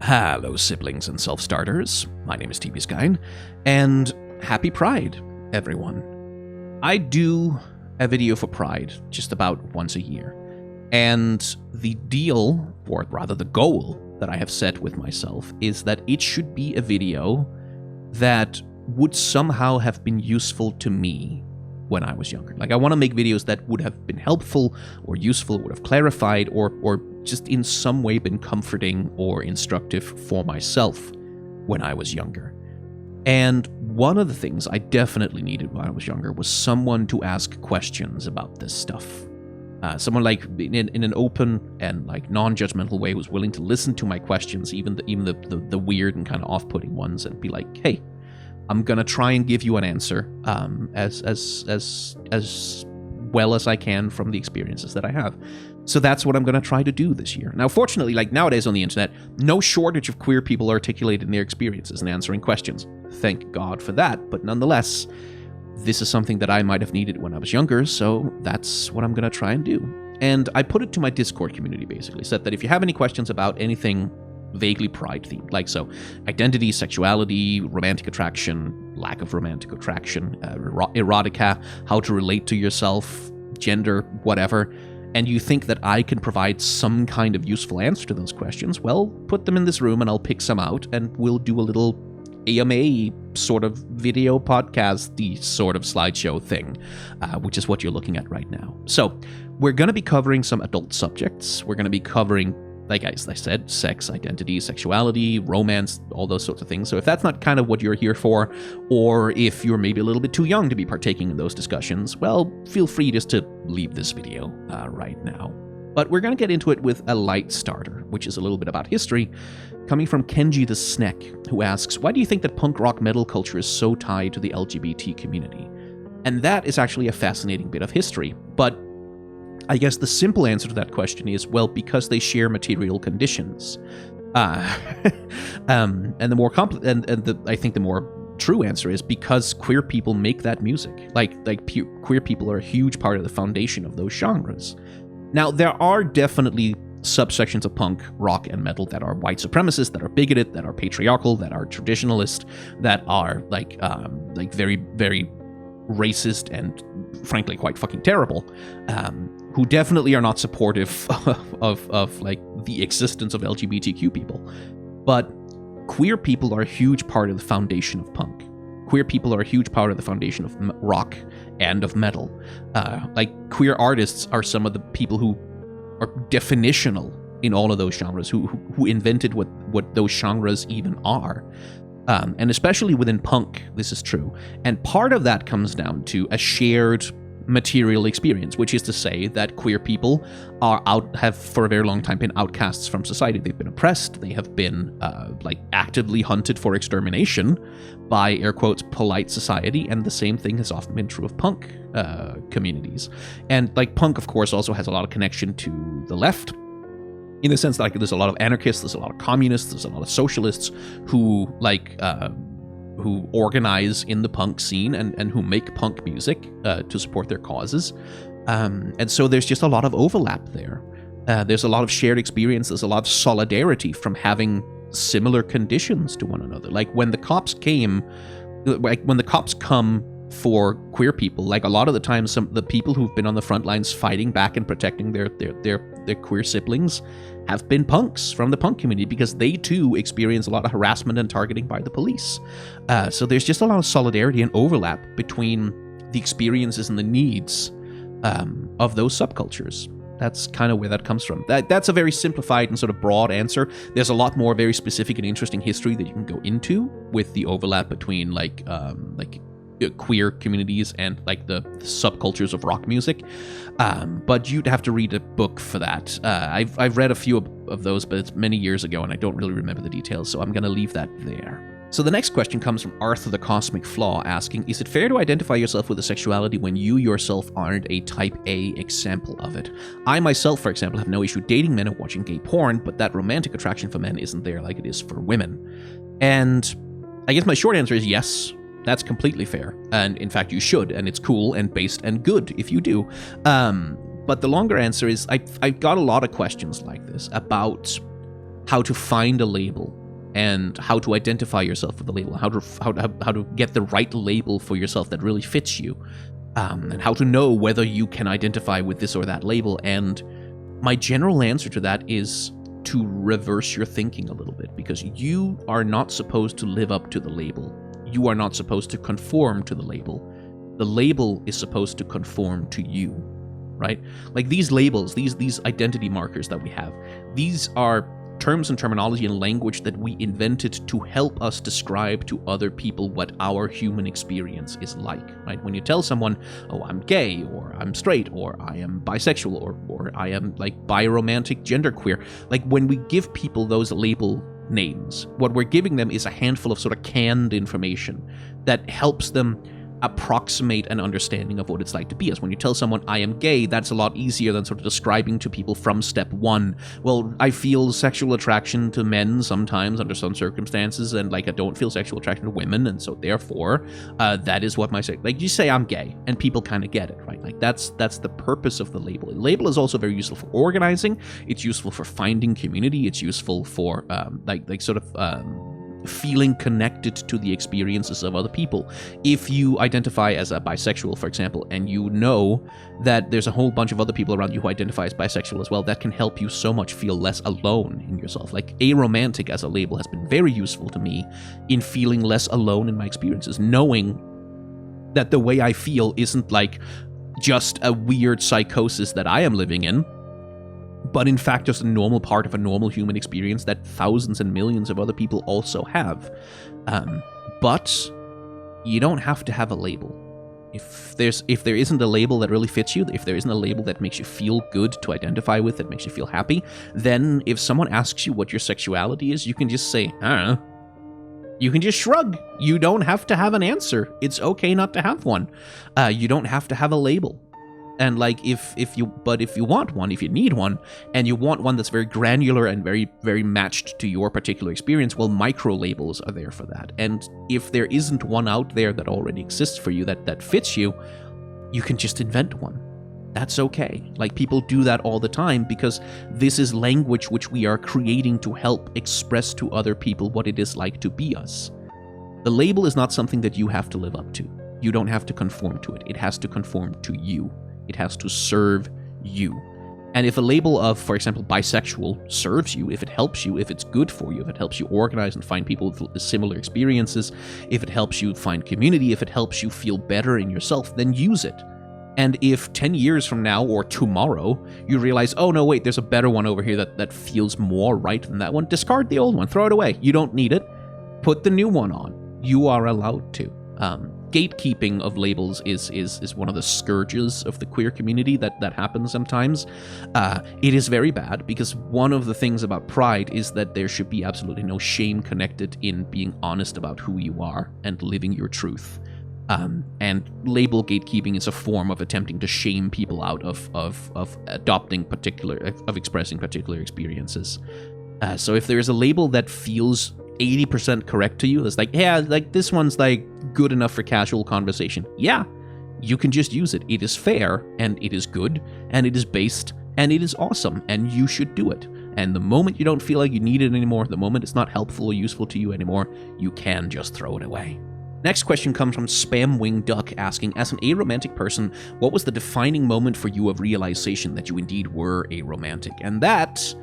Hello, siblings and self-starters. My name is TB Skyn, and happy Pride, everyone. I do a video for Pride just about once a year, and the deal, or rather the goal that I have set with myself, is that it should be a video that would somehow have been useful to me when I was younger. Like, I want to make videos that would have been helpful or useful, would have clarified, or just in some way been comforting or instructive for myself when I was younger. And one of the things I definitely needed when I was younger was someone to ask questions about this stuff. Someone like in an open and like non-judgmental way who's willing to listen to my questions, even the weird and kind of off-putting ones, and be like, hey, I'm gonna try and give you an answer as well as I can from the experiences that I have. So that's what I'm gonna try to do this year. Now, fortunately, like nowadays on the internet, no shortage of queer people articulating their experiences and answering questions. Thank God for that. But nonetheless, this is something that I might have needed when I was younger, so that's what I'm gonna try and do. And I put it to my Discord community, basically. Said that if you have any questions about anything vaguely Pride themed, like so identity, sexuality, romantic attraction, lack of romantic attraction, erotica, how to relate to yourself, gender, whatever, and you think that I can provide some kind of useful answer to those questions, well, put them in this room and I'll pick some out and we'll do a little AMA sort of video podcast-y sort of slideshow thing, which is what you're looking at right now. So we're going to be covering some adult subjects. We're going to be covering, like I said, sex, identity, sexuality, romance, all those sorts of things. So if that's not kind of what you're here for, or if you're maybe a little bit too young to be partaking in those discussions, well, feel free just to leave this video right now. But we're going to get into it with a light starter, which is a little bit about history, coming from Kenji the Sneck, who asks, why do you think that punk rock metal culture is so tied to the LGBT community? And that is actually a fascinating bit of history, but I guess the simple answer to that question is, well, because they share material conditions. And the more I think the more true answer is because queer people make that music. Like queer people are a huge part of the foundation of those genres. Now, there are definitely subsections of punk, rock, and metal that are white supremacist, that are bigoted, that are patriarchal, that are traditionalist, that are like very, very racist and frankly quite fucking terrible, who definitely are not supportive of like the existence of LGBTQ people. But queer people are a huge part of the foundation of punk. Queer people are a huge part of the foundation of rock and of metal. Like, queer artists are some of the people who are definitional in all of those genres, who invented what those genres even are. And especially within punk, this is true. And part of that comes down to a shared material experience, which is to say that queer people have for a very long time been outcasts from society. They've been oppressed. They have been actively hunted for extermination by, air quotes, polite society. And the same thing has often been true of punk communities. And like punk, of course, also has a lot of connection to the left, in the sense that like, there's a lot of anarchists, there's a lot of communists, there's a lot of socialists who who organize in the punk scene and who make punk music to support their causes. And so there's just a lot of overlap there. There's a lot of shared experience. There's a lot of solidarity from having similar conditions to one another. Like when the cops come for queer people, like a lot of the time, the people who've been on the front lines fighting back and protecting their queer siblings have been punks from the punk community, because they too experience a lot of harassment and targeting by the police. So there's just a lot of solidarity and overlap between the experiences and the needs of those subcultures. That's kind of where that comes from. That's a very simplified and sort of broad answer. There's a lot more very specific and interesting history that you can go into with the overlap between like queer communities and like the subcultures of rock music, but you'd have to read a book for that. I've read a few of those, but it's many years ago and I don't really remember the details, so I'm gonna leave that there. So the next question comes from Arthur the Cosmic Flaw, asking, is it fair to identify yourself with a sexuality when you yourself aren't a type A example of it? I myself, for example, have no issue dating men or watching gay porn, but that romantic attraction for men isn't there like it is for women. And I guess my short answer is yes. That's completely fair, and in fact you should, and it's cool and based and good if you do. But the longer answer is I've got a lot of questions like this about how to find a label and how to identify yourself with the label, how to get the right label for yourself that really fits you, and how to know whether you can identify with this or that label. And my general answer to that is to reverse your thinking a little bit, because you are not supposed to live up to the label. You are not supposed to conform to the label. The label is supposed to conform to you, right? Like these labels, these identity markers that we have, these are terms and terminology and language that we invented to help us describe to other people what our human experience is like, right? When you tell someone, oh, I'm gay, or I'm straight, or I am bisexual, or I am like biromantic, genderqueer, like when we give people those label names, what we're giving them is a handful of sort of canned information that helps them approximate an understanding of what it's like to be us. When you tell someone, I am gay, that's a lot easier than sort of describing to people from step one, well, I feel sexual attraction to men sometimes under some circumstances, and like I don't feel sexual attraction to women, and so therefore, that is what my sex... Like you say I'm gay, and people kind of get it, right? Like that's the purpose of the label. The label is also very useful for organizing, it's useful for finding community, it's useful for feeling connected to the experiences of other people. If you identify as a bisexual, for example, and you know that there's a whole bunch of other people around you who identify as bisexual as well, that can help you so much feel less alone in yourself. Like aromantic as a label has been very useful to me in feeling less alone in my experiences, knowing that the way I feel isn't like just a weird psychosis that I am living in, but in fact just a normal part of a normal human experience that thousands and millions of other people also have. But you don't have to have a label. If there isn't a label that really fits you, if there isn't a label that makes you feel good to identify with, that makes you feel happy, then if someone asks you what your sexuality is, you can just say, I don't know. You can just shrug. You don't have to have an answer. It's okay not to have one. You don't have to have a label. And like if you want one, if you need one, and you want one that's very granular and very, very matched to your particular experience, well, micro labels are there for that. And if there isn't one out there that already exists for you that fits you, you can just invent one. That's okay. Like people do that all the time because this is language which we are creating to help express to other people what it is like to be us. The label is not something that you have to live up to. You don't have to conform to it. It has to conform to you. It has to serve you. And if a label of, for example, bisexual serves you, if it helps you, if it's good for you, if it helps you organize and find people with similar experiences, if it helps you find community, if it helps you feel better in yourself, then use it. And if 10 years from now or tomorrow you realize, oh no, wait, there's a better one over here that feels more right than that one, discard the old one, throw it away. You don't need it. Put the new one on. You are allowed to. Gatekeeping of labels is one of the scourges of the queer community that happens sometimes. It is very bad because one of the things about pride is that there should be absolutely no shame connected in being honest about who you are and living your truth. And label gatekeeping is a form of attempting to shame people out of adopting of expressing particular experiences. So if there is a label that feels 80% correct to you, it's like, yeah, like this one's like good enough for casual conversation. Yeah, you can just use it. It is fair, and it is good, and it is based, and it is awesome, and you should do it. And the moment you don't feel like you need it anymore, the moment it's not helpful or useful to you anymore, you can just throw it away. Next question comes from Spam Wing Duck asking, as an aromantic person, what was the defining moment for you of realization that you indeed were aromantic? And that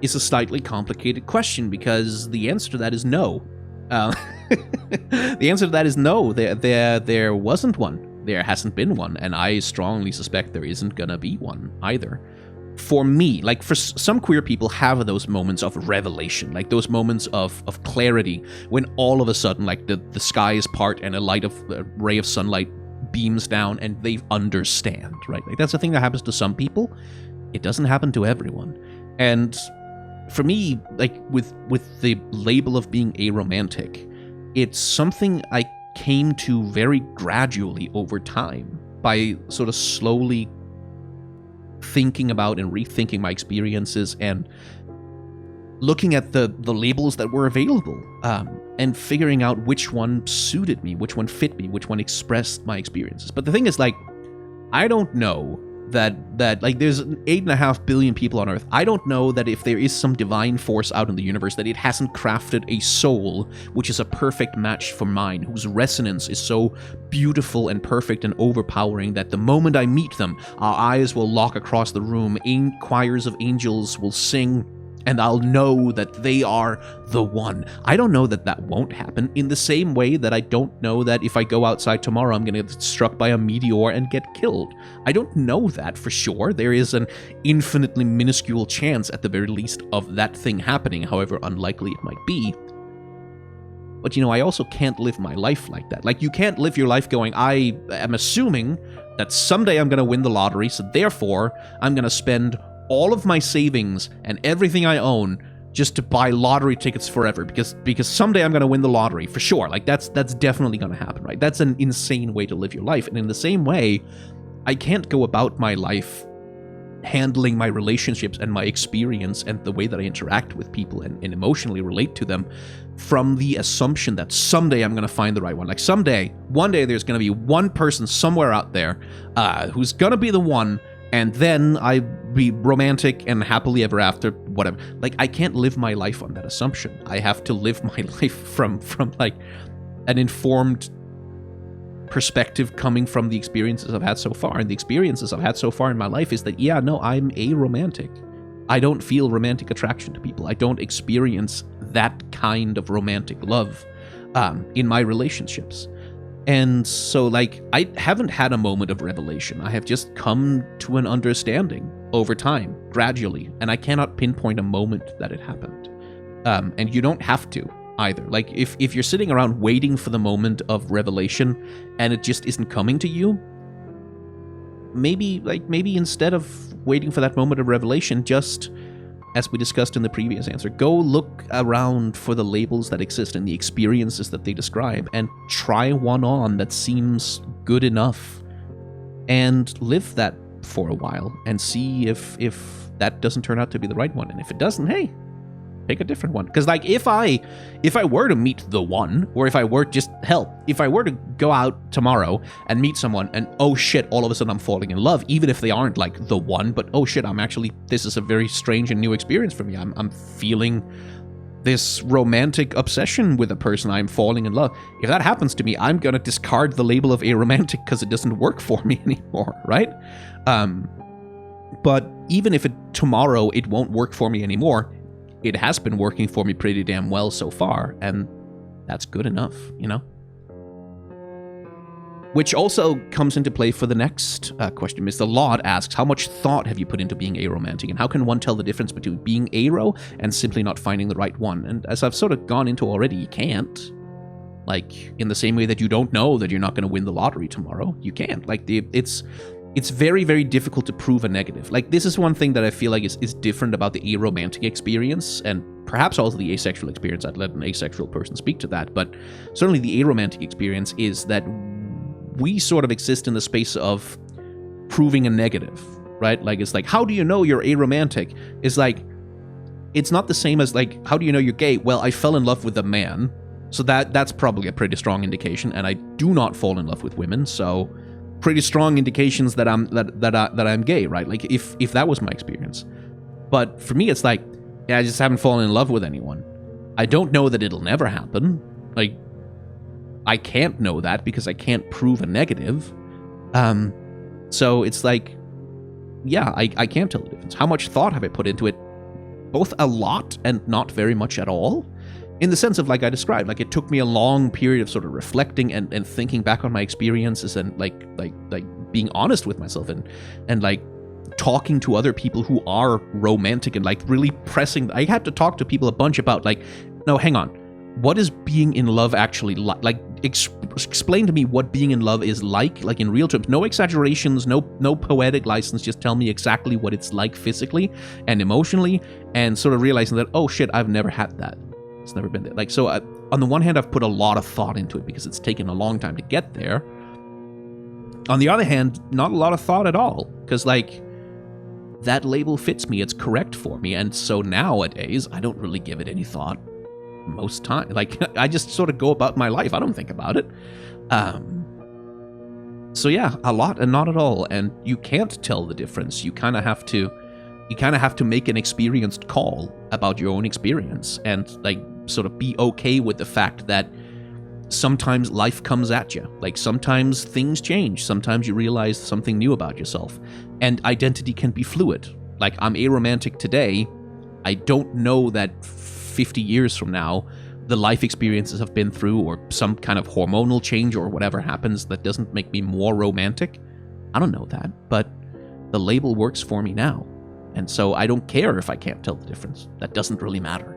is a slightly complicated question because the answer to that is no. The answer to that is no. There wasn't one. There hasn't been one, and I strongly suspect there isn't gonna be one either. For me, like for some queer people have those moments of revelation, like those moments of clarity when all of a sudden like the skies part and a ray of sunlight beams down and they understand, right? Like that's the thing that happens to some people. It doesn't happen to everyone. And for me, like with the label of being aromantic, it's something I came to very gradually over time by sort of slowly thinking about and rethinking my experiences and looking at the labels that were available and figuring out which one suited me, which one fit me, which one expressed my experiences. But the thing is, like, I don't know that like there's 8.5 billion people on Earth. I don't know that if there is some divine force out in the universe that it hasn't crafted a soul which is a perfect match for mine, whose resonance is so beautiful and perfect and overpowering that the moment I meet them, our eyes will lock across the room, choirs of angels will sing, and I'll know that they are the one. I don't know that that won't happen, in the same way that I don't know that if I go outside tomorrow I'm going to get struck by a meteor and get killed. I don't know that for sure. There is an infinitely minuscule chance, at the very least, of that thing happening, however unlikely it might be. But, I also can't live my life like that. Like, you can't live your life going, I am assuming that someday I'm going to win the lottery, so therefore I'm going to spend all of my savings and everything I own just to buy lottery tickets forever because someday I'm going to win the lottery for sure. Like that's definitely going to happen, right? That's an insane way to live your life. And in the same way, I can't go about my life handling my relationships and my experience and the way that I interact with people and emotionally relate to them from the assumption that someday I'm going to find the right one. Like one day there's going to be one person somewhere out there who's going to be the one, and then I be romantic and happily ever after, whatever. Like, I can't live my life on that assumption. I have to live my life from like an informed perspective coming from the experiences I've had so far. And the experiences I've had so far in my life is that, yeah, no, I'm aromantic. I don't feel romantic attraction to people. I don't experience that kind of romantic love in my relationships. And so, like, I haven't had a moment of revelation. I have just come to an understanding over time, gradually, and I cannot pinpoint a moment that it happened. And you don't have to either. Like, if you're sitting around waiting for the moment of revelation and it just isn't coming to you, maybe instead of waiting for that moment of revelation, just, as we discussed in the previous answer, go look around for the labels that exist and the experiences that they describe and try one on that seems good enough and live that for a while and see if that doesn't turn out to be the right one. And if it doesn't, hey, pick a different one. Because, like, if I were to meet the one, or if I were to go out tomorrow and meet someone and, oh shit, all of a sudden I'm falling in love, even if they aren't like the one, but oh shit, this is a very strange and new experience for me. I'm feeling this romantic obsession with a person. I'm falling in love. If that happens to me, I'm gonna discard the label of aromantic because it doesn't work for me anymore, right? But even if tomorrow it won't work for me anymore, it has been working for me pretty damn well so far, and that's good enough, Which also comes into play for the next question. Mr. Laud asks, how much thought have you put into being aromantic, and how can one tell the difference between being aro and simply not finding the right one? And as I've sort of gone into already, you can't. Like, in the same way that you don't know that you're not going to win the lottery tomorrow, you can't. Like, it's very, very difficult to prove a negative. Like, this is one thing that I feel like is different about the aromantic experience, and perhaps also the asexual experience. I'd let an asexual person speak to that, but certainly the aromantic experience is that we sort of exist in the space of proving a negative, right? Like, it's like, how do you know you're aromantic? It's like, it's not the same as, like, how do you know you're gay? Well, I fell in love with a man, so that's probably a pretty strong indication, and I do not fall in love with women, so pretty strong indications that I'm gay, right? Like, if that was my experience. But for me, it's like, yeah, I just haven't fallen in love with anyone. I don't know that it'll never happen. Like, I can't know that because I can't prove a negative. So it's like, yeah, I can't tell the difference. How much thought have I put into it? Both a lot and not very much at all. In the sense of, like I described, like, it took me a long period of sort of reflecting and thinking back on my experiences and like being honest with myself and like talking to other people who are romantic and like really pressing. I had to talk to people a bunch about, like, no, hang on, what is being in love actually like? Like, explain to me what being in love is like in real terms. No exaggerations, no poetic license. Just tell me exactly what it's like physically and emotionally, and sort of realizing that, oh shit, I've never had that. It's never been there. Like, so on the one hand, I've put a lot of thought into it because it's taken a long time to get there. On the other hand, not a lot of thought at all, because, like, that label fits me. It's correct for me. And so nowadays, I don't really give it any thought most time. Like, I just sort of go about my life. I don't think about it. So yeah, a lot and not at all, and you can't tell the difference. You kind of have to make an experienced call about your own experience and like sort of be okay with the fact that sometimes life comes at you. Like sometimes things change. Sometimes you realize something new about yourself. And identity can be fluid. Like I'm aromantic today. I don't know that 50 years from now, the life experiences I've been through or some kind of hormonal change or whatever happens that doesn't make me more romantic. I don't know that, but the label works for me now. And so I don't care if I can't tell the difference. That doesn't really matter.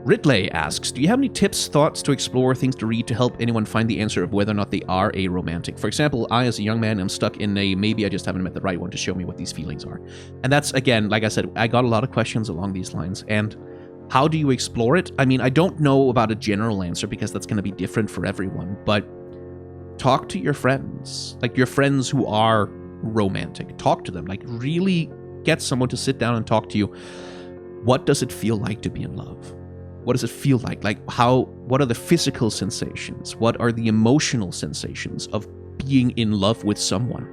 Ridley asks, do you have any tips, thoughts to explore, things to read to help anyone find the answer of whether or not they are aromantic? For example, I, as a young man, am stuck in a maybe I just haven't met the right one to show me what these feelings are. And that's, again, like I said, I got a lot of questions along these lines. And how do you explore it? I mean, I don't know about a general answer because that's going to be different for everyone, but talk to your friends, like your friends who are romantic. Talk to them, like really get someone to sit down and talk to you. What does it feel like to be in love? What does it feel like? Like what are the physical sensations? What are the emotional sensations of being in love with someone?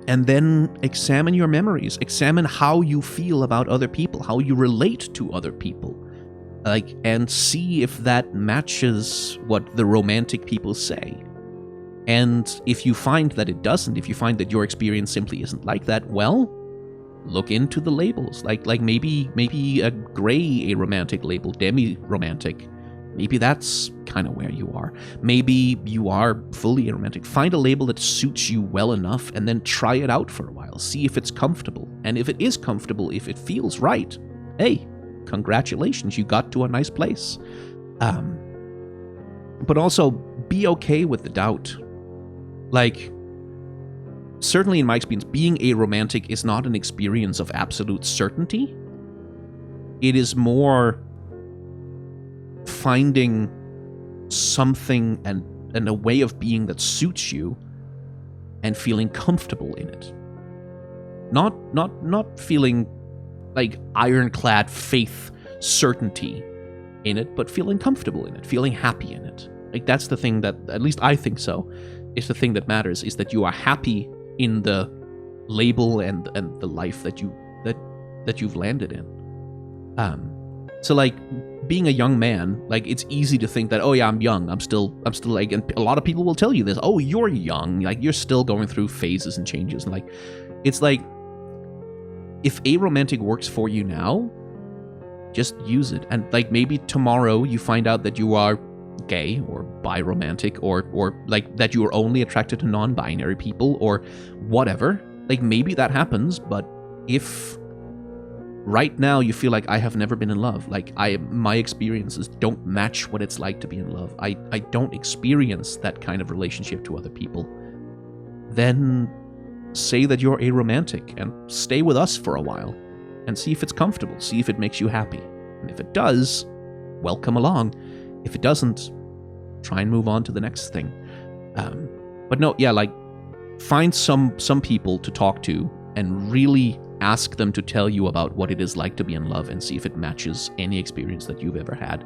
And then examine your memories. Examine how you feel about other people, how you relate to other people. Like, and see if that matches what the romantic people say. And if you find that it doesn't, if you find that your experience simply isn't like that, well, look into the labels. Like maybe a gray aromantic label, demi-romantic. Maybe that's kind of where you are. Maybe you are fully aromantic. Find a label that suits you well enough and then try it out for a while. See if it's comfortable. And if it is comfortable, if it feels right, hey, congratulations, you got to a nice place. But also, be okay with the doubt. Like, certainly in my experience, being aromantic is not an experience of absolute certainty. It is more finding something and a way of being that suits you and feeling comfortable in it. Not feeling like ironclad faith certainty in it, but feeling comfortable in it, feeling happy in it. Like that's the thing that, at least I think so, is the thing that matters, is that you are happy in the label and the life that you've landed in. So like being a young man, like it's easy to think that, oh yeah, I'm young, I'm still like, and a lot of people will tell you this, oh, you're young, like you're still going through phases and changes, and like it's like, if aromantic works for you now, just use it. And like maybe tomorrow you find out that you are gay or biromantic or like that you are only attracted to non-binary people or whatever. Like maybe that happens, but if right now you feel like I have never been in love, like my experiences don't match what it's like to be in love, I don't experience that kind of relationship to other people, then say that you're aromantic and stay with us for a while and see if it's comfortable, see if it makes you happy. And if it does, welcome along. If it doesn't, try and move on to the next thing. But no, yeah, like find some people to talk to and really ask them to tell you about what it is like to be in love and see if it matches any experience that you've ever had.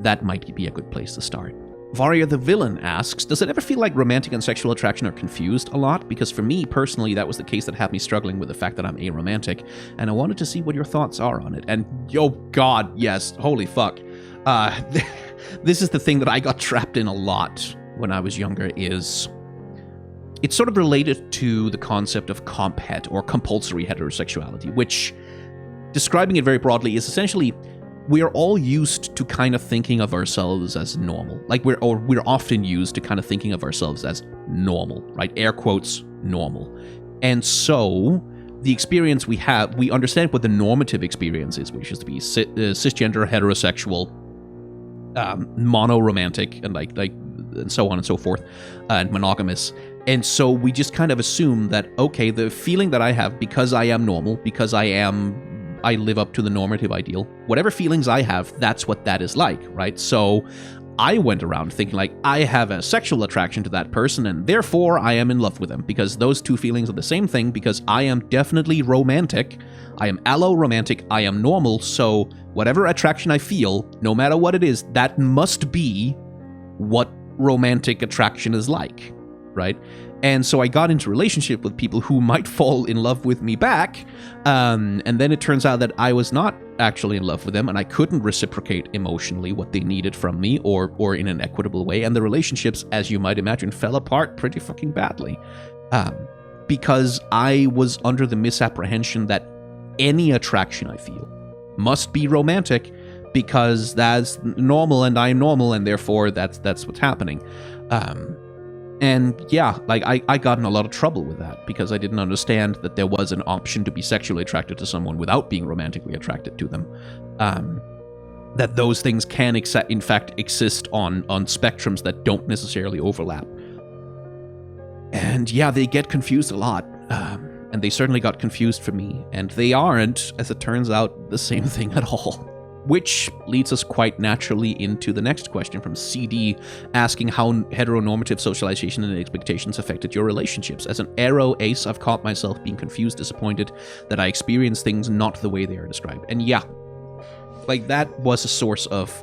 That might be a good place to start. Varia the Villain asks, does it ever feel like romantic and sexual attraction are confused a lot? Because for me, personally, that was the case that had me struggling with the fact that I'm aromantic, and I wanted to see what your thoughts are on it. And, oh god, yes, holy fuck. This is the thing that I got trapped in a lot when I was younger, is it's sort of related to the concept of comp het, or compulsory heterosexuality, which, describing it very broadly, is essentially we are all used to kind of thinking of ourselves as normal. Like we're often used to kind of thinking of ourselves as normal, right? Air quotes, normal. And so the experience we have, we understand what the normative experience is, which is to be cisgender, heterosexual, monoromantic, and like and so on and so forth, and monogamous. And so we just kind of assume that, okay, the feeling that I have because I am normal, because I live up to the normative ideal, whatever feelings I have, that's what that is like, right? So I went around thinking like, I have a sexual attraction to that person and therefore I am in love with them, because those two feelings are the same thing, because I am definitely romantic, I am allo-romantic, I am normal, so whatever attraction I feel, no matter what it is, that must be what romantic attraction is like, right? And so I got into relationship with people who might fall in love with me back, and then it turns out that I was not actually in love with them, and I couldn't reciprocate emotionally what they needed from me, or in an equitable way, and the relationships, as you might imagine, fell apart pretty fucking badly, because I was under the misapprehension that any attraction I feel must be romantic, because that's normal and I'm normal, and therefore that's what's happening. And yeah, like I got in a lot of trouble with that because I didn't understand that there was an option to be sexually attracted to someone without being romantically attracted to them. That those things can in fact exist on spectrums that don't necessarily overlap. And yeah, they get confused a lot. And they certainly got confused for me. And they aren't, as it turns out, the same thing at all. Which leads us quite naturally into the next question from CD, asking how heteronormative socialization and expectations affected your relationships. As an aro ace, I've caught myself being confused, disappointed that I experience things not the way they are described. And yeah, like that was a source of,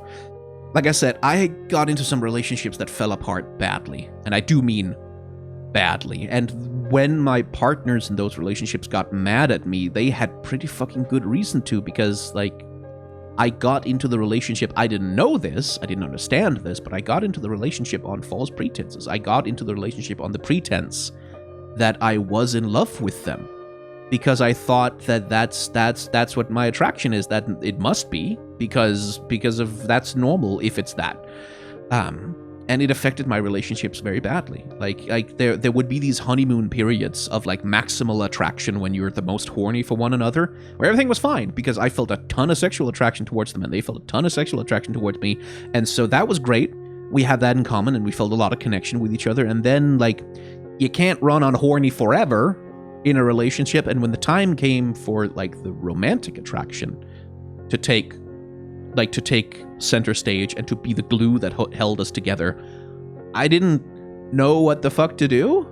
like I said, I got into some relationships that fell apart badly. And I do mean badly. And when my partners in those relationships got mad at me, they had pretty fucking good reason to, because like, I got into the relationship, I didn't know this, I didn't understand this, but I got into the relationship on false pretenses. I got into the relationship on the pretense that I was in love with them, because I thought that that's what my attraction is, that it must be, because of that's normal if it's that. And it affected my relationships very badly. Like there would be these honeymoon periods of like maximal attraction when you're the most horny for one another, where everything was fine because I felt a ton of sexual attraction towards them and they felt a ton of sexual attraction towards me. And so that was great. We had that in common and we felt a lot of connection with each other. And then like you can't run on horny forever in a relationship. And when the time came for like the romantic attraction to take center stage and to be the glue that held us together, I didn't know what the fuck to do,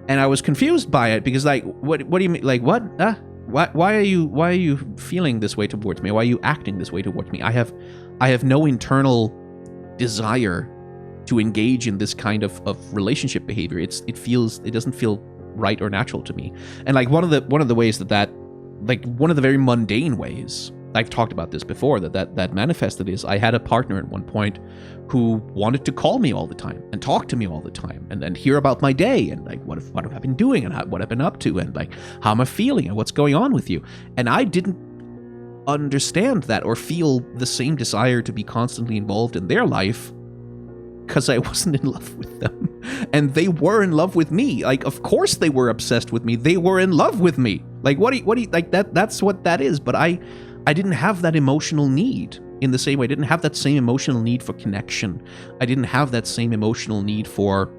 and I was confused by it because like, what do you mean? Like what? Why are you feeling this way towards me? Why are you acting this way towards me? I have no internal desire to engage in this kind of relationship behavior. It doesn't feel right or natural to me. And like one of the ways that like one of the very mundane ways, I've talked about this before, that manifested is I had a partner at one point who wanted to call me all the time and talk to me all the time and hear about my day and like what have I been doing and what I've been up to and like how am I feeling and what's going on with you. And I didn't understand that or feel the same desire to be constantly involved in their life because I wasn't in love with them. And they were in love with me. Like, of course they were obsessed with me. They were in love with me. Like, what do you like that's what that is. But I didn't have that emotional need in the same way. I didn't have that same emotional need for connection. I didn't have that same emotional need for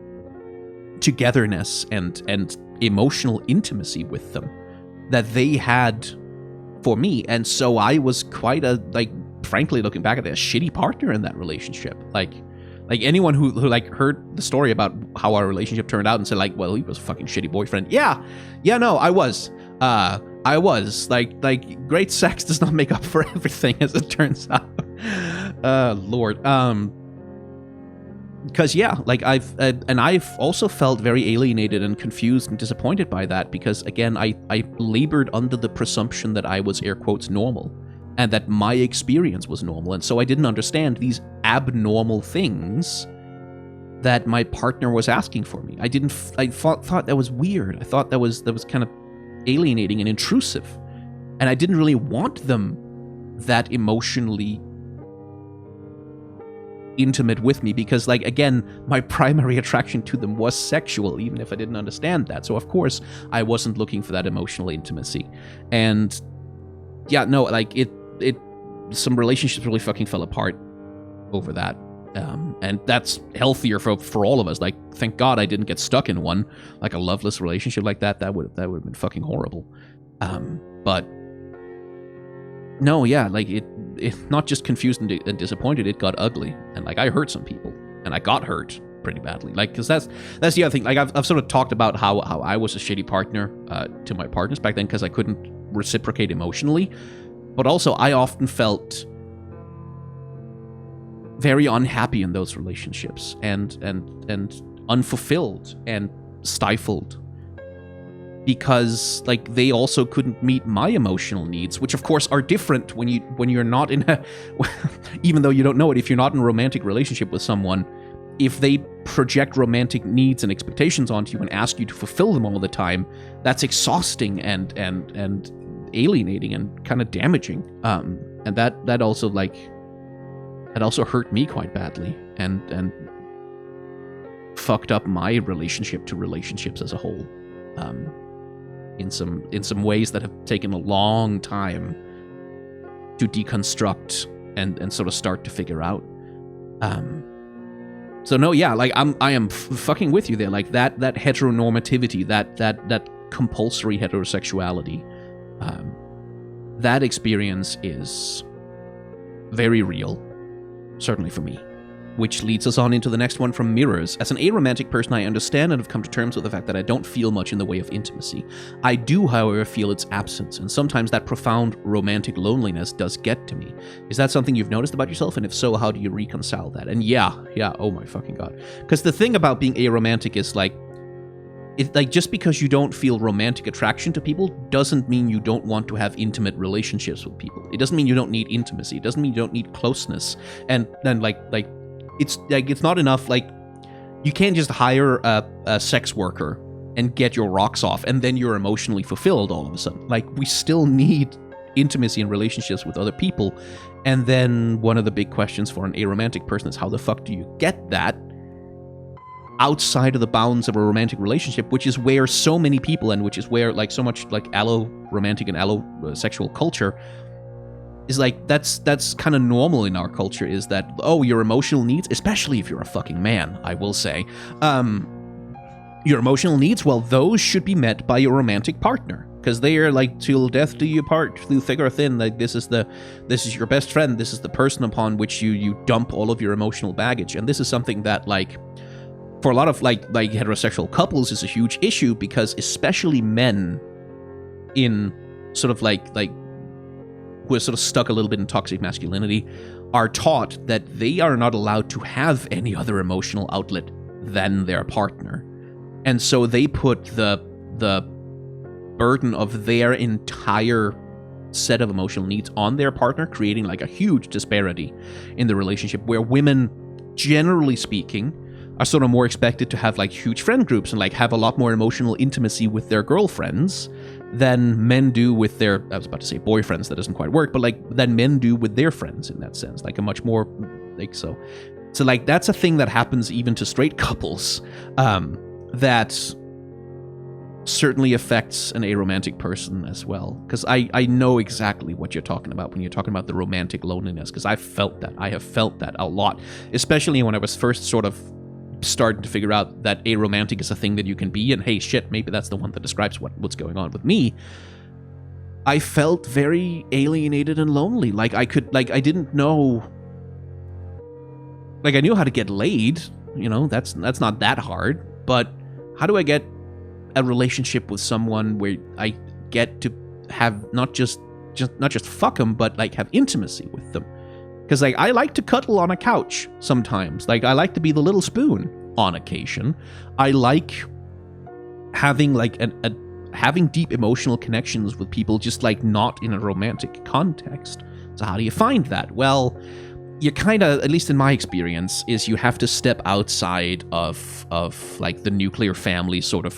togetherness and emotional intimacy with them that they had for me. And so I was quite a, like, frankly, looking back at it, a shitty partner in that relationship. Like anyone who like heard the story about how our relationship turned out and said like, well, he was a fucking shitty boyfriend. Yeah, no, I was. Like great sex does not make up for everything, as it turns out. Lord. Because yeah, like I've also felt very alienated and confused and disappointed by that because again, I labored under the presumption that I was air quotes normal and that my experience was normal, and so I didn't understand these abnormal things that my partner was asking for me. I thought that was weird. I thought that was kind of alienating and intrusive, and I didn't really want them that emotionally intimate with me because, like, again, my primary attraction to them was sexual, even if I didn't understand that. So of course I wasn't looking for that emotional intimacy. And yeah, no, like it some relationships really fucking fell apart over that. And that's healthier for all of us. Like, thank God I didn't get stuck in one, like a loveless relationship like that. That would have been fucking horrible. But no, yeah, like it not just confused and disappointed, it got ugly. And like I hurt some people, and I got hurt pretty badly. Like, because that's the other thing. Like I've sort of talked about how I was a shitty partner to my partners back then because I couldn't reciprocate emotionally. But also I often felt very unhappy in those relationships and unfulfilled and stifled, because like they also couldn't meet my emotional needs, which of course are different when you're not in a even though you don't know it, if you're not in a romantic relationship with someone, if they project romantic needs and expectations onto you and ask you to fulfill them all the time, that's exhausting and alienating and kind of damaging. And that also hurt me quite badly and fucked up my relationship to relationships as a whole. In some ways that have taken a long time to deconstruct and sort of start to figure out. So no, yeah, like I am fucking with you there. Like that heteronormativity, that compulsory heterosexuality, that experience is very real, certainly for me. Which leads us on into the next one from Mirrors. As an aromantic person, I understand and have come to terms with the fact that I don't feel much in the way of intimacy. I do, however, feel its absence, and sometimes that profound romantic loneliness does get to me. Is that something you've noticed about yourself? And if so, how do you reconcile that? And yeah, oh my fucking god. Because the thing about being aromantic is like just because you don't feel romantic attraction to people doesn't mean you don't want to have intimate relationships with people. It doesn't mean you don't need intimacy. It doesn't mean you don't need closeness. And then it's not enough, like, you can't just hire a sex worker and get your rocks off and then you're emotionally fulfilled all of a sudden. Like, we still need intimacy and relationships with other people. And then one of the big questions for an aromantic person is, how the fuck do you get that outside of the bounds of a romantic relationship, which is where so many people, and which is where like so much like allo-romantic and allo-sexual culture is like, that's kind of normal in our culture, is that, oh, your emotional needs, especially if you're a fucking man, I will say, your emotional needs, well, those should be met by your romantic partner, because they are like, till death do you part, through thick or thin. Like, this is your best friend, this is the person upon which you dump all of your emotional baggage. And this is something that, like, for a lot of like heterosexual couples is a huge issue, because especially men in sort of like who are sort of stuck a little bit in toxic masculinity are taught that they are not allowed to have any other emotional outlet than their partner. And so they put the burden of their entire set of emotional needs on their partner, creating like a huge disparity in the relationship, where women, generally speaking, are sort of more expected to have like huge friend groups and like have a lot more emotional intimacy with their girlfriends than men do with their, I was about to say boyfriends, that doesn't quite work, but like than men do with their friends in that sense, like a much more like so like that's a thing that happens even to straight couples, that certainly affects an aromantic person as well, because I know exactly what you're talking about when you're talking about the romantic loneliness, because I have felt that a lot, especially when I was first sort of starting to figure out that aromantic is a thing that you can be, and hey, shit, maybe that's the one that describes what's going on with me. I felt very alienated and lonely. Like, I didn't know, like, I knew how to get laid, you know, that's not that hard, but how do I get a relationship with someone where I get to have not just fuck them, but like have intimacy with them? Because like, I like to cuddle on a couch sometimes. Like, I like to be the little spoon on occasion. I like having like having deep emotional connections with people, just like not in a romantic context. So how do you find that? Well, you kind of, at least in my experience, is you have to step outside of like the nuclear family sort of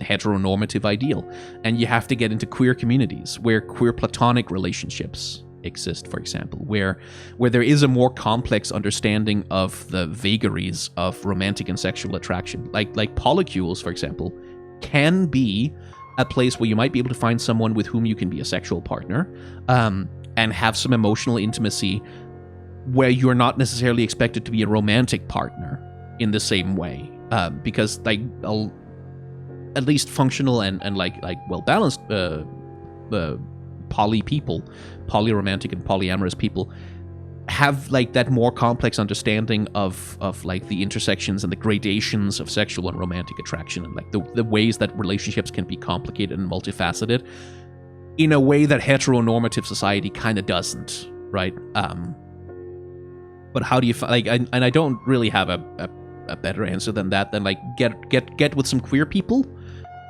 heteronormative ideal, and you have to get into queer communities where queer platonic relationships exist, for example, where there is a more complex understanding of the vagaries of romantic and sexual attraction. Like polycules, for example, can be a place where you might be able to find someone with whom you can be a sexual partner, and have some emotional intimacy where you're not necessarily expected to be a romantic partner in the same way, because like at least functional and like well balanced poly people, polyromantic and polyamorous people, have like that more complex understanding of like the intersections and the gradations of sexual and romantic attraction, and like the ways that relationships can be complicated and multifaceted in a way that heteronormative society kind of doesn't, right? But how do you like? And I don't really have a better answer than that. Than like get with some queer people,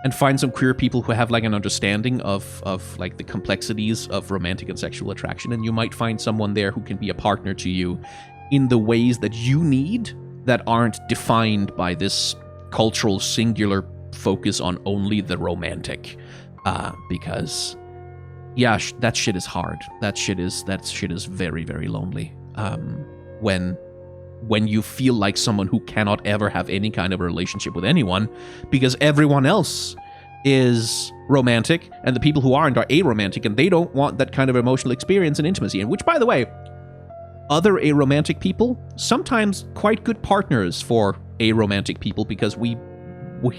and find some queer people who have like an understanding of like the complexities of romantic and sexual attraction, and you might find someone there who can be a partner to you in the ways that you need that aren't defined by this cultural singular focus on only the romantic. Because yeah, that shit is hard. That shit is very, very lonely. When you feel like someone who cannot ever have any kind of a relationship with anyone because everyone else is romantic and the people who aren't are aromantic, and they don't want that kind of emotional experience and intimacy. And which, by the way, other aromantic people, sometimes quite good partners for aromantic people, because we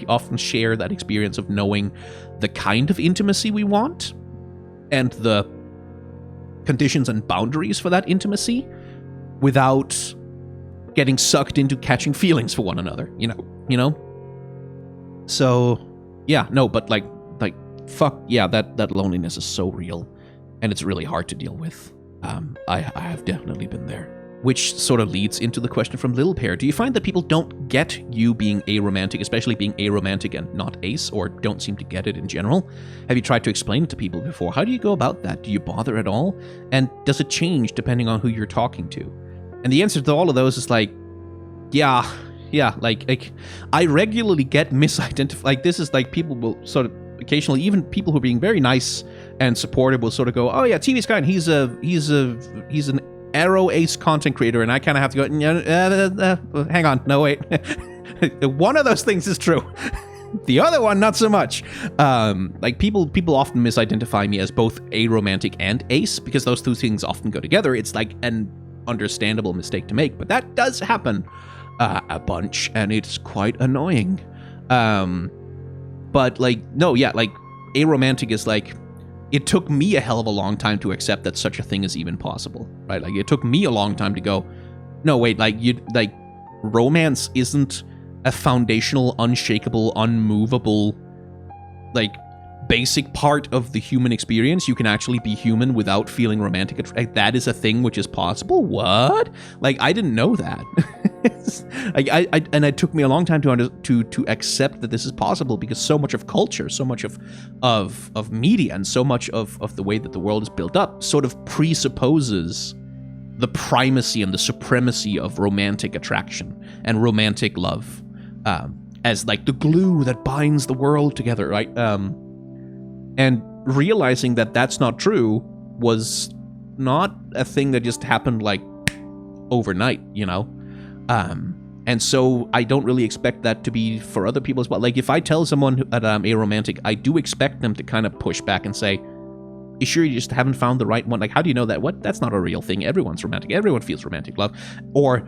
often share that experience of knowing the kind of intimacy we want and the conditions and boundaries for that intimacy without getting sucked into catching feelings for one another, you know? So, yeah, no, but like, fuck, yeah, that loneliness is so real, and it's really hard to deal with. I have definitely been there. Which sort of leads into the question from Little Pear. Do you find that people don't get you being aromantic, especially being aromantic and not ace, or don't seem to get it in general? Have you tried to explain it to people before? How do you go about that? Do you bother at all? And does it change depending on who you're talking to? And the answer to all of those is like, yeah, like I regularly get misidentified. Like, this is like, people will sort of occasionally, even people who are being very nice and supportive will sort of go, oh yeah, TV Sky, he's an Arrow Ace content creator, and I kind of have to go, hang on, no, wait. One of those things is true. The other one, not so much. Like, people often misidentify me as both aromantic and ace, because those two things often go together. It's like an understandable mistake to make, but that does happen a bunch, and it's quite annoying. But like, no, yeah, like, aromantic is like, it took me a hell of a long time to accept that such a thing is even possible, right? Like, it took me a long time to go, no, wait, like, romance isn't a foundational, unshakable, unmovable, like, basic part of the human experience. You can actually be human without feeling romantic. Like, that is a thing which is possible? What? Like, I didn't know that. Like, and it took me a long time to accept that this is possible, because so much of culture, so much of media, and so much of the way that the world is built up sort of presupposes the primacy and the supremacy of romantic attraction and romantic love as like the glue that binds the world together, right? And realizing that that's not true was not a thing that just happened like overnight, you know? And so I don't really expect that to be for other people as well. Like, if I tell someone that I'm aromantic, I do expect them to kind of push back and say, you sure you just haven't found the right one? Like, how do you know that? What? That's not a real thing. Everyone's romantic. Everyone feels romantic love. Or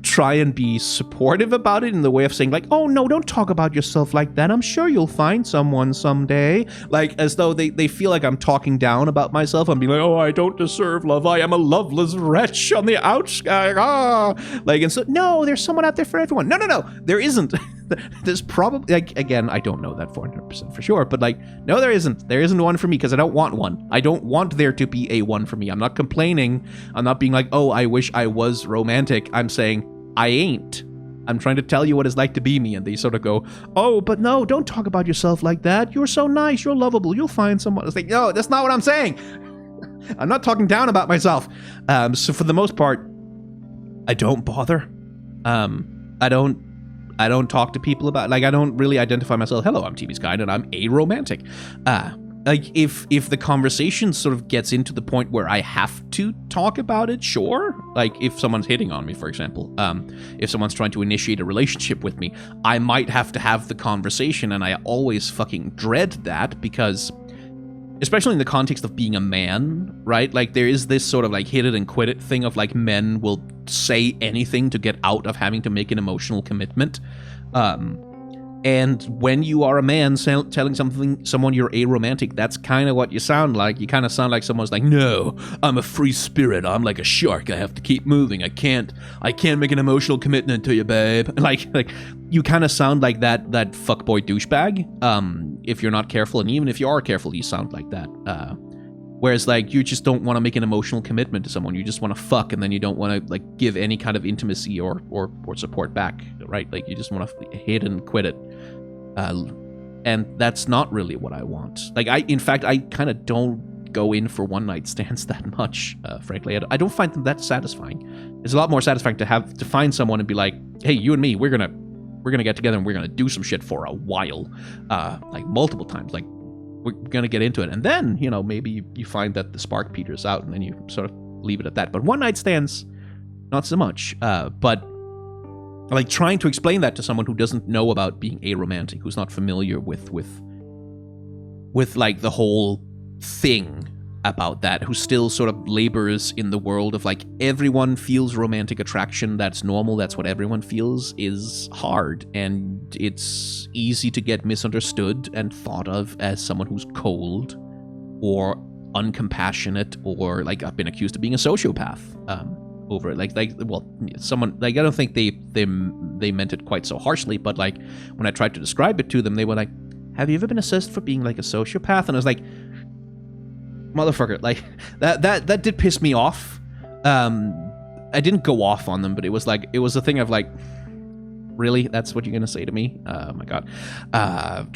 try and be supportive about it in the way of saying, like, oh no, don't talk about yourself like that. I'm sure you'll find someone someday. Like, as though they feel like I'm talking down about myself. I'm being like, oh, I don't deserve love. I am a loveless wretch on the outskirts. Like, and so, no, there's someone out there for everyone. No, there isn't. There's probably, like, again, I don't know that 400% for sure, but like, no, there isn't. There isn't one for me, because I don't want one. I don't want there to be a one for me. I'm not complaining. I'm not being like, oh, I wish I was romantic. I'm saying, I ain't. I'm trying to tell you what it's like to be me. And they sort of go, oh, but no, don't talk about yourself like that. You're so nice. You're lovable. You'll find someone. It's like, no, that's not what I'm saying. I'm not talking down about myself. So for the most part, I don't bother. I don't talk to people about, like, I don't really identify myself. Hello, I'm TV's Guide, and I'm aromantic. Like, if the conversation sort of gets into the point where I have to talk about it, sure. Like, if someone's hitting on me, for example, if someone's trying to initiate a relationship with me, I might have to have the conversation, and I always fucking dread that, because, especially in the context of being a man, right? Like, there is this sort of like hit it and quit it thing of like, men will say anything to get out of having to make an emotional commitment. And when you are a man telling someone you're aromantic, that's kind of what you sound like. You kind of sound like someone's like, no, I'm a free spirit. I'm like a shark. I have to keep moving. I can't make an emotional commitment to you, babe. Like you kind of sound like that fuckboy douchebag. If you're not careful, and even if you are careful, you sound like that. Whereas, like, you just don't want to make an emotional commitment to someone. You just want to fuck, and then you don't want to, like, give any kind of intimacy or support back, right? Like, you just want to hit and quit it. And that's not really what I want. Like, in fact, I kind of don't go in for one-night stands that much, frankly. I don't find them that satisfying. It's a lot more satisfying to find someone and be like, hey, you and me, we're gonna get together and we're gonna do some shit for a while, like multiple times. Like, we're gonna get into it, and then, you know, maybe you find that the spark peters out, and then you sort of leave it at that. But one-night stands, not so much. But like, trying to explain that to someone who doesn't know about being aromantic, who's not familiar with like the whole thing about that, who still sort of labors in the world of, like, everyone feels romantic attraction, that's normal, that's what everyone feels, is hard. And it's easy to get misunderstood and thought of as someone who's cold or uncompassionate, or, like, I've been accused of being a sociopath over it. Well, someone, like, I don't think they meant it quite so harshly, but, like, when I tried to describe it to them, they were like, have you ever been assessed for being, like, a sociopath? And I was like, motherfucker, like, that did piss me off. I didn't go off on them, but it was a thing of, like, really, that's what you're gonna say to me? Oh my god. I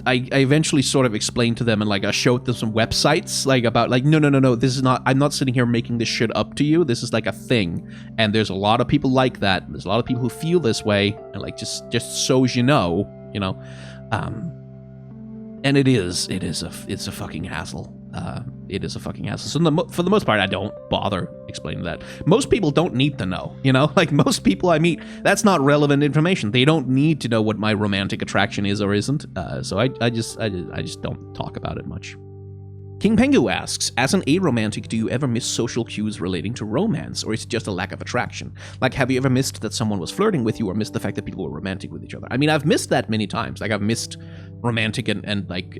eventually sort of explained to them, and, like, I showed them some websites, like, about, like, no, this is not, I'm not sitting here making this shit up to you. This is, like, a thing, and there's a lot of people like that. There's a lot of people who feel this way, and, like, just so you know. And it's a fucking hassle. It is a fucking hassle. So for the most part, I don't bother explaining that. Most people don't need to know, you know? Like, most people I meet, that's not relevant information. They don't need to know what my romantic attraction is or isn't. So I just don't talk about it much. King Pengu asks, as an aromantic, do you ever miss social cues relating to romance, or is it just a lack of attraction? Like, have you ever missed that someone was flirting with you, or missed the fact that people were romantic with each other? I mean, I've missed that many times. Like, I've missed romantic and like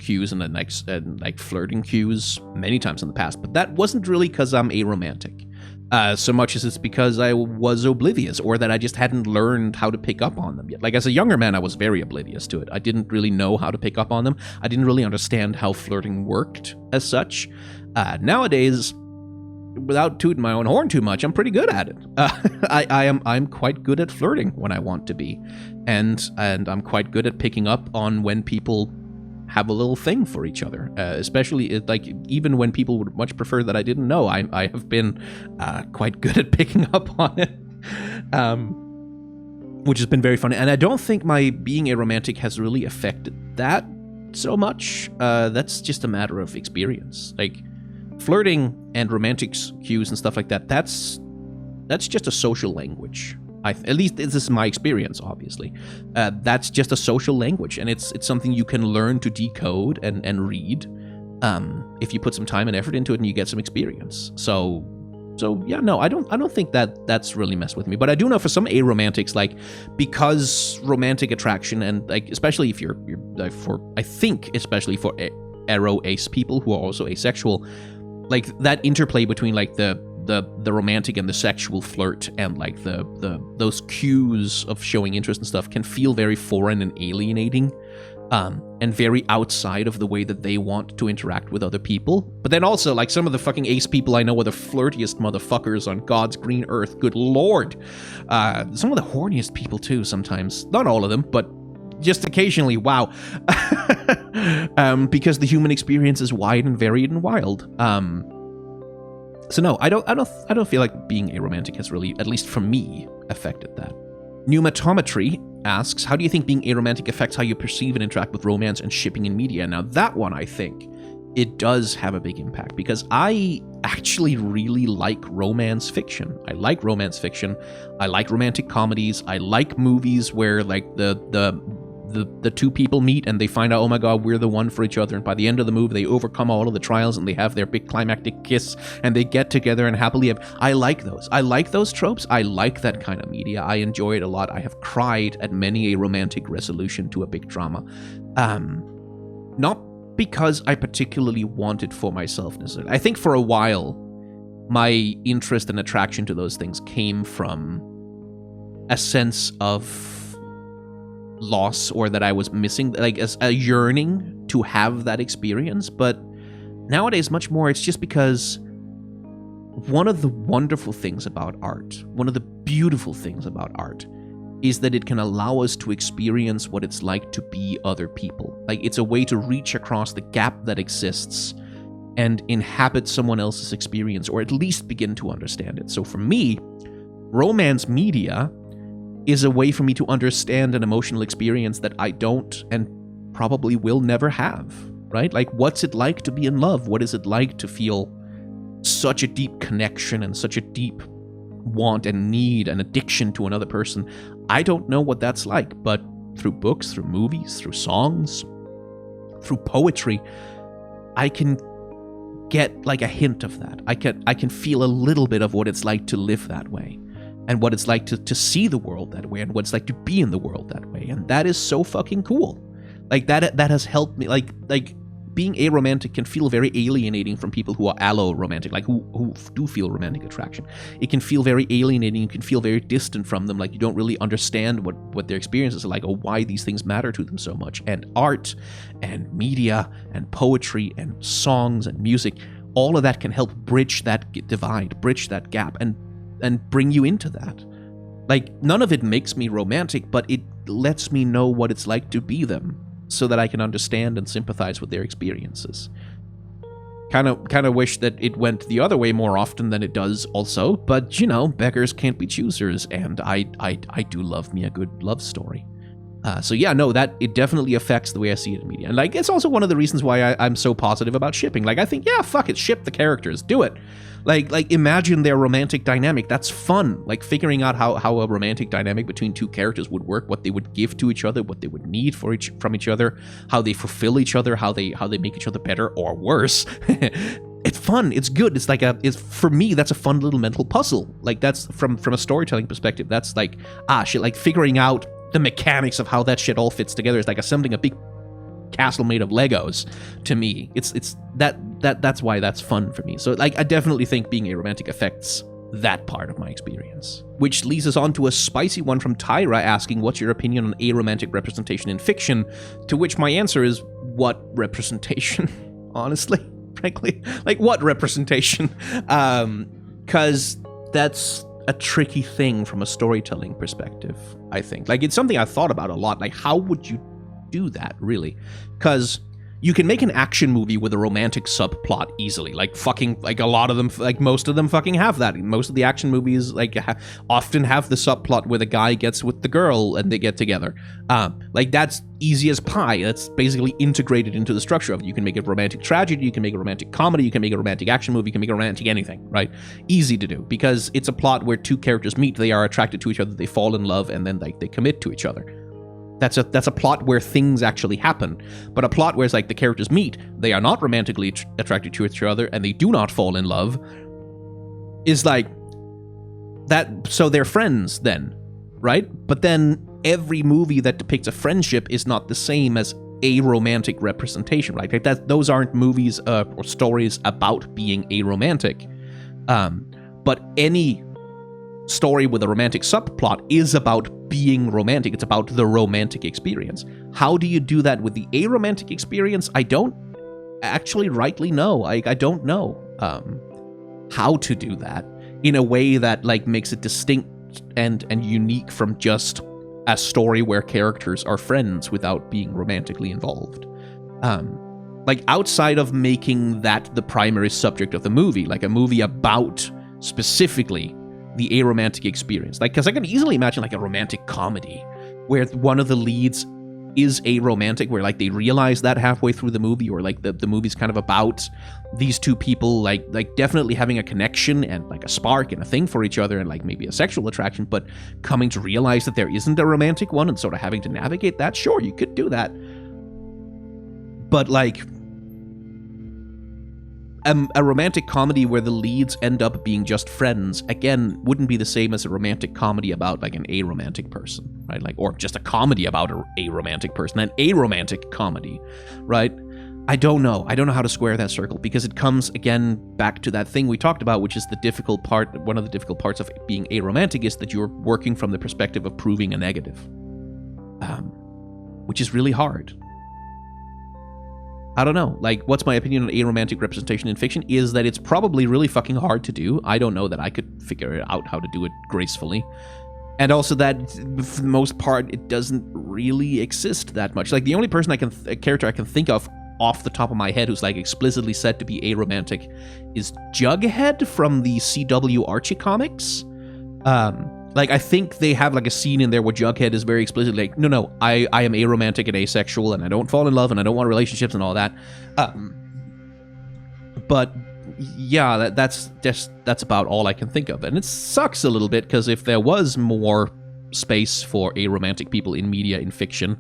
cues and like flirting cues many times in the past, but that wasn't really because I'm aromantic. So much as it's because I was oblivious, or that I just hadn't learned how to pick up on them yet. Like, as a younger man, I was very oblivious to it. I didn't really know how to pick up on them. I didn't really understand how flirting worked as such. Nowadays, without tooting my own horn too much, I'm pretty good at it. I'm quite good at flirting when I want to be, and I'm quite good at picking up on when people have a little thing for each other, especially, like, even when people would much prefer that I didn't know. I have been quite good at picking up on it, which has been very funny. And I don't think my being aromantic has really affected that so much. That's just a matter of experience. Like, flirting and romantic cues and stuff like that, that's just a social language. At least this is my experience, obviously. That's just a social language, and it's something you can learn to decode and read if you put some time and effort into it and you get some experience. So yeah, no, I don't think that's really messed with me. But I do know for some aromantics, like, because romantic attraction, and, like, especially if you're I think especially for aro-ace people who are also asexual, like, that interplay between, like, the romantic and the sexual flirt, and, like, those cues of showing interest and stuff can feel very foreign and alienating, and very outside of the way that they want to interact with other people. But then also, like, some of the fucking ace people I know are the flirtiest motherfuckers on God's green earth. Good lord. Some of the horniest people too sometimes. Not all of them, but just occasionally. Wow. Because the human experience is wide and varied and wild. So no, I don't feel like being aromantic has really, at least for me, affected that. Pneumatometry asks, how do you think being aromantic affects how you perceive and interact with romance and shipping in media? Now, that one, I think, it does have a big impact, because I actually really like romance fiction. I like romance fiction. I like romantic comedies. I like movies where, like, the two people meet and they find out, oh my god, we're the one for each other, and by the end of the movie they overcome all of the trials and they have their big climactic kiss and they get together and happily have. I like those tropes. I like that kind of media. I enjoy it a lot. I have cried at many a romantic resolution to a big drama, not because I particularly want it for myself necessarily. I think for a while my interest and attraction to those things came from a sense of loss, or that I was missing, like, as a yearning to have that experience. But Nowadays, much more, it's just because one of the wonderful things about art, one of the beautiful things about art, is that it can allow us to experience what it's like to be other people. Like, it's a way to reach across the gap that exists and inhabit someone else's experience, or at least begin to understand it. So for me, romance media is a way for me to understand an emotional experience that I don't and probably will never have, right? Like, what's it like to be in love? What is it like to feel such a deep connection and such a deep want and need and addiction to another person? I don't know what that's like, but through books, through movies, through songs, through poetry, I can get like a hint of that. I can feel a little bit of what it's like to live that way, and what it's like to see the world that way, and what it's like to be in the world that way. And that is so fucking cool. Like, that has helped me. Like being aromantic can feel very alienating from people who are alloromantic, like who do feel romantic attraction. It can feel very alienating. You can feel very distant from them. Like, you don't really understand what their experiences are like, or why these things matter to them so much. And art and media and poetry and songs and music, all of that can help bridge that divide, bridge that gap, and bring you into that. Like, none of it makes me romantic, but it lets me know what it's like to be them, so that I can understand and sympathize with their experiences. Kind of wish that it went the other way more often than it does also, but, you know, beggars can't be choosers, and I do love me a good love story. So yeah, no, that it definitely affects the way I see it in media. And like, it's also one of the reasons why I'm so positive about shipping. Like, I think, yeah, fuck it, ship the characters, do it. Like imagine their romantic dynamic. That's fun. Like, figuring out how a romantic dynamic between two characters would work, what they would give to each other, what they would need from each other, how they fulfill each other, how they make each other better or worse. It's fun. It's good. It's like for me, that's a fun little mental puzzle. Like, that's from a storytelling perspective. That's like, shit, like figuring out the mechanics of how that shit all fits together is like assembling a big castle made of Legos to me. It's that's why that's fun for me. So like, I definitely think being aromantic affects that part of my experience. Which leads us on to a spicy one from Tyra asking, what's your opinion on aromantic representation in fiction? To which my answer is, what representation? Honestly, frankly, like, what representation? Because that's a tricky thing from a storytelling perspective, I think. Like, it's something I thought about a lot. Like, how would you do that, really? Because you can make an action movie with a romantic subplot easily. Like, fucking, like, a lot of them, like, most of them fucking have that. Most of the action movies, like, often have the subplot where the guy gets with the girl and they get together. Like, that's easy as pie. That's basically integrated into the structure of it. You can make a romantic tragedy, you can make a romantic comedy, you can make a romantic action movie, you can make a romantic anything, right? Easy to do, because it's a plot where two characters meet, they are attracted to each other, they fall in love, and then, like, they commit to each other. That's a plot where things actually happen. But a plot where it's like the characters meet, they are not romantically attracted to each other, and they do not fall in love, is like that. So they're friends then, right? But then every movie that depicts a friendship is not the same as a romantic representation, right? Like, those aren't movies or stories about being aromantic. But any story with a romantic subplot is about being romantic. It's about the romantic experience. How do you do that with the aromantic experience? I don't actually rightly know. I don't know how to do that in a way that, like, makes it distinct and unique from just a story where characters are friends without being romantically involved. Like, outside of making that the primary subject of the movie, like a movie about specifically the aromantic experience. Like, because I can easily imagine, like, a romantic comedy where one of the leads is aromantic, where, like, they realize that halfway through the movie, or, like, the movie's kind of about these two people, like definitely having a connection and, like, a spark and a thing for each other, and, like, maybe a sexual attraction, but coming to realize that there isn't a romantic one and sort of having to navigate that. Sure, you could do that. But, like, a romantic comedy where the leads end up being just friends, again, wouldn't be the same as a romantic comedy about, like, an aromantic person, right? Like, or just a comedy about a romantic person, an aromantic comedy, right? I don't know. I don't know how to square that circle, because it comes, again, back to that thing we talked about, which is the difficult part. One of the difficult parts of being aromantic is that you're working from the perspective of proving a negative, which is really hard. I don't know. Like, what's my opinion on aromantic representation in fiction is that it's probably really fucking hard to do. I don't know that I could figure out how to do it gracefully. And also that, for the most part, it doesn't really exist that much. Like, the only person a character I can think of off the top of my head who's, like, explicitly said to be aromantic is Jughead from the CW Archie comics. Like, I think they have, like, a scene in there where Jughead is very explicitly like, no, I am aromantic and asexual, and I don't fall in love, and I don't want relationships and all that. But, yeah, that's about all I can think of. And it sucks a little bit, because if there was more space for aromantic people in media, in fiction,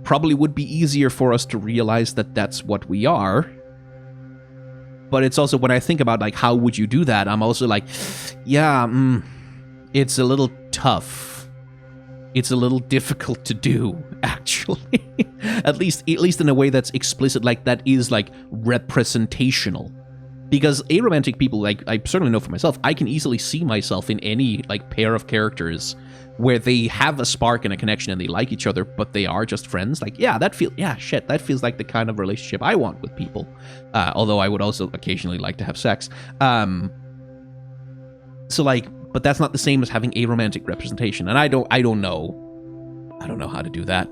probably would be easier for us to realize that that's what we are. But it's also, when I think about, like, how would you do that, I'm also like, yeah, it's a little tough. It's a little difficult to do, actually. at least in a way that's explicit, like that is like representational. Because aromantic people, like I certainly know for myself, I can easily see myself in any like pair of characters where they have a spark and a connection and they like each other, but they are just friends. Like, that feels like the kind of relationship I want with people. Although I would also occasionally like to have sex. So like, but that's not the same as having aromantic representation, and I don't know how to do that.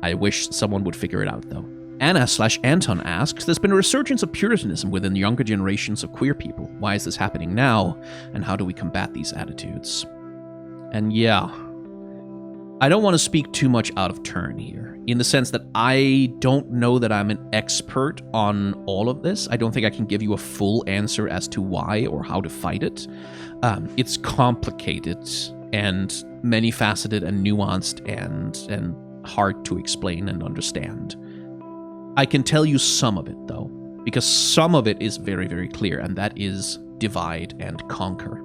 I wish someone would figure it out, though. Anna/Anton asks, there's been a resurgence of Puritanism within the younger generations of queer people. Why is this happening now, and how do we combat these attitudes? And yeah, I don't want to speak too much out of turn here, in the sense that I don't know that I'm an expert on all of this. I don't think I can give you a full answer as to why or how to fight it. It's complicated and many-faceted and nuanced and hard to explain and understand. I can tell you some of it, though, because some of it is very, very clear, and that is divide and conquer.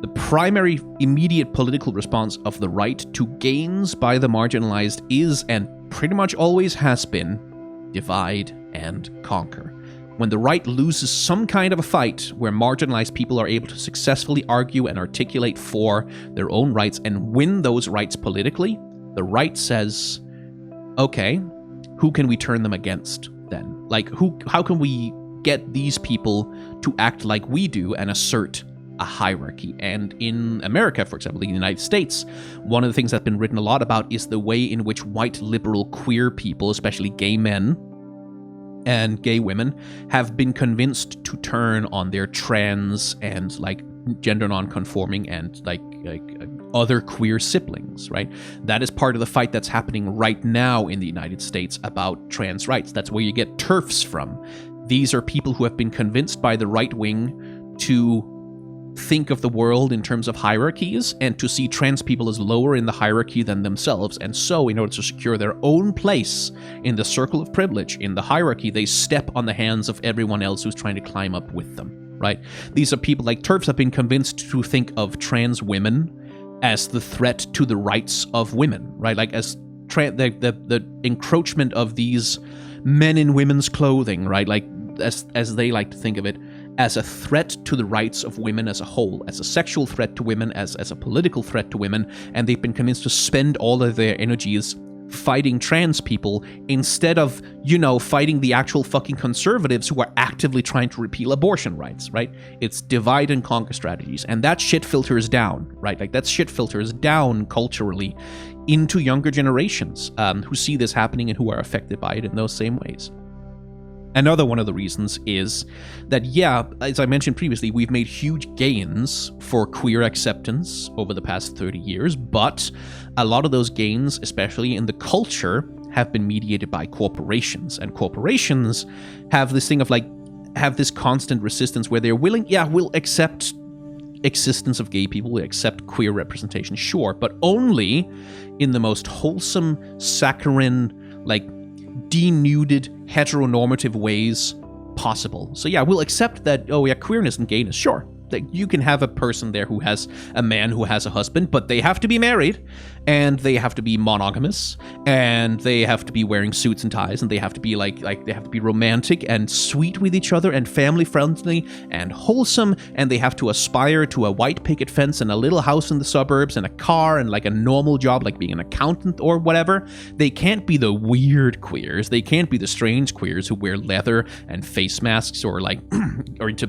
The primary immediate political response of the right to gains by the marginalized is, and pretty much always has been, divide and conquer. When the right loses some kind of a fight where marginalized people are able to successfully argue and articulate for their own rights and win those rights politically, the right says, okay, who can we turn them against then? Like, how can we get these people to act like we do and assert a hierarchy? And in America, for example, in the United States, one of the things that's been written a lot about is the way in which white liberal queer people, especially gay men and gay women, have been convinced to turn on their trans and like gender non-conforming and like other queer siblings, right? That is part of the fight that's happening right now in the United States about trans rights. That's where you get TERFs from. These are people who have been convinced by the right wing to think of the world in terms of hierarchies and to see trans people as lower in the hierarchy than themselves. And so, in order to secure their own place in the circle of privilege, in the hierarchy, they step on the hands of everyone else who's trying to climb up with them, right? These are people like TERFs have been convinced to think of trans women as the threat to the rights of women, right? Like as the encroachment of these men in women's clothing, right? Like as they like to think of it, as a threat to the rights of women as a whole, as a sexual threat to women, as a political threat to women, and they've been convinced to spend all of their energies fighting trans people instead of, fighting the actual fucking conservatives who are actively trying to repeal abortion rights, right? It's divide and conquer strategies, and that shit filters down, right? Like that shit filters down culturally into younger generations who see this happening and who are affected by it in those same ways. Another one of the reasons is that, as I mentioned previously, we've made huge gains for queer acceptance over the past 30 years, but a lot of those gains, especially in the culture, have been mediated by corporations. And corporations have this thing of have this constant resistance where they're willing, we'll accept existence of gay people, we'll accept queer representation, sure, but only in the most wholesome, saccharine, denuded, heteronormative ways possible. So we'll accept that, queerness and gayness, sure. you can have a person there who has a man who has a husband, but they have to be married, and they have to be monogamous, and they have to be wearing suits and ties, and they have to be like they have to be romantic and sweet with each other and family friendly and wholesome, and they have to aspire to a white picket fence and a little house in the suburbs and a car and like a normal job like being an accountant or whatever. They can't be the weird queers. They can't be the strange queers who wear leather and face masks or like or into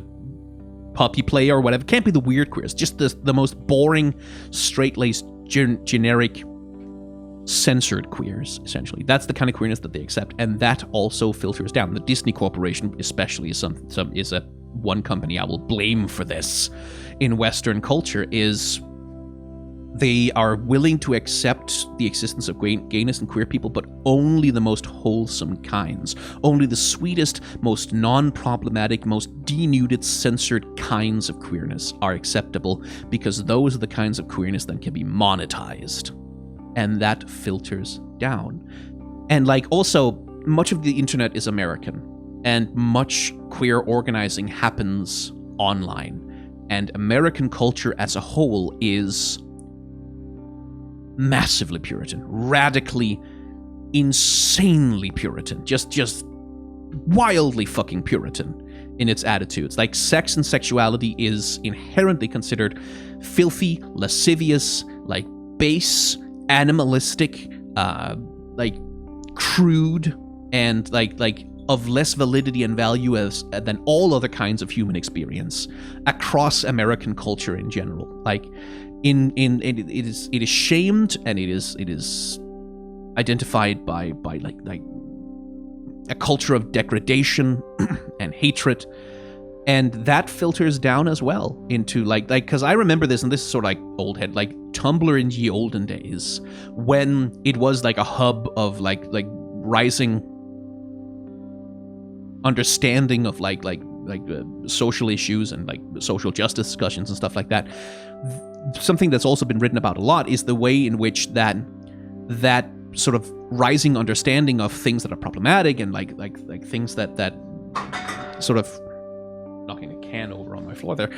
puppy play or whatever. Can't be the weird queers. Just the most boring, straight-laced, generic, censored queers, essentially. That's the kind of queerness that they accept, and that also filters down. The Disney Corporation especially is one company I will blame for this in Western culture, is they are willing to accept the existence of gayness and queer people, but only the most wholesome kinds. Only the sweetest, most non-problematic, most denuded, censored kinds of queerness are acceptable, because those are the kinds of queerness that can be monetized. And that filters down. And like, also, much of the internet is American, and much queer organizing happens online. And American culture as a whole is massively Puritan, radically, insanely Puritan, just wildly fucking Puritan in its attitudes. Like, sex and sexuality is inherently considered filthy, lascivious, like base, animalistic, like crude, and like of less validity and value than all other kinds of human experience across American culture in general. Like, it is shamed, and it is identified by like a culture of degradation and hatred, and that filters down as well into like because I remember this, and this is sort of like old head, like Tumblr in ye olden days, when it was like a hub of like rising understanding of like social issues and like social justice discussions and stuff like that. Something that's also been written about a lot is the way in which that sort of rising understanding of things that are problematic and like things that sort of knocking a can over on my floor there,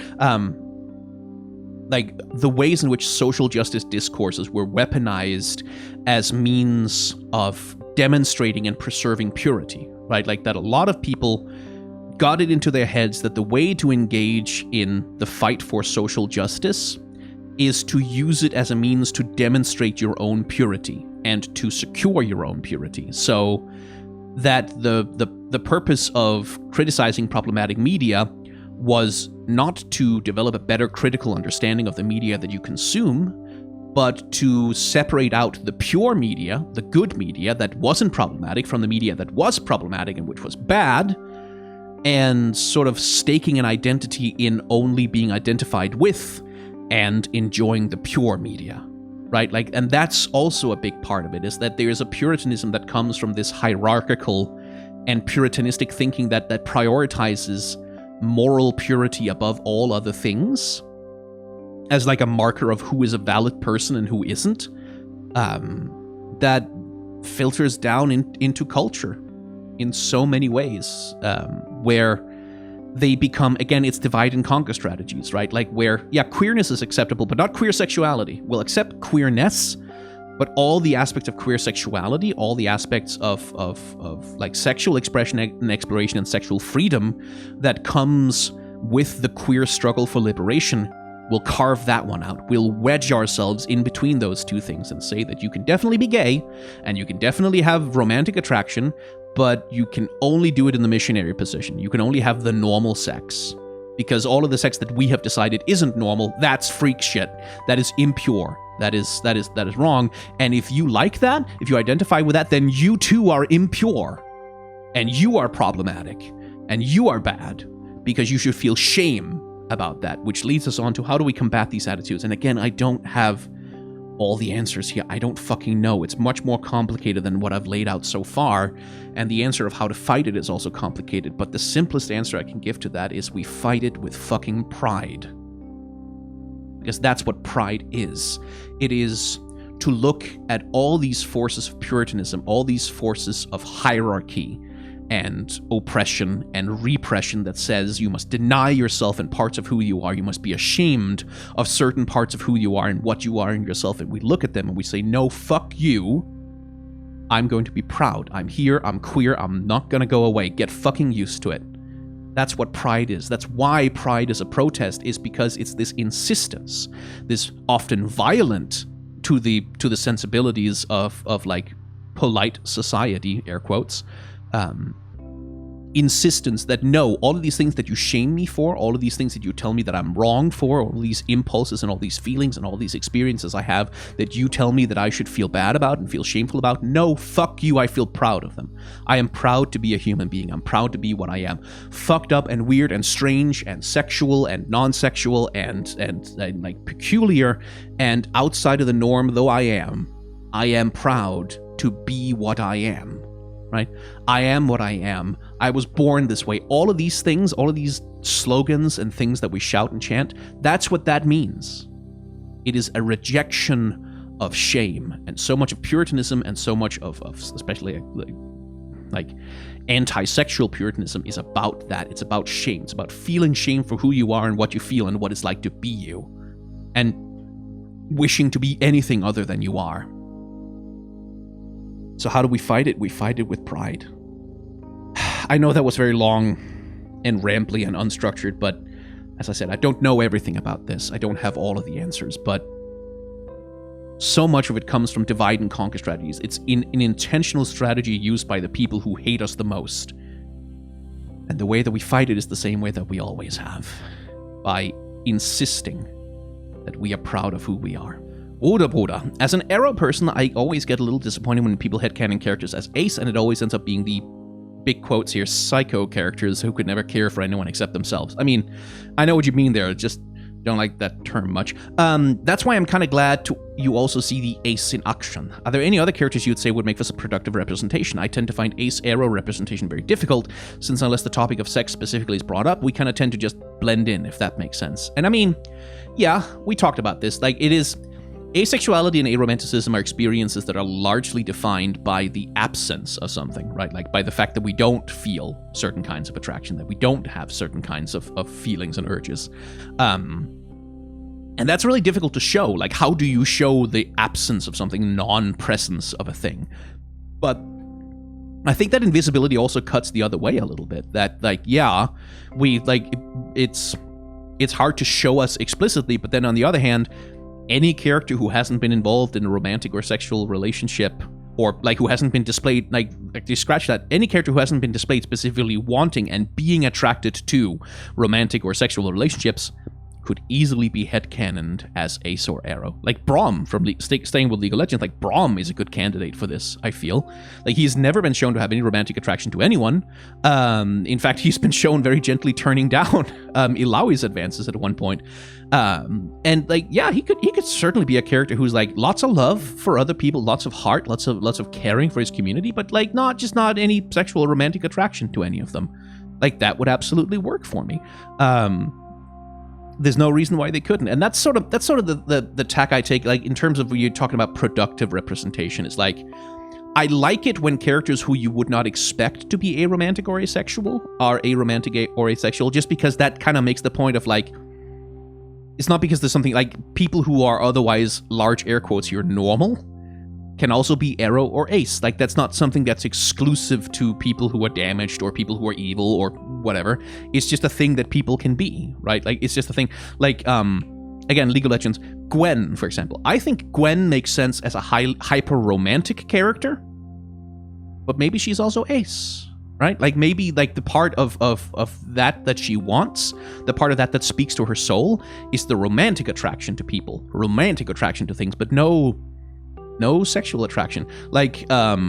like the ways in which social justice discourses were weaponized as means of demonstrating and preserving purity, right? Like that a lot of people got it into their heads that the way to engage in the fight for social justice is to use it as a means to demonstrate your own purity and to secure your own purity. So that the purpose of criticizing problematic media was not to develop a better critical understanding of the media that you consume, but to separate out the pure media, the good media that wasn't problematic, from the media that was problematic and which was bad, and sort of staking an identity in only being identified with and enjoying the pure media, right? Like, and that's also a big part of it, is that there's a Puritanism that comes from this hierarchical and Puritanistic thinking that prioritizes moral purity above all other things as like a marker of who is a valid person and who isn't, that filters down into culture in so many ways, where they become, again, it's divide and conquer strategies, right? Like where, yeah, queerness is acceptable, but not queer sexuality. We'll accept queerness, but all the aspects of queer sexuality, all the aspects of like sexual expression and exploration and sexual freedom that comes with the queer struggle for liberation, we'll carve that one out. We'll wedge ourselves in between those two things and say that you can definitely be gay and you can definitely have romantic attraction, but you can only do it in the missionary position. You can only have the normal sex, because all of the sex that we have decided isn't normal, that's freak shit. That is impure. That is wrong. And if you like that, if you identify with that, then you too are impure, and you are problematic, and you are bad, because you should feel shame about that, which leads us on to how do we combat these attitudes. And again, I don't have all the answers here. I don't fucking know. It's much more complicated than what I've laid out so far, and the answer of how to fight it is also complicated, but the simplest answer I can give to that is we fight it with fucking pride. Because that's what pride is. It is to look at all these forces of Puritanism, all these forces of hierarchy, and oppression and repression that says you must deny yourself and parts of who you are. You must be ashamed of certain parts of who you are and what you are in yourself. And we look at them and we say, no, fuck you. I'm going to be proud. I'm here. I'm queer. I'm not going to go away. Get fucking used to it. That's what pride is. That's why pride is a protest, is because it's this insistence, this often violent to the sensibilities of like polite society, air quotes, insistence that no, all of these things that you shame me for, all of these things that you tell me that I'm wrong for, all these impulses and all these feelings and all these experiences I have that you tell me that I should feel bad about and feel shameful about, no, fuck you, I feel proud of them. I am proud to be a human being. I'm proud to be what I am. Fucked up and weird and strange and sexual and non-sexual and like peculiar and outside of the norm though I am proud to be what I am. Right? I am what I am. I was born this way. All of these things, all of these slogans and things that we shout and chant, that's what that means. It is a rejection of shame. And so much of Puritanism and so much of especially like anti-sexual Puritanism is about that. It's about shame. It's about feeling shame for who you are and what you feel and what it's like to be you. And wishing to be anything other than you are. So how do we fight it? We fight it with pride. I know that was very long and rambly and unstructured, but as I said, I don't know everything about this. I don't have all of the answers, but so much of it comes from divide and conquer strategies. It's an intentional strategy used by the people who hate us the most. And the way that we fight it is the same way that we always have, by insisting that we are proud of who we are. Oder Bruder. As an aro person, I always get a little disappointed when people headcanon characters as ace, and it always ends up being the, big quotes here, psycho characters who could never care for anyone except themselves. I mean, I know what you mean there, just don't like that term much. That's why I'm kind of glad you also see the ace in action. Are there any other characters you would say would make this a productive representation? I tend to find ace aro representation very difficult, since unless the topic of sex specifically is brought up, we kind of tend to just blend in, if that makes sense. And I mean, yeah, we talked about this. Like, it is... Asexuality and aromanticism are experiences that are largely defined by the absence of something, right? Like by the fact that we don't feel certain kinds of attraction, that we don't have certain kinds of feelings and urges. And that's really difficult to show. Like, how do you show the absence of something, non-presence of a thing? But I think that invisibility also cuts the other way a little bit. That, like, yeah, we, like, it's hard to show us explicitly, but then on the other hand, any character who hasn't been involved in a romantic or sexual relationship, or like who hasn't been displayed, like you scratch that, any character who hasn't been displayed specifically wanting and being attracted to romantic or sexual relationships could easily be headcanoned as ace or aro. Like Braum from staying with League of Legends, like Braum is a good candidate for this, I feel. Like, he's never been shown to have any romantic attraction to anyone. In fact, he's been shown very gently turning down Ilawi's advances at one point. And like, yeah, he could certainly be a character who's like lots of love for other people, lots of heart, lots of caring for his community, but like not any sexual or romantic attraction to any of them. Like, that would absolutely work for me. There's no reason why they couldn't. And that's sort of the tack I take, like, in terms of when you're talking about productive representation. It's like, I like it when characters who you would not expect to be aromantic or asexual are aromantic or asexual, just because that kind of makes the point of, like, it's not because there's something, like, people who are otherwise, large air quotes here, normal, can also be aro or ace. Like, that's not something that's exclusive to people who are damaged or people who are evil or whatever. It's just a thing that people can be, right? Like, it's just a thing. Like, again, League of Legends, Gwen, for example. I think Gwen makes sense as a hyper-romantic character, but maybe she's also ace, right? Like, maybe, like, the part of that she wants, the part of that speaks to her soul, is the romantic attraction to people, romantic attraction to things, but no sexual attraction. Like that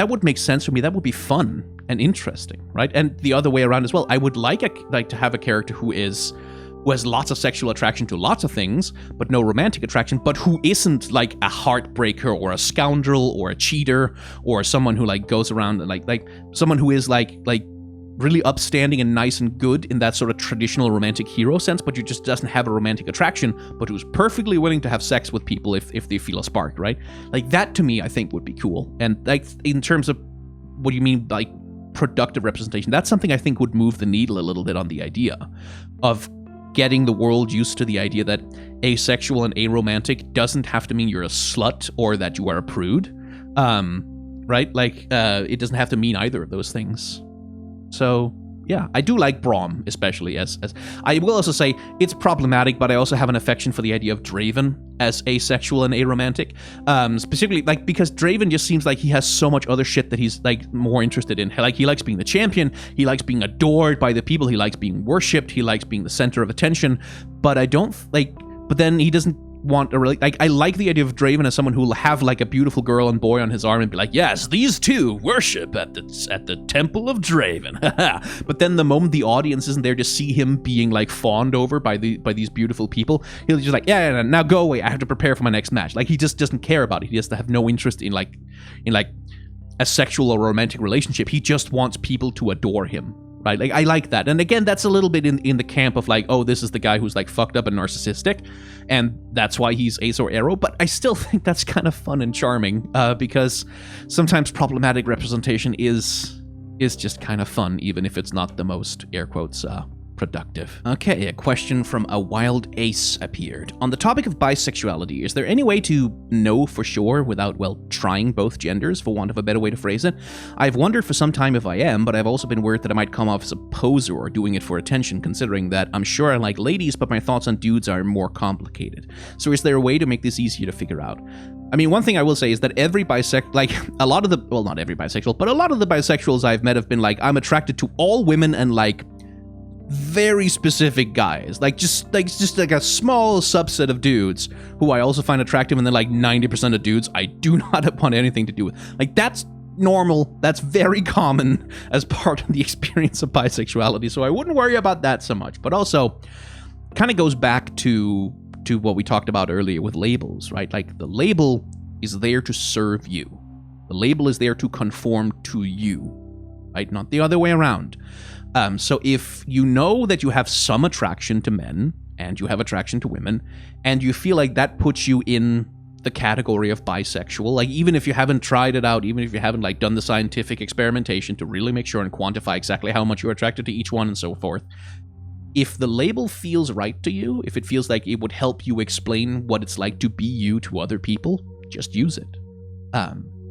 would make sense for me. That would be fun and interesting, right? And the other way around as well. I would like to have a character who has lots of sexual attraction to lots of things, but no romantic attraction, but who isn't like a heartbreaker or a scoundrel or a cheater or someone who like goes around and like someone who is like really upstanding and nice and good in that sort of traditional romantic hero sense, but who just doesn't have a romantic attraction, but who's perfectly willing to have sex with people if they feel a spark, right? Like, that to me, I think would be cool. And like, in terms of what you mean by productive representation, that's something I think would move the needle a little bit on the idea of getting the world used to the idea that asexual and aromantic doesn't have to mean you're a slut or that you are a prude, right? Like, it doesn't have to mean either of those things. So, yeah, I do like Braum, especially as I will also say it's problematic, but I also have an affection for the idea of Draven as asexual and aromantic, specifically like because Draven just seems like he has so much other shit that he's like more interested in. Like, he likes being the champion, he likes being adored by the people, he likes being worshipped, he likes being the center of attention, but then he doesn't want a really, like, I like the idea of Draven as someone who will have like a beautiful girl and boy on his arm and be like, yes, these two worship at the temple of Draven. But then the moment the audience isn't there to see him being like fawned over by these beautiful people, he'll just like, yeah, now go away, I have to prepare for my next match. Like, he just doesn't care about it. He has to have no interest in like a sexual or romantic relationship. He just wants people to adore him. Right? Like, I like that. And again, that's a little bit in the camp of like, oh, this is the guy who's like fucked up and narcissistic, and that's why he's ace or aro, but I still think that's kind of fun and charming, because sometimes problematic representation is just kind of fun, even if it's not the most, air quotes, productive. Okay, a question from a wild ace appeared. On the topic of bisexuality, is there any way to know for sure without, well, trying both genders, for want of a better way to phrase it? I've wondered for some time if I am, but I've also been worried that I might come off as a poser or doing it for attention, considering that I'm sure I like ladies, but my thoughts on dudes are more complicated. So is there a way to make this easier to figure out? I mean, one thing I will say is that every like, a lot of the, well, not every bisexual, but a lot of the bisexuals I've met have been like, I'm attracted to all women and like very specific guys, like just like a small subset of dudes who I also find attractive, and then like 90% of dudes I do not want anything to do with. Like, that's normal, that's very common as part of the experience of bisexuality, so I wouldn't worry about that so much. But also kind of goes back to what we talked about earlier with labels, right? Like, the label is there to serve you. The label is there to conform to you, right? Not the other way around. So if you know that you have some attraction to men and you have attraction to women, and you feel like that puts you in the category of bisexual, like, even if you haven't tried it out, even if you haven't like done the scientific experimentation to really make sure and quantify exactly how much you're attracted to each one and so forth, if the label feels right to you, if it feels like it would help you explain what it's like to be you to other people, just use it.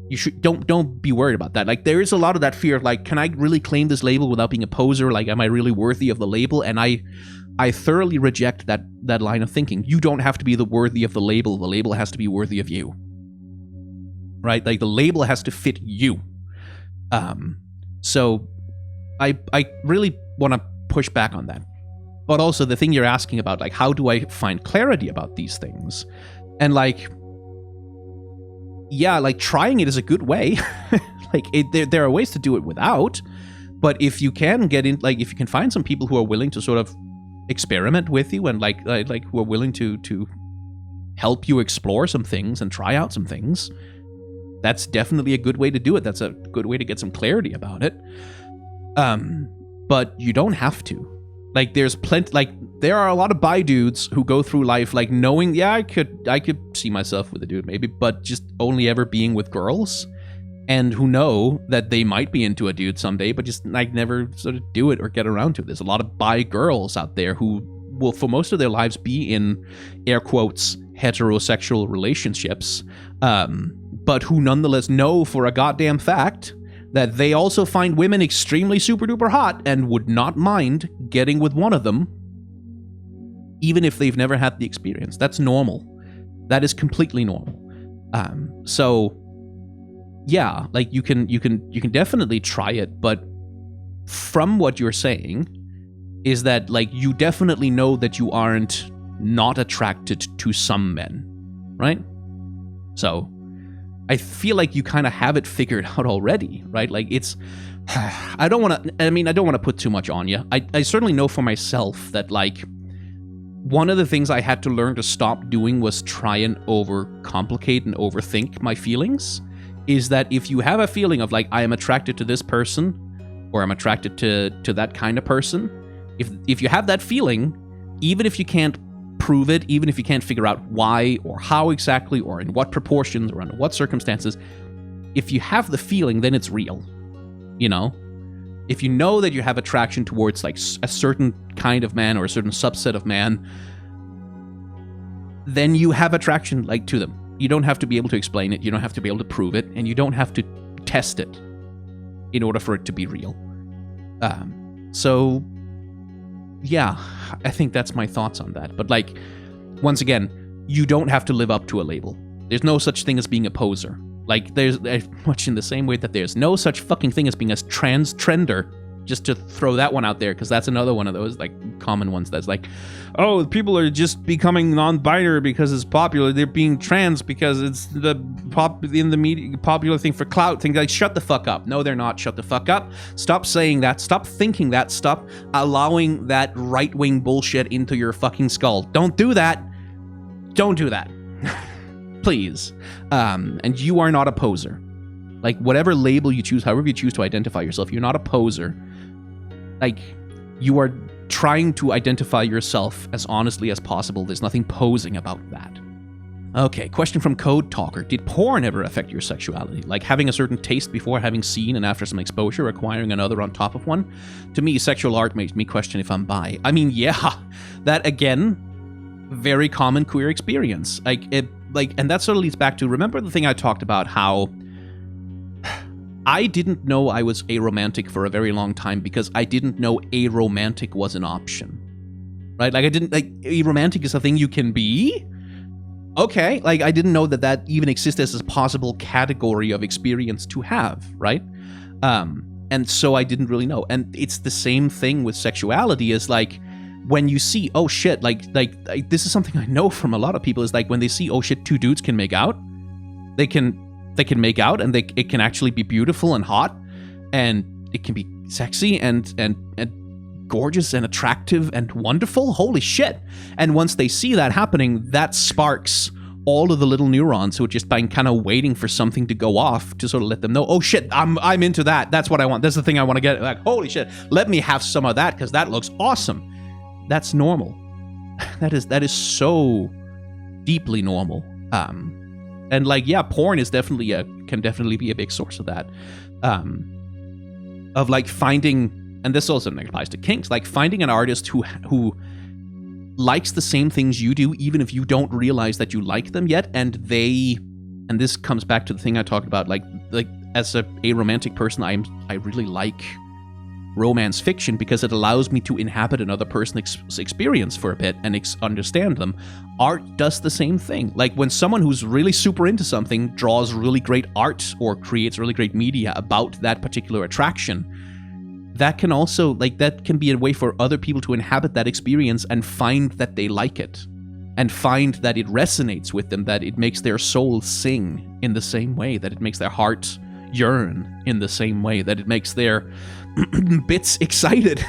You should don't be worried about that. Like, there is a lot of that fear of like, can I really claim this label without being a poser? Like, am I really worthy of the label? And I thoroughly reject that line of thinking. You don't have to be the worthy of the label. The label has to be worthy of you. Right? Like, the label has to fit you. So I really want to push back on that. But also the thing you're asking about, like, how do I find clarity about these things? And like, yeah, like, trying it is a good way. Like, there are ways to do it without, but if you can get in, like, if you can find some people who are willing to sort of experiment with you and like who are willing to help you explore some things and try out some things, that's definitely a good way to do it. That's a good way to get some clarity about it. But you don't have to. Like, there's plenty, like, there are a lot of bi dudes who go through life like knowing, yeah, I could see myself with a dude maybe, but just only ever being with girls, and who know that they might be into a dude someday, but just like never sort of do it or get around to it. There's a lot of bi girls out there who will for most of their lives be in, air quotes, heterosexual relationships, but who nonetheless know for a goddamn fact that they also find women extremely super duper hot and would not mind getting with one of them, even if they've never had the experience. That's normal. That is completely normal. So yeah, like, you can definitely try it, but from what you're saying is that, like, you definitely know that you aren't not attracted to some men, right? So I feel like you kind of have it figured out already, right? Like, it's, I don't want to put too much on you. I certainly know for myself that, like, one of the things I had to learn to stop doing was try and overcomplicate and overthink my feelings. Is that if you have a feeling of like, I am attracted to this person, or I'm attracted to that kind of person. If you have that feeling, even if you can't prove it, even if you can't figure out why or how exactly or in what proportions or under what circumstances, if you have the feeling, then it's real. You know? If you know that you have attraction towards like a certain kind of man or a certain subset of man, then you have attraction like to them. You don't have to be able to explain it, you don't have to be able to prove it, and you don't have to test it in order for it to be real. So yeah, I think that's my thoughts on that. But like, once again, you don't have to live up to a label. There's no such thing as being a poser. Like, there's much in the same way that there's no such fucking thing as being a trans trender, just to throw that one out there, because that's another one of those, like, common ones that's like, oh, people are just becoming non-binary because it's popular. They're being trans because it's the in the media popular thing for clout thing. Like, shut the fuck up. No, they're not. Shut the fuck up. Stop saying that. Stop thinking that. Stop allowing that right-wing bullshit into your fucking skull. Don't do that. Don't do that. Please. And you are not a poser. Like, whatever label you choose, however you choose to identify yourself, you're not a poser. Like, you are trying to identify yourself as honestly as possible. There's nothing posing about that. Okay, question from Code Talker. Did porn ever affect your sexuality? Like having a certain taste before having seen and after some exposure, acquiring another on top of one? To me, sexual art makes me question if I'm bi. I mean, yeah, that again, very common queer experience. And that sort of leads back to, remember the thing I talked about, how I didn't know I was aromantic for a very long time because I didn't know aromantic was an option. Right? Like, aromantic is a thing you can be? Okay. Like, I didn't know that even exists as a possible category of experience to have, right? And so I didn't really know. And it's the same thing with sexuality, is like, when you see, oh shit, like this is something I know from a lot of people, is like when they see, oh shit, two dudes can make out, they can make out, and it can actually be beautiful and hot, and it can be sexy and gorgeous and attractive and wonderful. Holy shit. And once they see that happening, that sparks all of the little neurons who are just been kind of waiting for something to go off to sort of let them know, oh shit, I'm into that. That's what I want. That's the thing I want to get. Like, holy shit, let me have some of that because that looks awesome. That's normal. That is so deeply normal. And like, yeah, porn is can definitely be a big source of that. Of like finding, and this also applies to kinks, like finding an artist who likes the same things you do, even if you don't realize that you like them yet, and this comes back to the thing I talked about, like as a romantic person, I really like romance fiction because it allows me to inhabit another person's experience for a bit and understand them. Art does the same thing. Like when someone who's really super into something draws really great art or creates really great media about that particular attraction, that can also, like, that can be a way for other people to inhabit that experience and find that they like it and find that it resonates with them, that it makes their soul sing in the same way, that it makes their heart yearn in the same way, that it makes their bits excited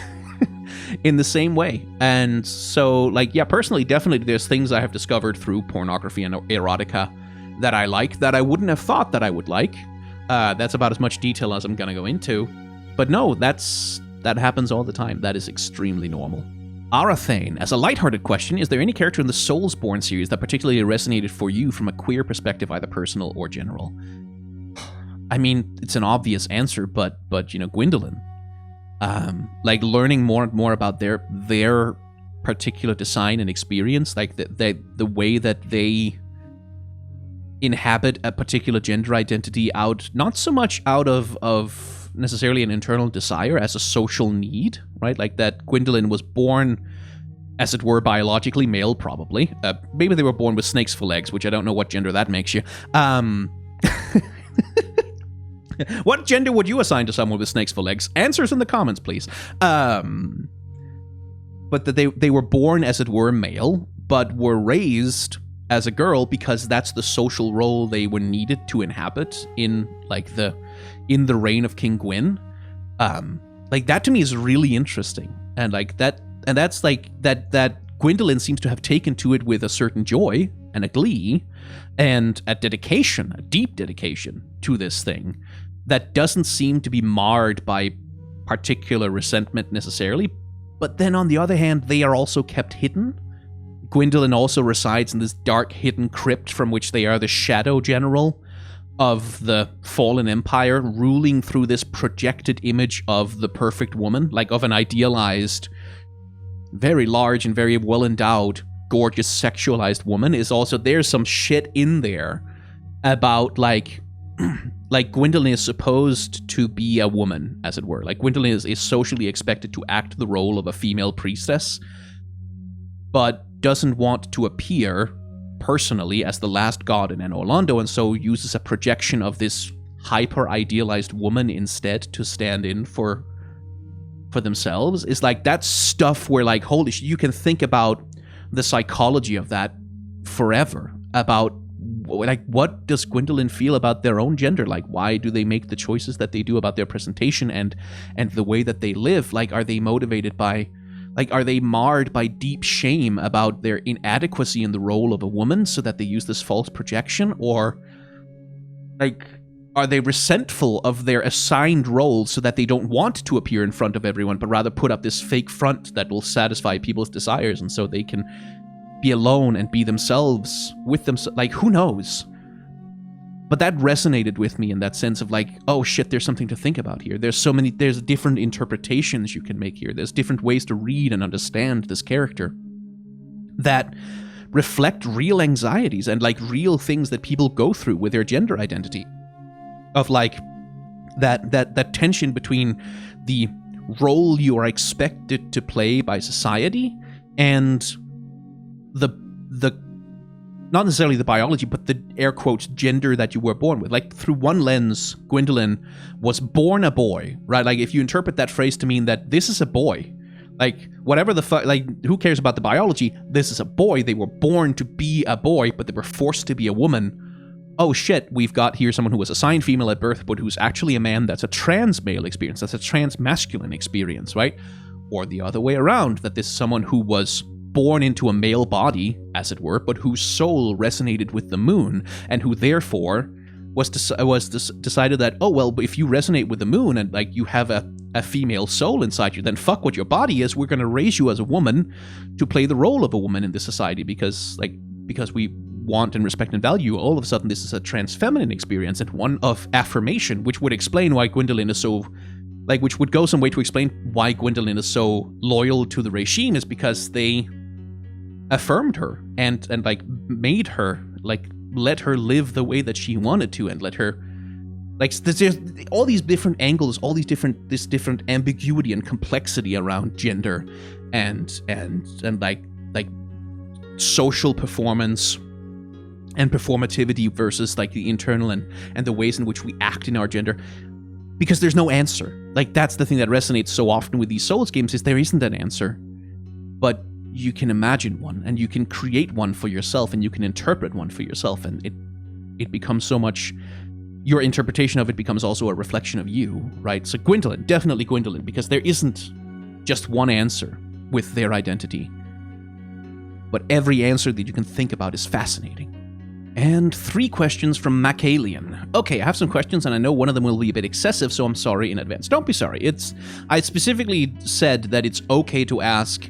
in the same way. And so, like, yeah, personally, definitely there's things I have discovered through pornography and erotica that I like that I wouldn't have thought that I would like. That's about as much detail as I'm gonna go into. But no, that happens all the time. That is extremely normal. Arathane, as a lighthearted question, is there any character in the Soulsborne series that particularly resonated for you from a queer perspective, either personal or general? I mean, it's an obvious answer, but you know, Gwendolyn. Like learning more and more about their particular design and experience, like the way that they inhabit a particular gender identity not so much out of necessarily an internal desire as a social need, right? Like that Gwendolyn was born, as it were, biologically male, probably. Maybe they were born with snakes for legs, which I don't know what gender that makes you. What gender would you assign to someone with snakes for legs? Answers in the comments, please. But that they were born, as it were, male, but were raised as a girl because that's the social role they were needed to inhabit in the reign of King Gwyn. Like that to me is really interesting, and that's Gwendolyn seems to have taken to it with a certain joy and a glee and a deep dedication to this thing that doesn't seem to be marred by particular resentment necessarily. But then on the other hand, they are also kept hidden. Gwyndolin also resides in this dark hidden crypt from which they are the shadow general of the fallen empire, ruling through this projected image of the perfect woman, like of an idealized, very large and very well endowed, gorgeous sexualized woman. Is also, there's some shit in there about like Gwyndolin is supposed to be a woman, as it were. Like Gwyndolin is socially expected to act the role of a female priestess, but doesn't want to appear personally as the last god in Anor Londo, and so uses a projection of this hyper-idealized woman instead to stand in for themselves. Is like, that stuff where like, holy shit, you can think about the psychology of that forever, about like, what does Gwyndolin feel about their own gender? Like, why do they make the choices that they do about their presentation and the way that they live? Like, are they motivated by, like, are they marred by deep shame about their inadequacy in the role of a woman so that they use this false projection? Or, like, are they resentful of their assigned roles so that they don't want to appear in front of everyone, but rather put up this fake front that will satisfy people's desires, and so they can be alone and be themselves with them? Like, who knows? But that resonated with me in that sense of like, oh shit, there's something to think about here. There's different interpretations you can make here. There's different ways to read and understand this character that reflect real anxieties and like real things that people go through with their gender identity. Of like, that tension between the role you are expected to play by society and the not necessarily the biology, but the air quotes gender that you were born with. Like, through one lens, Gwyndolin was born a boy, right? Like, if you interpret that phrase to mean that this is a boy, like, whatever the fuck, like, who cares about the biology? This is a boy. They were born to be a boy, but they were forced to be a woman. Oh shit, we've got here someone who was assigned female at birth, but who's actually a man. That's a trans male experience. That's a trans masculine experience, right? Or the other way around, that this is someone who was born into a male body, as it were, but whose soul resonated with the moon, and who therefore decided that, oh well, if you resonate with the moon and like you have a female soul inside you, then fuck what your body is. We're going to raise you as a woman to play the role of a woman in this society, because we want and respect and value. All of a sudden, this is a trans feminine experience, and one of affirmation, which would explain why Gwyndolin is so, like, which would go some way to explain why Gwyndolin is so loyal to the regime, is because they affirmed her and like made her, like, let her live the way that she wanted to, and let her, like, there's all these different angles, all these this different ambiguity and complexity around gender and like social performance and performativity versus like the internal and the ways in which we act in our gender, because there's no answer. Like, that's the thing that resonates so often with these Souls games, is there isn't an answer, but you can imagine one, and you can create one for yourself, and you can interpret one for yourself, and it becomes so much, your interpretation of it becomes also a reflection of you, right? So Gwyndolin, definitely Gwyndolin, because there isn't just one answer with their identity, but every answer that you can think about is fascinating. And 3 questions from Macalian. Okay, I have some questions, and I know one of them will be a bit excessive, so I'm sorry in advance. Don't be sorry. I specifically said that it's okay to ask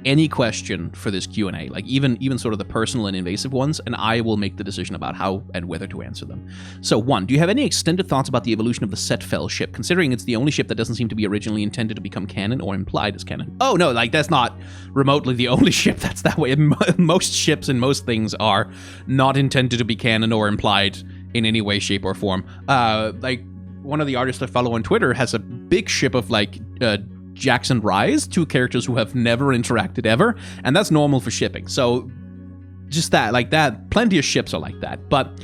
any question for this Q&A, like even sort of the personal and invasive ones, and I will make the decision about how and whether to answer them. So 1, do you have any extended thoughts about the evolution of the Setfell ship, considering it's the only ship that doesn't seem to be originally intended to become canon or implied as canon? Oh no, like, that's not remotely the only ship that's that way. Most ships and most things are not intended to be canon or implied in any way, shape, or form. Like, one of the artists I follow on Twitter has a big ship of like Jackson Rise, 2 characters who have never interacted ever, and that's normal for shipping. So just that, like that, plenty of ships are like that. But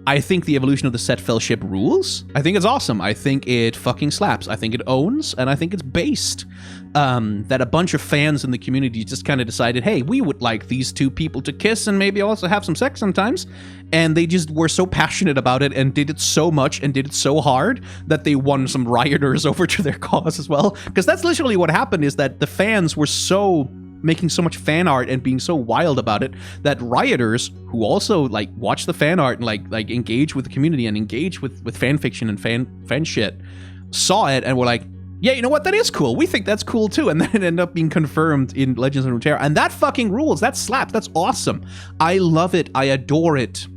I think the evolution of the Setfell ship rules. I think it's awesome. I think it fucking slaps. I think it owns, and I think it's based. That a bunch of fans in the community just kind of decided, hey, we would like these 2 people to kiss and maybe also have some sex sometimes. And they just were so passionate about it and did it so much and did it so hard that they won some rioters over to their cause as well. Because that's literally what happened, is that the fans were so making so much fan art and being so wild about it that rioters, who also like watch the fan art and like engage with the community and engage with fan fiction and fan shit, saw it and were like, Yeah, you know what? That is cool. We think that's cool too. And then it ended up being confirmed in Legends of Runeterra. And that fucking rules. That slaps. That's awesome. I love it. I adore it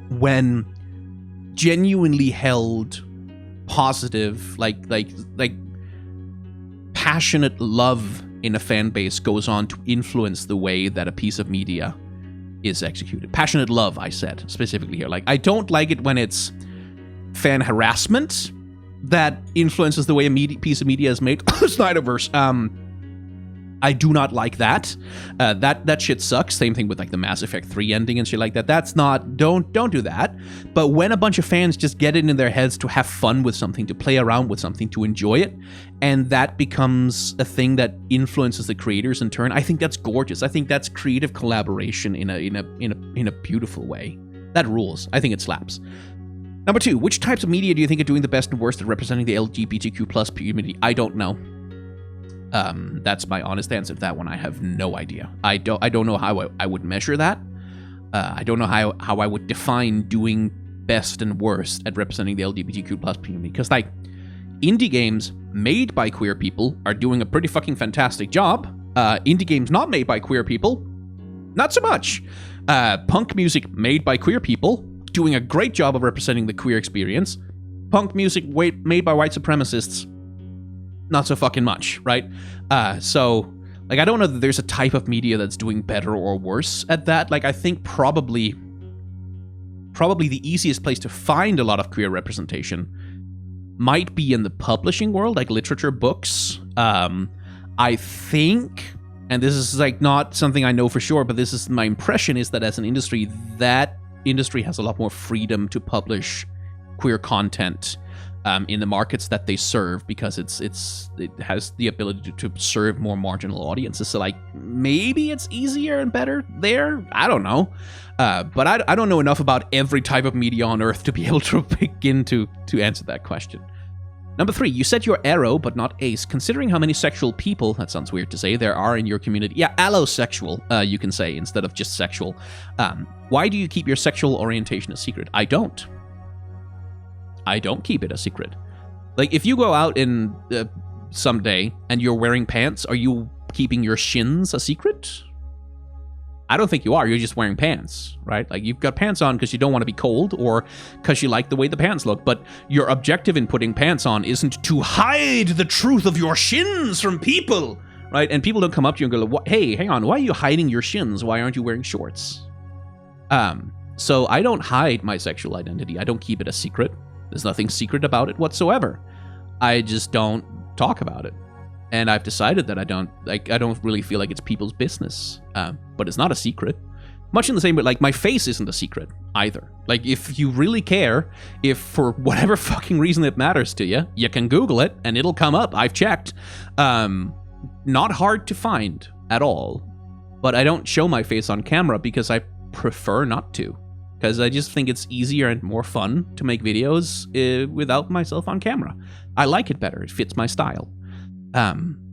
when genuinely held positive, like passionate love in a fan base goes on to influence the way that a piece of media is executed. Passionate love, I said specifically here. Like, I don't like it when it's fan harassment that influences the way a piece of media is made. Snyderverse. I do not like that. That shit sucks. Same thing with like the Mass Effect 3 ending and shit like that. That's not, don't do that. But when a bunch of fans just get it in their heads to have fun with something, to play around with something, to enjoy it, and that becomes a thing that influences the creators in turn, I think that's gorgeous. I think that's creative collaboration in a beautiful way. That rules. I think it slaps. Number 2, which types of media do you think are doing the best and worst at representing the LGBTQ plus community? I don't know. That's my honest answer to that one. I have no idea. I don't know how I would measure that. I don't know how I would define doing best and worst at representing the LGBTQ plus community. Because like, indie games made by queer people are doing a pretty fucking fantastic job. Indie games not made by queer people, not so much. Punk music made by queer people, doing a great job of representing the queer experience. Punk music made by white supremacists, not so fucking much, right? So, like, I don't know that there's a type of media that's doing better or worse at that. Like, I think probably the easiest place to find a lot of queer representation might be in the publishing world, like literature, books. I think, and this is like not something I know for sure, but this is my impression, is that as an industry, that industry has a lot more freedom to publish queer content in the markets that they serve, because it has the ability to serve more marginal audiences. So like, maybe it's easier and better there. I don't know, but I don't know enough about every type of media on Earth to be able to begin to answer that question. Number 3, you said you're aro but not ace. Considering how many sexual people, that sounds weird to say, there are in your community. Yeah, allosexual, you can say, instead of just sexual. Why do you keep your sexual orientation a secret? I don't keep it a secret. Like, if you go out in someday and you're wearing pants, are you keeping your shins a secret? I don't think you are. You're just wearing pants, right? Like, you've got pants on because you don't want to be cold or because you like the way the pants look. But your objective in putting pants on isn't to hide the truth of your shins from people, right? And people don't come up to you and go, hey, hang on, why are you hiding your shins? Why aren't you wearing shorts? So I don't hide my sexual identity. I don't keep it a secret. There's nothing secret about it whatsoever. I just don't talk about it. And I've decided that I don't really feel like it's people's business. But it's not a secret. Much in the same way, like, my face isn't a secret either. Like, if you really care, if for whatever fucking reason it matters to you, you can Google it and it'll come up. I've checked. Not hard to find at all. But I don't show my face on camera because I prefer not to. Because I just think it's easier and more fun to make videos without myself on camera. I like it better. It fits my style.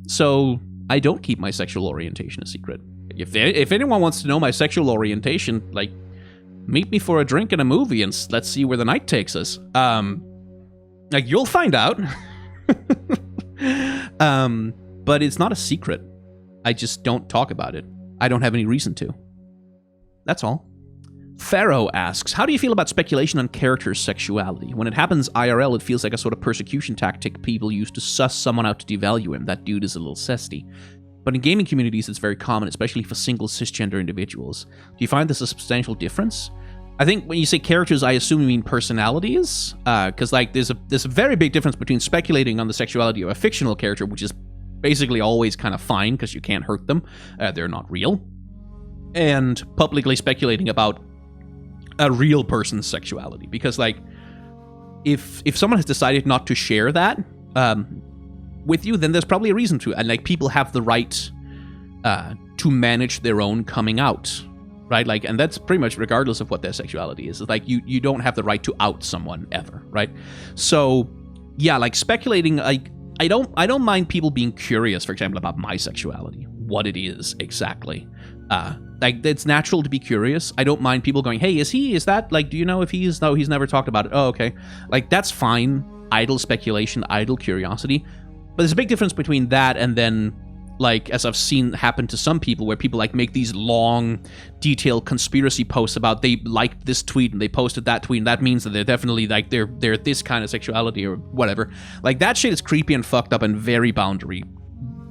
So I don't keep my sexual orientation a secret. If anyone wants to know my sexual orientation, like, meet me for a drink and a movie and let's see where the night takes us. Like, you'll find out. But it's not a secret. I just don't talk about it. I don't have any reason to. That's all. Pharaoh asks, how do you feel about speculation on characters' sexuality? When it happens IRL, it feels like a sort of persecution tactic people use to suss someone out to devalue him. That dude is a little cesty. But in gaming communities, it's very common, especially for single cisgender individuals. Do you find this a substantial difference? I think when you say characters, I assume you mean personalities, because like there's a very big difference between speculating on the sexuality of a fictional character, which is basically always kind of fine because you can't hurt them, they're not real, and publicly speculating about a real person's sexuality. Because like, if someone has decided not to share that with you, then there's probably a reason to, and like, people have the right to manage their own coming out, right? Like, and that's pretty much regardless of what their sexuality is. It's like, you don't have the right to out someone ever, right? So yeah, like, speculating, like, I don't mind people being curious, for example, about my sexuality, what it is exactly. Like, it's natural to be curious. I don't mind people going, hey, is that, like, do you know if he is? No, he's never talked about it. Oh, okay. Like, that's fine. Idle speculation, idle curiosity. there's a big difference between that and then, like, as I've seen happen to some people, where people like make these long, detailed conspiracy posts about they liked this tweet and they posted that tweet, and that means that they're definitely like they're this kind of sexuality or whatever. Like, that shit is creepy and fucked up and very boundary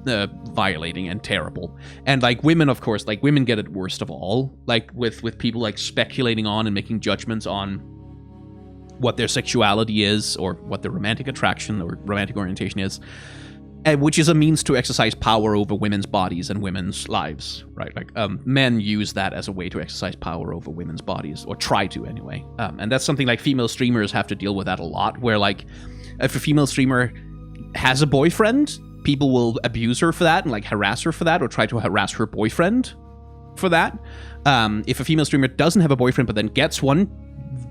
violating and terrible. And like women, of course, like women get it worst of all. Like with people like speculating on and making judgments on what their sexuality is or what their romantic attraction or romantic orientation is. Which is a means to exercise power over women's bodies and women's lives, right? Like, men use that as a way to exercise power over women's bodies, or try to anyway. And that's something like female streamers have to deal with that a lot, where like, if a female streamer has a boyfriend, people will abuse her for that and like harass her for that, or try to harass her boyfriend for that. If a female streamer doesn't have a boyfriend but then gets one,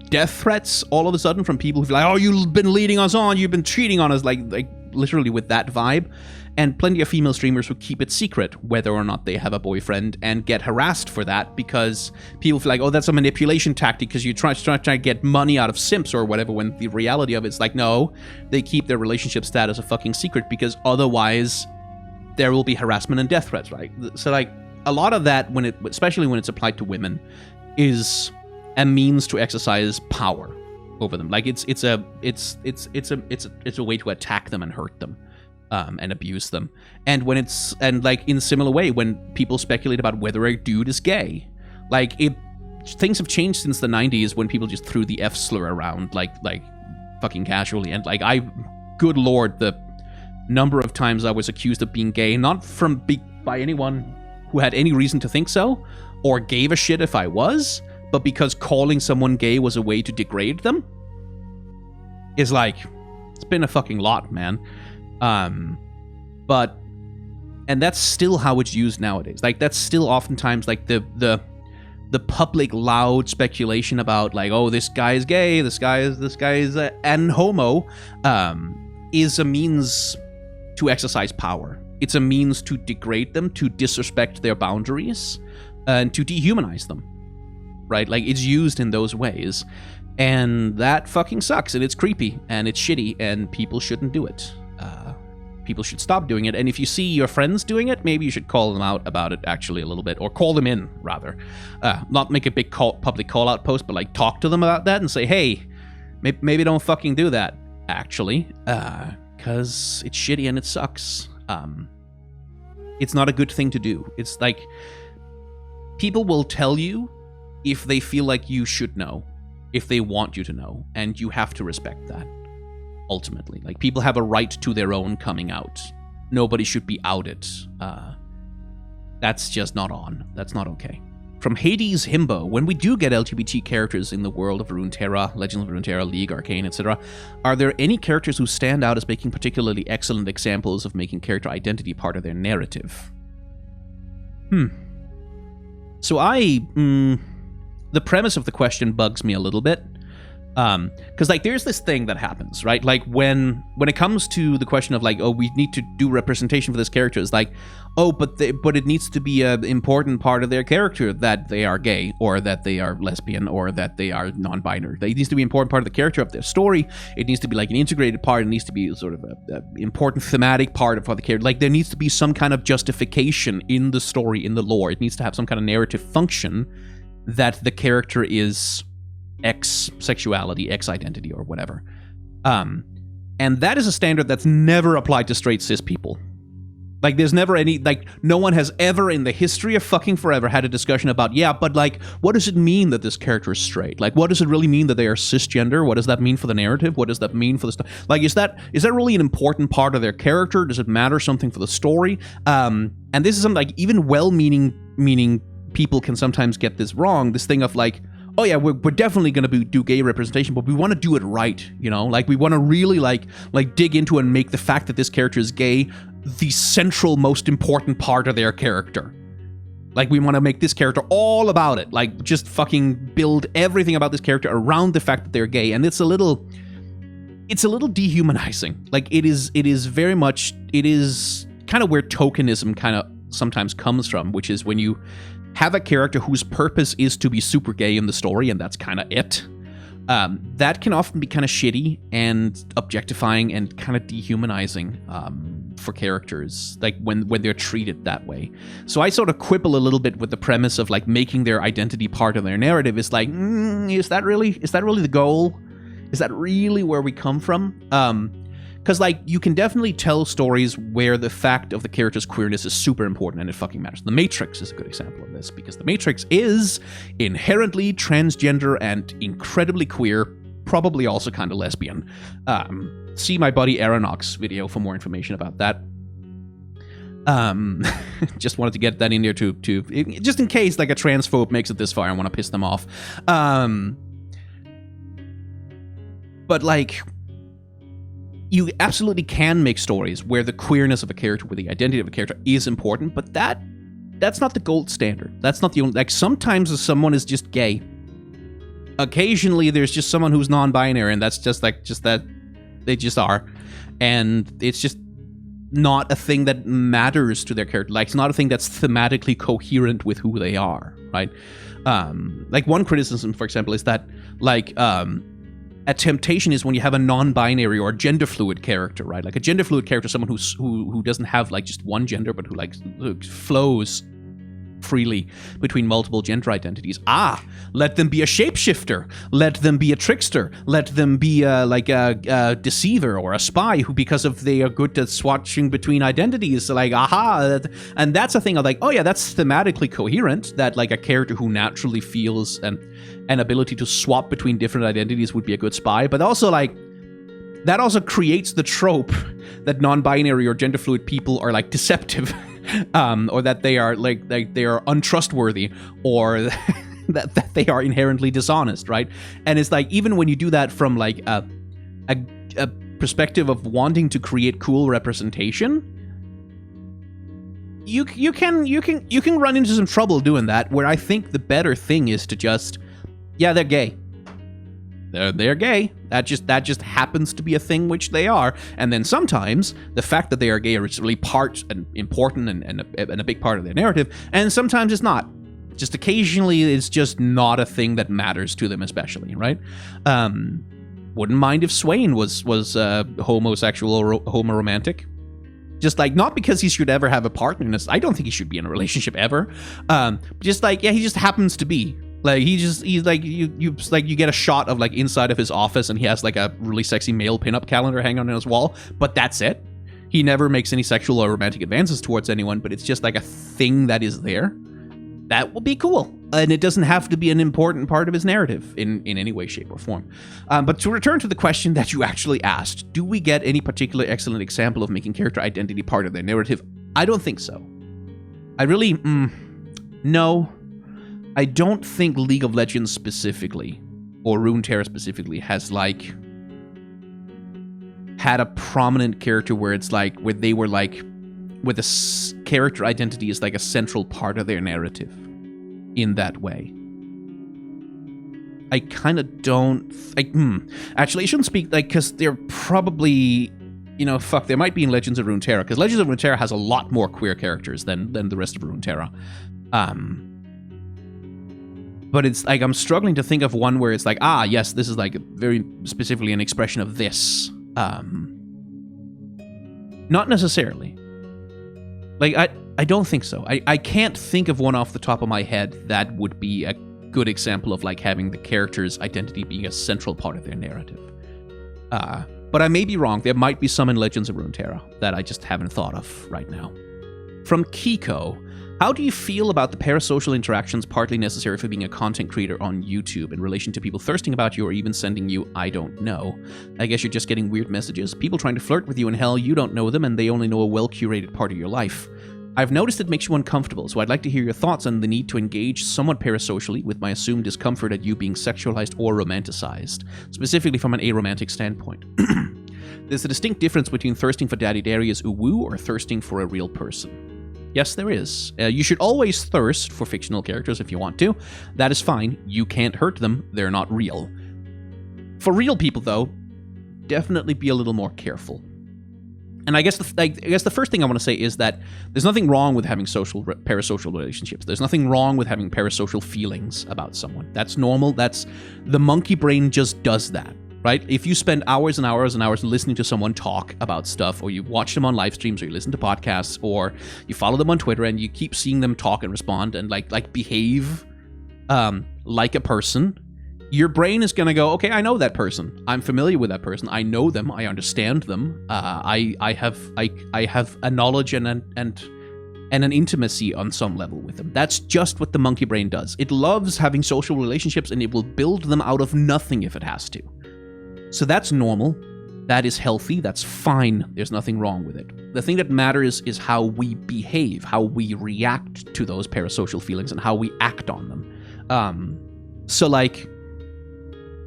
death threats all of a sudden from people who feel like, oh, you've been leading us on, you've been cheating on us, like literally with that vibe. And plenty of female streamers who keep it secret whether or not they have a boyfriend and get harassed for that, because people feel like, oh, that's a manipulation tactic because you try to get money out of simps or whatever, when the reality of it's like, no, they keep their relationship status a fucking secret because otherwise there will be harassment and death threats, right? So like a lot of that, especially when it's applied to women, is a means to exercise power over them. Like it's a way to attack them and hurt them, and abuse them. And when like in a similar way, when people speculate about whether a dude is gay, like things have changed since the 90s when people just threw the F slur around like fucking casually. And like good lord, the number of times I was accused of being gay, not by anyone who had any reason to think so or gave a shit if I was, but because calling someone gay was a way to degrade them, is like, it's been a fucking lot, man. And that's still how it's used nowadays. Like, that's still oftentimes like the public loud speculation about like, oh, this guy is gay, this guy is an homo, is a means to exercise power. It's a means to degrade them, to disrespect their boundaries, and to dehumanize them. Right? Like, it's used in those ways, and that fucking sucks, and it's creepy, and it's shitty, and people shouldn't do it. People should stop doing it, and if you see your friends doing it, maybe you should call them out about it actually a little bit, or call them in, rather. Not make a big public call-out post, but like talk to them about that and say, hey, maybe don't fucking do that, actually, because it's shitty and it sucks. It's not a good thing to do. It's like, people will tell you if they feel like you should know, if they want you to know, and you have to respect that, ultimately. Like, people have a right to their own coming out. Nobody should be outed. That's just not on. That's not okay. From Hades Himbo, when we do get LGBT characters in the world of Runeterra, Legends of Runeterra, League, Arcane, etc., are there any characters who stand out as making particularly excellent examples of making character identity part of their narrative? So the premise of the question bugs me a little bit, because like there's this thing that happens, right? Like when it comes to the question of like, oh, we need to do representation for this character, it's like, oh, but it needs to be an important part of their character that they are gay, or that they are lesbian, or that they are non-binary. It needs to be an important part of the character of their story. It needs to be like an integrated part. It needs to be sort of an important thematic part of the character. Like, there needs to be some kind of justification in the story, in the lore. It needs to have some kind of narrative function that the character is X sexuality, X identity, or whatever. And that is a standard that's never applied to straight cis people. Like, there's never any, like, no one has ever in the history of fucking forever had a discussion about, yeah, but like, what does it mean that this character is straight? Like, what does it really mean that they are cisgender? What does that mean for the narrative? What does that mean for the stuff? Like, is that really an important part of their character? Does it matter something for the story? And this is something like, even well-meaning people can sometimes get this wrong. This thing of like, oh yeah, we're definitely going to do gay representation, but we want to do it right, you know? Like, we want to really like dig into and make the fact that this character is gay the central, most important part of their character. Like, we want to make this character all about it. Like, just fucking build everything about this character around the fact that they're gay. And it's a little dehumanizing. Like, it is very much, it is kind of where tokenism kind of sometimes comes from, which is when you have a character whose purpose is to be super gay in the story, and that's kind of it. That can often be kind of shitty and objectifying and kind of dehumanizing. for characters, like when they're treated that way. So I sort of quibble a little bit with the premise of like making their identity part of their narrative. Is like, is that really the goal? Is that really where we come from? Because like you can definitely tell stories where the fact of the character's queerness is super important and it fucking matters. The Matrix is a good example of this, because the Matrix is inherently transgender and incredibly queer, probably also kind of lesbian. See my buddy Aeronox video for more information about that. Just wanted to get that in there to just in case like a transphobe makes it this far and want to piss them off. But like, you absolutely can make stories where the queerness of a character, where the identity of a character is important, but that's not the gold standard. That's not the only, like sometimes someone is just gay. Occasionally there's just someone who's non-binary and that's just that they just are. And it's just not a thing that matters to their character. Like it's not a thing that's thematically coherent with who they are, right? Like one criticism, for example, is that like, a temptation is when you have a non-binary or gender fluid character, right? Like a gender fluid character, someone who doesn't have like just one gender, but who like flows freely between multiple gender identities. Let them be a shapeshifter. Let them be a trickster. Let them be like a deceiver or a spy who, because of they are good at swatching between identities, like and that's a thing of like, oh yeah, that's thematically coherent. That like a character who naturally feels an ability to swap between different identities would be a good spy. But also like that also creates the trope that non-binary or gender fluid people are like deceptive. Or that they are like they are untrustworthy, or that they are inherently dishonest, right? And it's like, even when you do that from like a perspective of wanting to create cool representation, you can run into some trouble doing that. Where I think the better thing is to just, yeah, they're gay. They're gay. That just happens to be a thing, which they are. And then sometimes the fact that they are gay is really part and important and a big part of their narrative. And sometimes it's not. Just occasionally it's just not a thing that matters to them, especially, right? Wouldn't mind if Swain was homosexual or homoromantic. Just like, not because he should ever have a partner. I don't think he should be in a relationship ever. Just like, yeah, he just happens to be. Like he's like you get a shot of like inside of his office and he has like a really sexy male pinup calendar hanging on his wall, but that's it. He never makes any sexual or romantic advances towards anyone, but it's just like a thing that is there. That will be cool. And it doesn't have to be an important part of his narrative in any way, shape, or form. But to return to the question that you actually asked, do we get any particular excellent example of making character identity part of their narrative? I don't think so. I really, no. I don't think League of Legends specifically, or Runeterra specifically, has like had a prominent character where it's like, where they were like, where the character identity is like a central part of their narrative in that way. I kind of don't, actually I shouldn't speak, like, because they're probably, there might be in Legends of Runeterra, because Legends of Runeterra has a lot more queer characters than the rest of Runeterra. But it's like, I'm struggling to think of one where it's like, yes, this is like very specifically an expression of this. Not necessarily. Like, I don't think so. I can't think of one off the top of my head that would be a good example of like having the character's identity being a central part of their narrative. But I may be wrong. There might be some in Legends of Runeterra that I just haven't thought of right now. From Kiko, how do you feel about the parasocial interactions partly necessary for being a content creator on YouTube in relation to people thirsting about you or even sending you, I don't know? I guess you're just getting weird messages. People trying to flirt with you, and hell, you don't know them and they only know a well-curated part of your life. I've noticed it makes you uncomfortable, so I'd like to hear your thoughts on the need to engage somewhat parasocially with my assumed discomfort at you being sexualized or romanticized, specifically from an aromantic standpoint. There's a distinct difference between thirsting for Daddy Darius uwu or thirsting for a real person. Yes, there is. You should always thirst for fictional characters if you want to. That is fine. You can't hurt them. They're not real. For real people, though, definitely be a little more careful. And I guess the first thing I want to say is that there's nothing wrong with having parasocial relationships. There's nothing wrong with having parasocial feelings about someone. That's normal. The monkey brain just does that. right? If you spend hours and hours and hours listening to someone talk about stuff, or you watch them on live streams, or you listen to podcasts, or you follow them on Twitter and you keep seeing them talk and respond and like behave like a person, your brain is going to go, okay, I know that person. I'm familiar with that person. I know them. I understand them. I have a knowledge and an intimacy on some level with them. That's just what the monkey brain does. It loves having social relationships, and it will build them out of nothing if it has to. So that's normal. That is healthy. That's fine. There's nothing wrong with it. The thing that matters is how we behave, how we react to those parasocial feelings, and how we act on them. So like,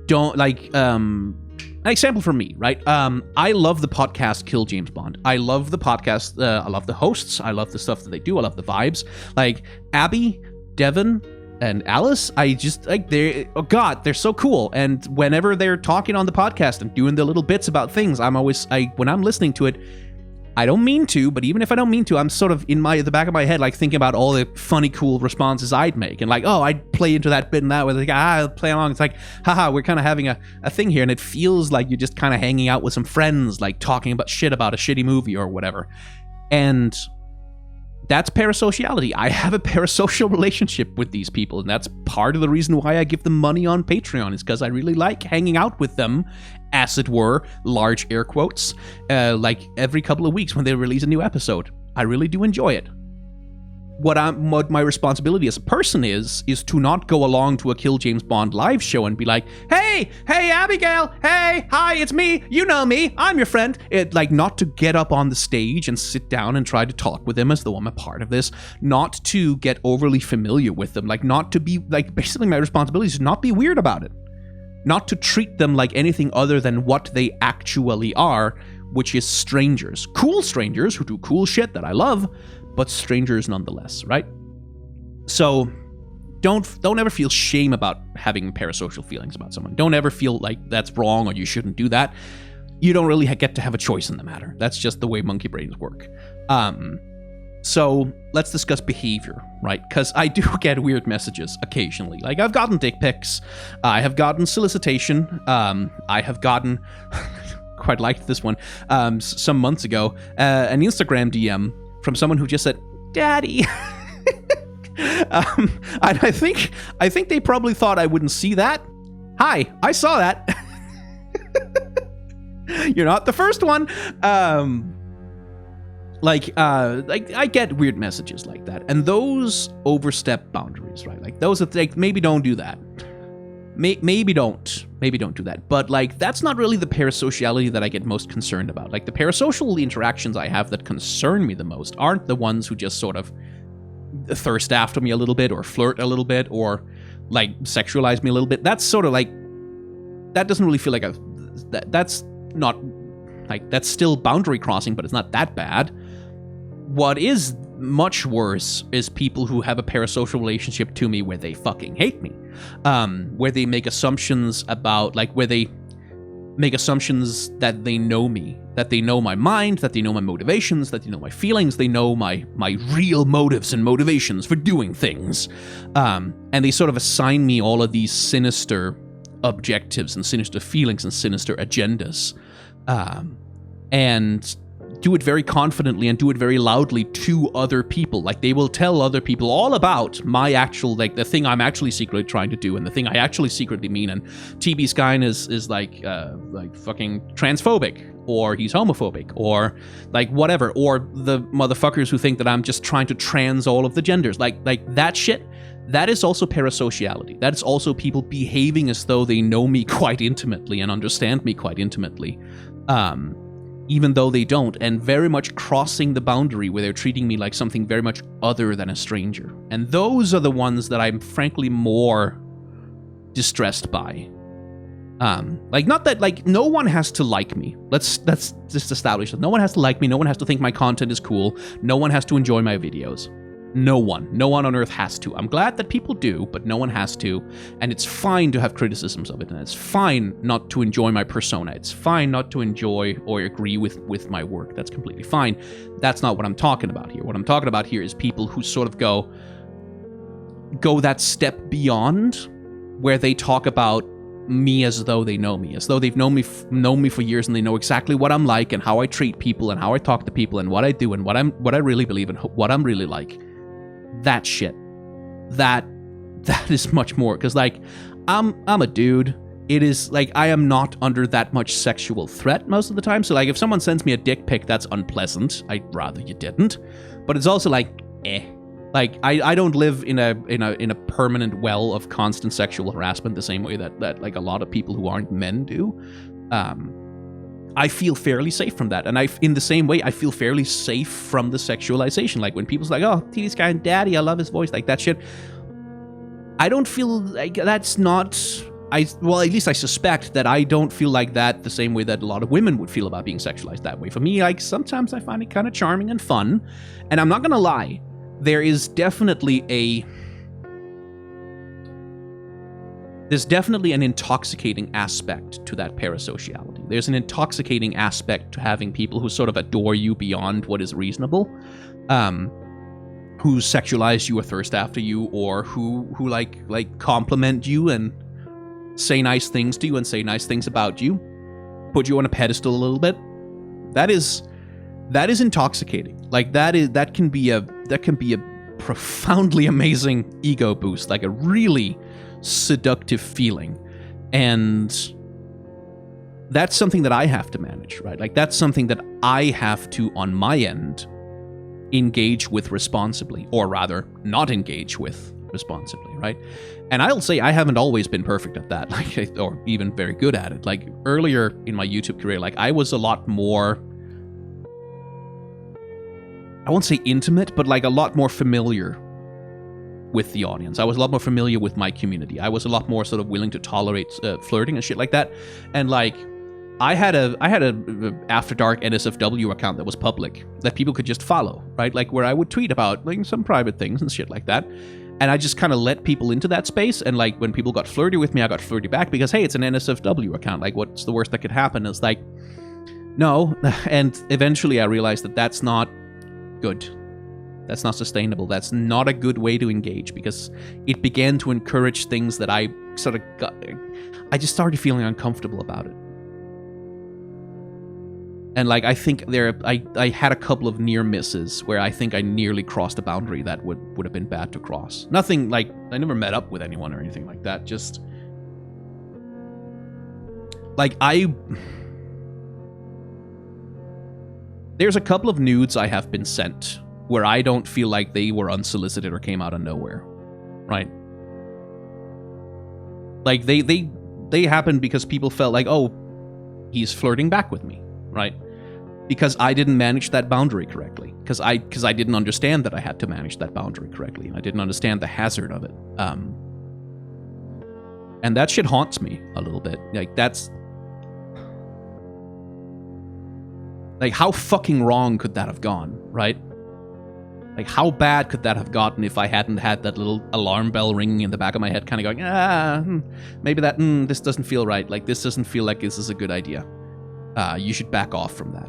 don't like, an example for me, right? I love the podcast Kill James Bond. I love the podcast. I love the hosts. I love the stuff that they do. I love the vibes. Like Abby, Devin, and Alice, I just like, they're so cool. And whenever they're talking on the podcast and doing the little bits about things, when I'm listening to it, I don't mean to, but even if I don't mean to, I'm sort of in the back of my head, like thinking about all the funny, cool responses I'd make. And like, oh, I'd play into that bit and that way. Like, I'll play along. It's like, haha, we're kind of having a thing here. And it feels like you're just kind of hanging out with some friends, like talking about shit about a shitty movie or whatever. And that's parasociality. I have a parasocial relationship with these people, and that's part of the reason why I give them money on Patreon, is because I really like hanging out with them, as it were, large air quotes, like every couple of weeks when they release a new episode. I really do enjoy it. What my responsibility as a person is to not go along to a Kill James Bond live show and be like, hey Abigail, hey, hi, it's me, you know me, I'm your friend. Like, not to get up on the stage and sit down and try to talk with them as though I'm a part of this, not to get overly familiar with them, like not to be, like, basically my responsibility is to not be weird about it, not to treat them like anything other than what they actually are, which is strangers. Cool strangers who do cool shit that I love, but strangers nonetheless, right? So don't ever feel shame about having parasocial feelings about someone. Don't ever feel like that's wrong or you shouldn't do that. You don't really get to have a choice in the matter. That's just the way monkey brains work. So let's discuss behavior, right? Because I do get weird messages occasionally. Like, I've gotten dick pics. I have gotten solicitation. I have gotten... quite liked this one some months ago. An Instagram DM from someone who just said, "Daddy." I think they probably thought I wouldn't see that. Hi, I saw that. You're not the first one. I get weird messages like that, and those overstep boundaries, right? Like, those are like, maybe don't do that. Maybe don't do that. But like, that's not really the parasociality that I get most concerned about. Like, the parasocial interactions I have that concern me the most aren't the ones who just sort of thirst after me a little bit, or flirt a little bit, or like sexualize me a little bit. That's sort of like, that doesn't really feel like that's not like, that's still boundary crossing, but it's not that bad. What is much worse is people who have a parasocial relationship to me where they fucking hate me, where they make assumptions about, like, where they make assumptions that they know me, that they know my mind, that they know my motivations, that they know my feelings, they know my real motives and motivations for doing things, and they sort of assign me all of these sinister objectives and sinister feelings and sinister agendas, and do it very confidently and do it very loudly to other people. Like, they will tell other people all about my actual, like, the thing I'm actually secretly trying to do and the thing I actually secretly mean. And TB Skyn is like fucking transphobic, or he's homophobic, or like whatever, or the motherfuckers who think that I'm just trying to trans all of the genders. Like that shit. That is also parasociality. That is also people behaving as though they know me quite intimately and understand me quite intimately. Even though they don't, and very much crossing the boundary where they're treating me like something very much other than a stranger. And those are the ones that I'm frankly more distressed by. Like, not that, like, no one has to like me. Let's just establish that. No one has to like me. No one has to think my content is cool. No one has to enjoy my videos. No one on earth has to. I'm glad that people do, but no one has to. And it's fine to have criticisms of it, and it's fine not to enjoy my persona. It's fine not to enjoy or agree with my work. That's completely fine. That's not what I'm talking about here. What I'm talking about here is people who sort of go that step beyond, where they talk about me as though they know me, as though they've known me for years, and they know exactly what I'm like and how I treat people and how I talk to people and what I do and what I really believe and what I'm really like. That shit. That is much more, because like I'm a dude. It is like I am not under that much sexual threat most of the time. So like if someone sends me a dick pic, that's unpleasant. I'd rather you didn't. But it's also like, like I don't live in a permanent well of constant sexual harassment the same way that like a lot of people who aren't men do. I feel fairly safe from that, and in the same way I feel fairly safe from the sexualization. Like when people's like, "Oh, TD's guy and daddy, I love his voice," like that shit. I don't feel like that's not. Well, at least I suspect that I don't feel like that the same way that a lot of women would feel about being sexualized that way. For me, like, sometimes I find it kind of charming and fun. And I'm not gonna lie, there is definitely an intoxicating aspect to that parasociality. There's an intoxicating aspect to having people who sort of adore you beyond what is reasonable, who sexualize you or thirst after you, or who like compliment you and say nice things to you and say nice things about you, put you on a pedestal a little bit. That is intoxicating. Like that can be a profoundly amazing ego boost, like a really seductive feeling. And that's something that I have to manage, right? Like that's something that I have to, on my end, engage with responsibly, or rather not engage with responsibly, right? And I'll say I haven't always been perfect at that, like, or even very good at it. Like earlier in my YouTube career, like I was a lot more, I won't say intimate, but like a lot more familiar with the audience. I was a lot more familiar with my community. I was a lot more sort of willing to tolerate flirting and shit like that. And like I had a After Dark NSFW account that was public that people could just follow, right? Like where I would tweet about like some private things and shit like that. And I just kind of let people into that space. And like when people got flirty with me, I got flirty back because, hey, it's an NSFW account. Like what's the worst that could happen? It's like, no. And eventually I realized that that's not good. That's not sustainable. That's not a good way to engage, because it began to encourage things that I sort of I just started feeling uncomfortable about it. And like I think I had a couple of near misses where I think I nearly crossed a boundary that would have been bad to cross. Nothing like, I never met up with anyone or anything like that. Just like there's a couple of nudes I have been sent where I don't feel like they were unsolicited or came out of nowhere, right? Like they happened because people felt like, oh, he's flirting back with me, right? Because I didn't manage that boundary correctly. Because I didn't understand that I had to manage that boundary correctly. I didn't understand the hazard of it. And that shit haunts me a little bit. Like that's like, how fucking wrong could that have gone, right? Like, how bad could that have gotten if I hadn't had that little alarm bell ringing in the back of my head, kind of going, maybe that, this doesn't feel right. Like, this doesn't feel like this is a good idea. You should back off from that.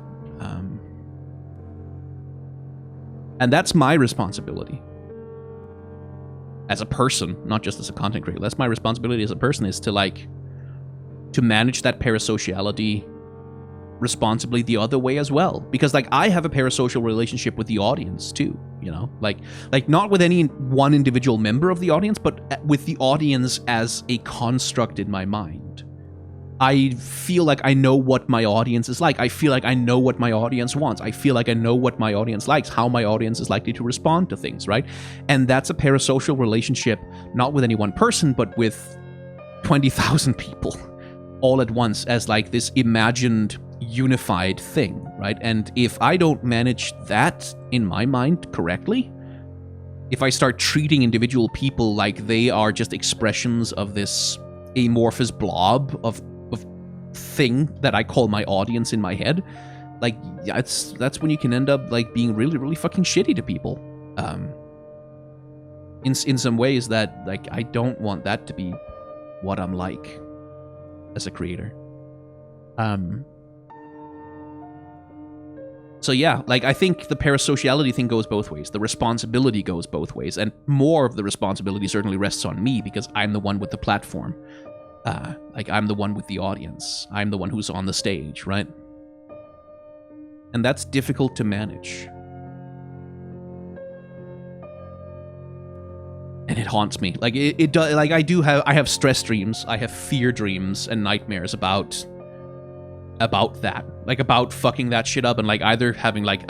And that's my responsibility. As a person, not just as a content creator. That's my responsibility as a person, is to, like, to manage that parasociality responsibly the other way as well. Because, like, I have a parasocial relationship with the audience too, you know? Like not with any one individual member of the audience, but with the audience as a construct in my mind. I feel like I know what my audience is like. I feel like I know what my audience wants. I feel like I know what my audience likes, how my audience is likely to respond to things, right? And that's a parasocial relationship, not with any one person, but with 20,000 people all at once as like this imagined unified thing, right? And if I don't manage that in my mind correctly, if I start treating individual people like they are just expressions of this amorphous blob of thing that I call my audience in my head, like that's when you can end up like being really, really fucking shitty to people. In some ways that, like, I don't want that to be what I'm like as a creator. So yeah, like, I think the parasociality thing goes both ways. The responsibility goes both ways, and more of the responsibility certainly rests on me because I'm the one with the platform. Like, I'm the one with the audience. I'm the one who's on the stage, right? And that's difficult to manage. And it haunts me. Like, it does. Like, I have stress dreams. I have fear dreams and nightmares about that. Like, about fucking that shit up and, like, either having, like,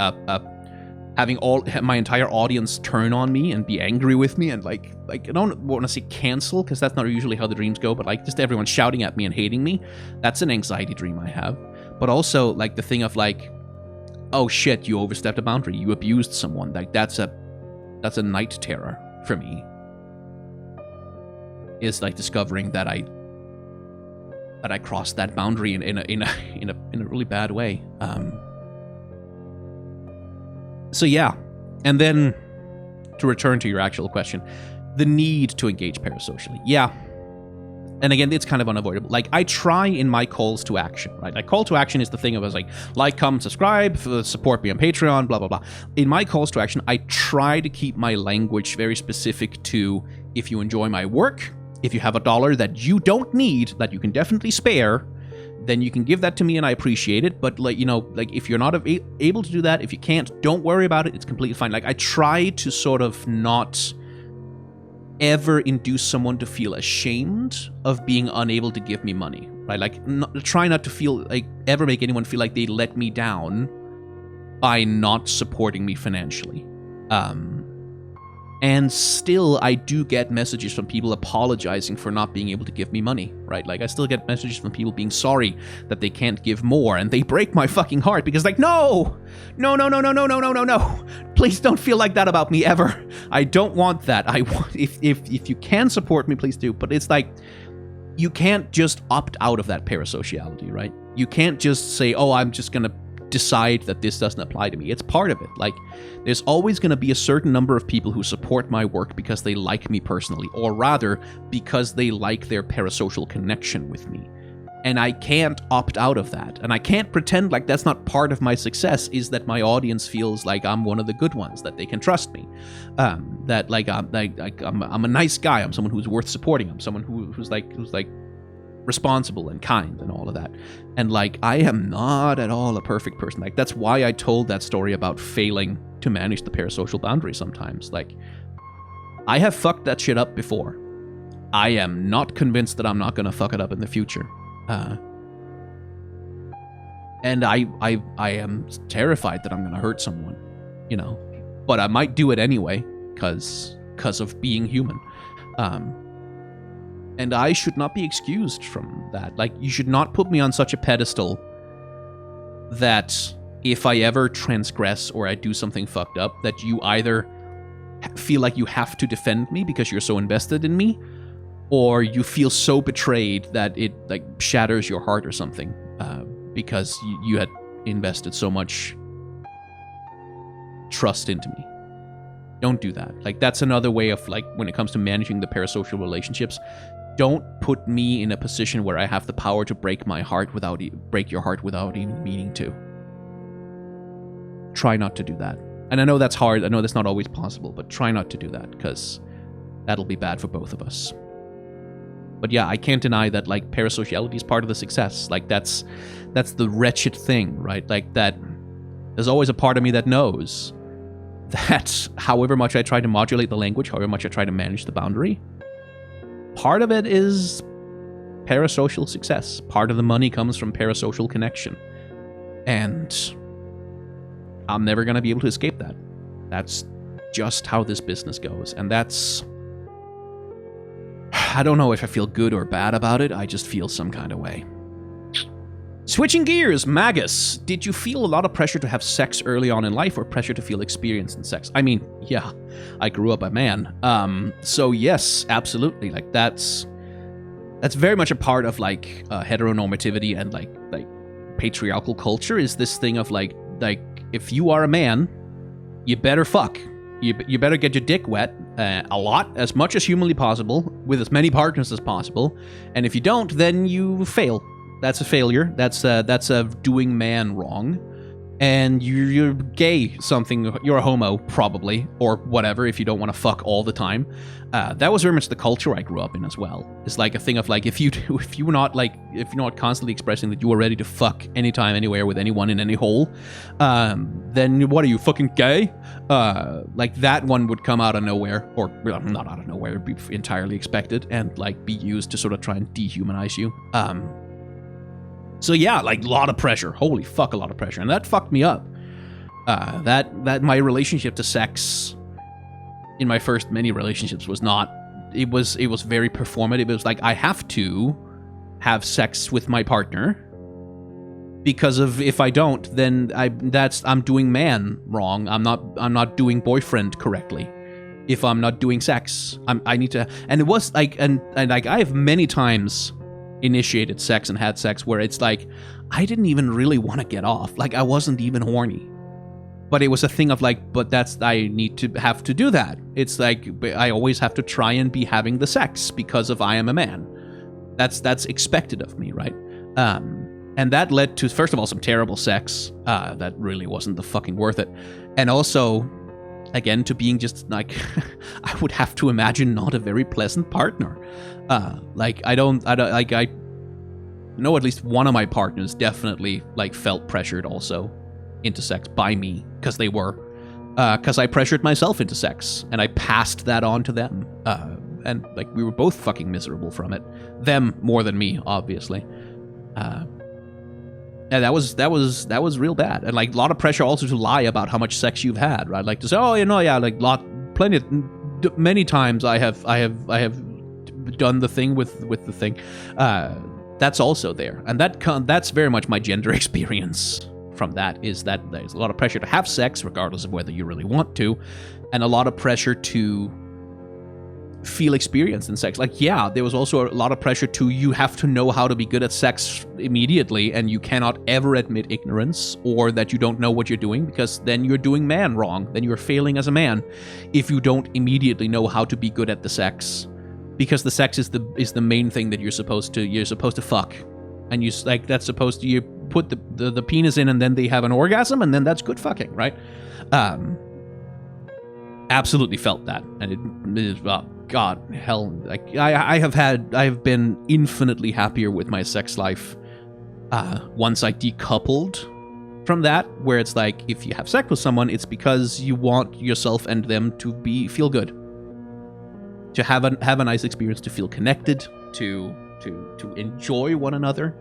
having my entire audience turn on me and be angry with me and, like I don't want to say cancel, because that's not usually how the dreams go, but, like, just everyone shouting at me and hating me. That's an anxiety dream I have. But also, like, the thing of, like, oh shit, you overstepped a boundary. You abused someone. Like, that's a night terror for me. Is, like, discovering that I crossed that boundary in a really bad way. So yeah, and then to return to your actual question, the need to engage parasocially. Yeah, and again, it's kind of unavoidable. Like, I try in my calls to action, right? Like, call to action is the thing of us like, comment, subscribe, support me on Patreon, blah, blah, blah. In my calls to action, I try to keep my language very specific to, if you enjoy my work, if you have $1 that you don't need, that you can definitely spare, then you can give that to me and I appreciate it. But, like, you know, like, if you're not able to do that, if you can't, don't worry about it. It's completely fine. Like, I try to sort of not ever induce someone to feel ashamed of being unable to give me money, right? Like, try not to feel like, ever make anyone feel like they let me down by not supporting me financially. And still, I do get messages from people apologizing for not being able to give me money, right? Like, I still get messages from people being sorry that they can't give more, and they break my fucking heart, because, like, no! Please don't feel like that about me ever. I don't want that. I want, if you can support me, please do. But it's like, you can't just opt out of that parasociality, right? You can't just say, oh, I'm just gonna decide that this doesn't apply to me. It's part of it. Like, there's always going to be a certain number of people who support my work because they like me personally, or rather, because they like their parasocial connection with me. And I can't opt out of that. And I can't pretend like that's not part of my success, is that my audience feels like I'm one of the good ones, that they can trust me. That, like, I'm a nice guy. I'm someone who's worth supporting. I'm someone who's responsible and kind and all of that. And, like, I am not at all a perfect person. Like, that's why I told that story about failing to manage the parasocial boundary sometimes. Like, I have fucked that shit up before. I am not convinced that I'm not gonna fuck it up in the future. And I am terrified that I'm gonna hurt someone, you know. But I might do it anyway, cause of being human. And I should not be excused from that. Like, you should not put me on such a pedestal that if I ever transgress or I do something fucked up, that you either feel like you have to defend me because you're so invested in me, or you feel so betrayed that it, like, shatters your heart or something, because you had invested so much trust into me. Don't do that. Like, that's another way of, like, when it comes to managing the parasocial relationships, don't put me in a position where I have the power to break my heart break your heart without even meaning to. Try not to do that. And I know that's hard. I know that's not always possible, but try not to do that, because that'll be bad for both of us. But yeah, I can't deny that, like, parasociality is part of the success. Like, that's the wretched thing, right? Like, that there's always a part of me that knows that however much I try to modulate the language, however much I try to manage the boundary, part of it is parasocial success. Part of the money comes from parasocial connection. And I'm never going to be able to escape that. That's just how this business goes. And that's... I don't know if I feel good or bad about it. I just feel some kind of way. Switching gears, Magus. Did you feel a lot of pressure to have sex early on in life, or pressure to feel experienced in sex? I mean, yeah, I grew up a man. So yes, absolutely. Like, that's very much a part of, like, heteronormativity and like patriarchal culture, is this thing of like if you are a man, you better fuck. You better get your dick wet a lot, as much as humanly possible, with as many partners as possible. And if you don't, then you fail. That's a failure. That's a doing man wrong. and you're gay, you're a homo, probably, or whatever, if you don't want to fuck all the time. That was very much the culture I grew up in as well. It's like a thing of like, if you're not constantly expressing that you are ready to fuck anytime, anywhere, with anyone in any hole, then what are you, fucking gay? Like that one would come out of nowhere, or well, not out of nowhere, it'd be entirely expected, and like be used to sort of try and dehumanize you. So yeah, like a lot of pressure. Holy fuck, a lot of pressure. And that fucked me up. That my relationship to sex in my first many relationships was not, it was very performative. It was like, I have to have sex with my partner, because of, if I don't, then I'm doing man wrong. I'm not doing boyfriend correctly. If I'm not doing sex, I need to, and it was like, and like I have many times initiated sex and had sex where it's like, I didn't even really want to get off. Like I wasn't even horny. But it was a thing of like, but I need to have to do that. It's like, I always have to try and be having the sex because of I am a man. That's expected of me, right? And that led to, first of all, some terrible sex. That really wasn't the fucking worth it. And also, again, to being just like, I would have to imagine not a very pleasant partner. Like I know at least one of my partners definitely like felt pressured also into sex by me, because I pressured myself into sex and I passed that on to them, and like we were both fucking miserable from it, them more than me, obviously. And that was real bad, and like a lot of pressure also to lie about how much sex you've had, right? Like to say, oh, yeah, like many times I have done the thing with the thing. That's also there, and that's very much my gender experience. From that is that there's a lot of pressure to have sex regardless of whether you really want to, and a lot of pressure to feel experienced in sex. Like, yeah, there was also a lot of pressure to, you have to know how to be good at sex immediately, and you cannot ever admit ignorance or that you don't know what you're doing, because then you're doing man wrong. Then you're failing as a man if you don't immediately know how to be good at the sex, because the sex is the main thing that you're supposed to fuck. And you like, that's supposed to, you put the penis in and then they have an orgasm and then that's good fucking, right? Absolutely felt that, and it is, God, hell, like I have been infinitely happier with my sex life once I decoupled from that, where it's like, if you have sex with someone, it's because you want yourself and them to feel good, to have a nice experience, to feel connected, to enjoy one another,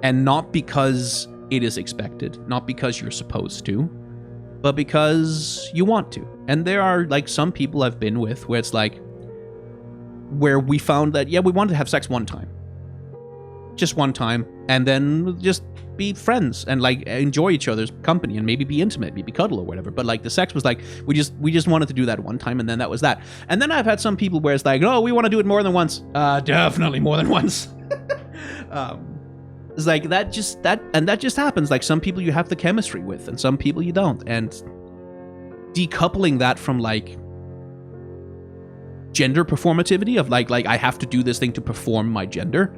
and not because it is expected, not because you're supposed to, but because you want to. And there are like some people I've been with where it's like, where we found that, yeah, we wanted to have sex one time, just one time, and then just be friends and like enjoy each other's company and maybe be intimate, maybe cuddle or whatever. But like the sex was like, we just wanted to do that one time, and then that was that. And then I've had some people where it's like, oh, we want to do it more than once. Definitely more than once. It's like that just happens. Like some people you have the chemistry with, and some people you don't. And decoupling that from like gender performativity of like I have to do this thing to perform my gender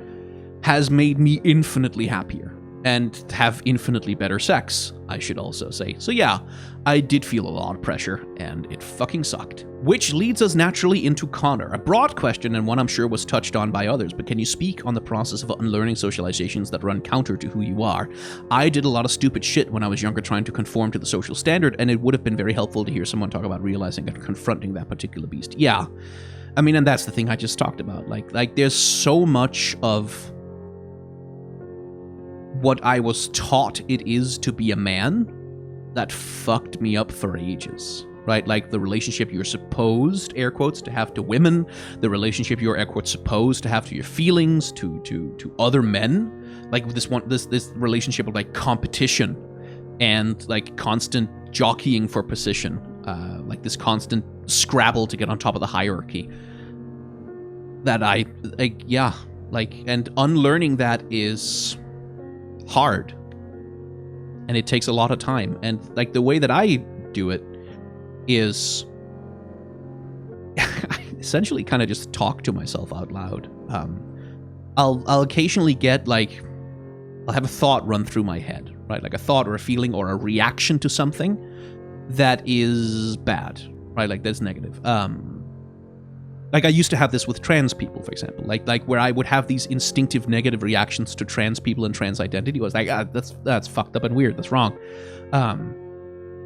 has made me infinitely happier and have infinitely better sex, I should also say. So yeah, I did feel a lot of pressure, and it fucking sucked. Which leads us naturally into Connor, a broad question and one I'm sure was touched on by others, but can you speak on the process of unlearning socializations that run counter to who you are? I did a lot of stupid shit when I was younger trying to conform to the social standard, and it would have been very helpful to hear someone talk about realizing and confronting that particular beast. Yeah, I mean, and that's the thing I just talked about. Like there's so much of what I was taught it is to be a man that fucked me up for ages, right? Like the relationship you're supposed, air quotes, to have to women, the relationship you're, air quotes, supposed to have to your feelings, to other men, like this relationship of like competition and like constant jockeying for position, like this constant scrabble to get on top of the hierarchy. That and unlearning that is hard, and it takes a lot of time. And like the way that I do it is I essentially kind of just talk to myself out loud. I'll occasionally get like, I'll have a thought run through my head, right? Like a thought or a feeling or a reaction to something that is bad, right? Like that's negative. Like I used to have this with trans people, for example, like where I would have these instinctive negative reactions to trans people and trans identity. I was like, that's fucked up and weird. That's wrong.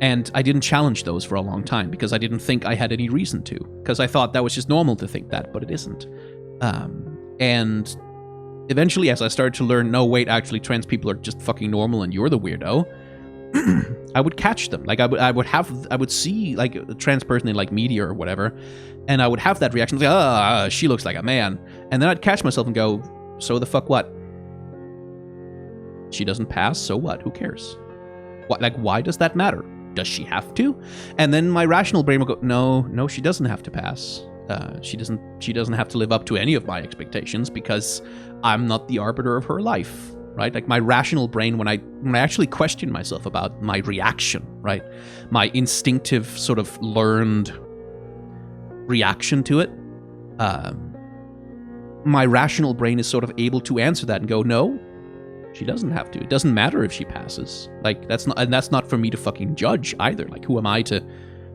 And I didn't challenge those for a long time because I didn't think I had any reason to, because I thought that was just normal to think that, but it isn't. And eventually, as I started to learn, no, wait, actually, trans people are just fucking normal and you're the weirdo, I would catch them. Like I would see like a trans person in like media or whatever, and I would have that reaction, like, she looks like a man. And then I'd catch myself and go, so the fuck what? She doesn't pass, so what? Who cares? What, like, why does that matter? Does she have to? And then my rational brain will go, no, she doesn't have to pass. She doesn't have to live up to any of my expectations because I'm not the arbiter of her life, right? Like my rational brain, when I actually question myself about my reaction, right? My instinctive sort of learned reaction to it, my rational brain is sort of able to answer that and go, no, she doesn't have to. It doesn't matter if she passes. Like that's not for me to fucking judge either. Like who am I to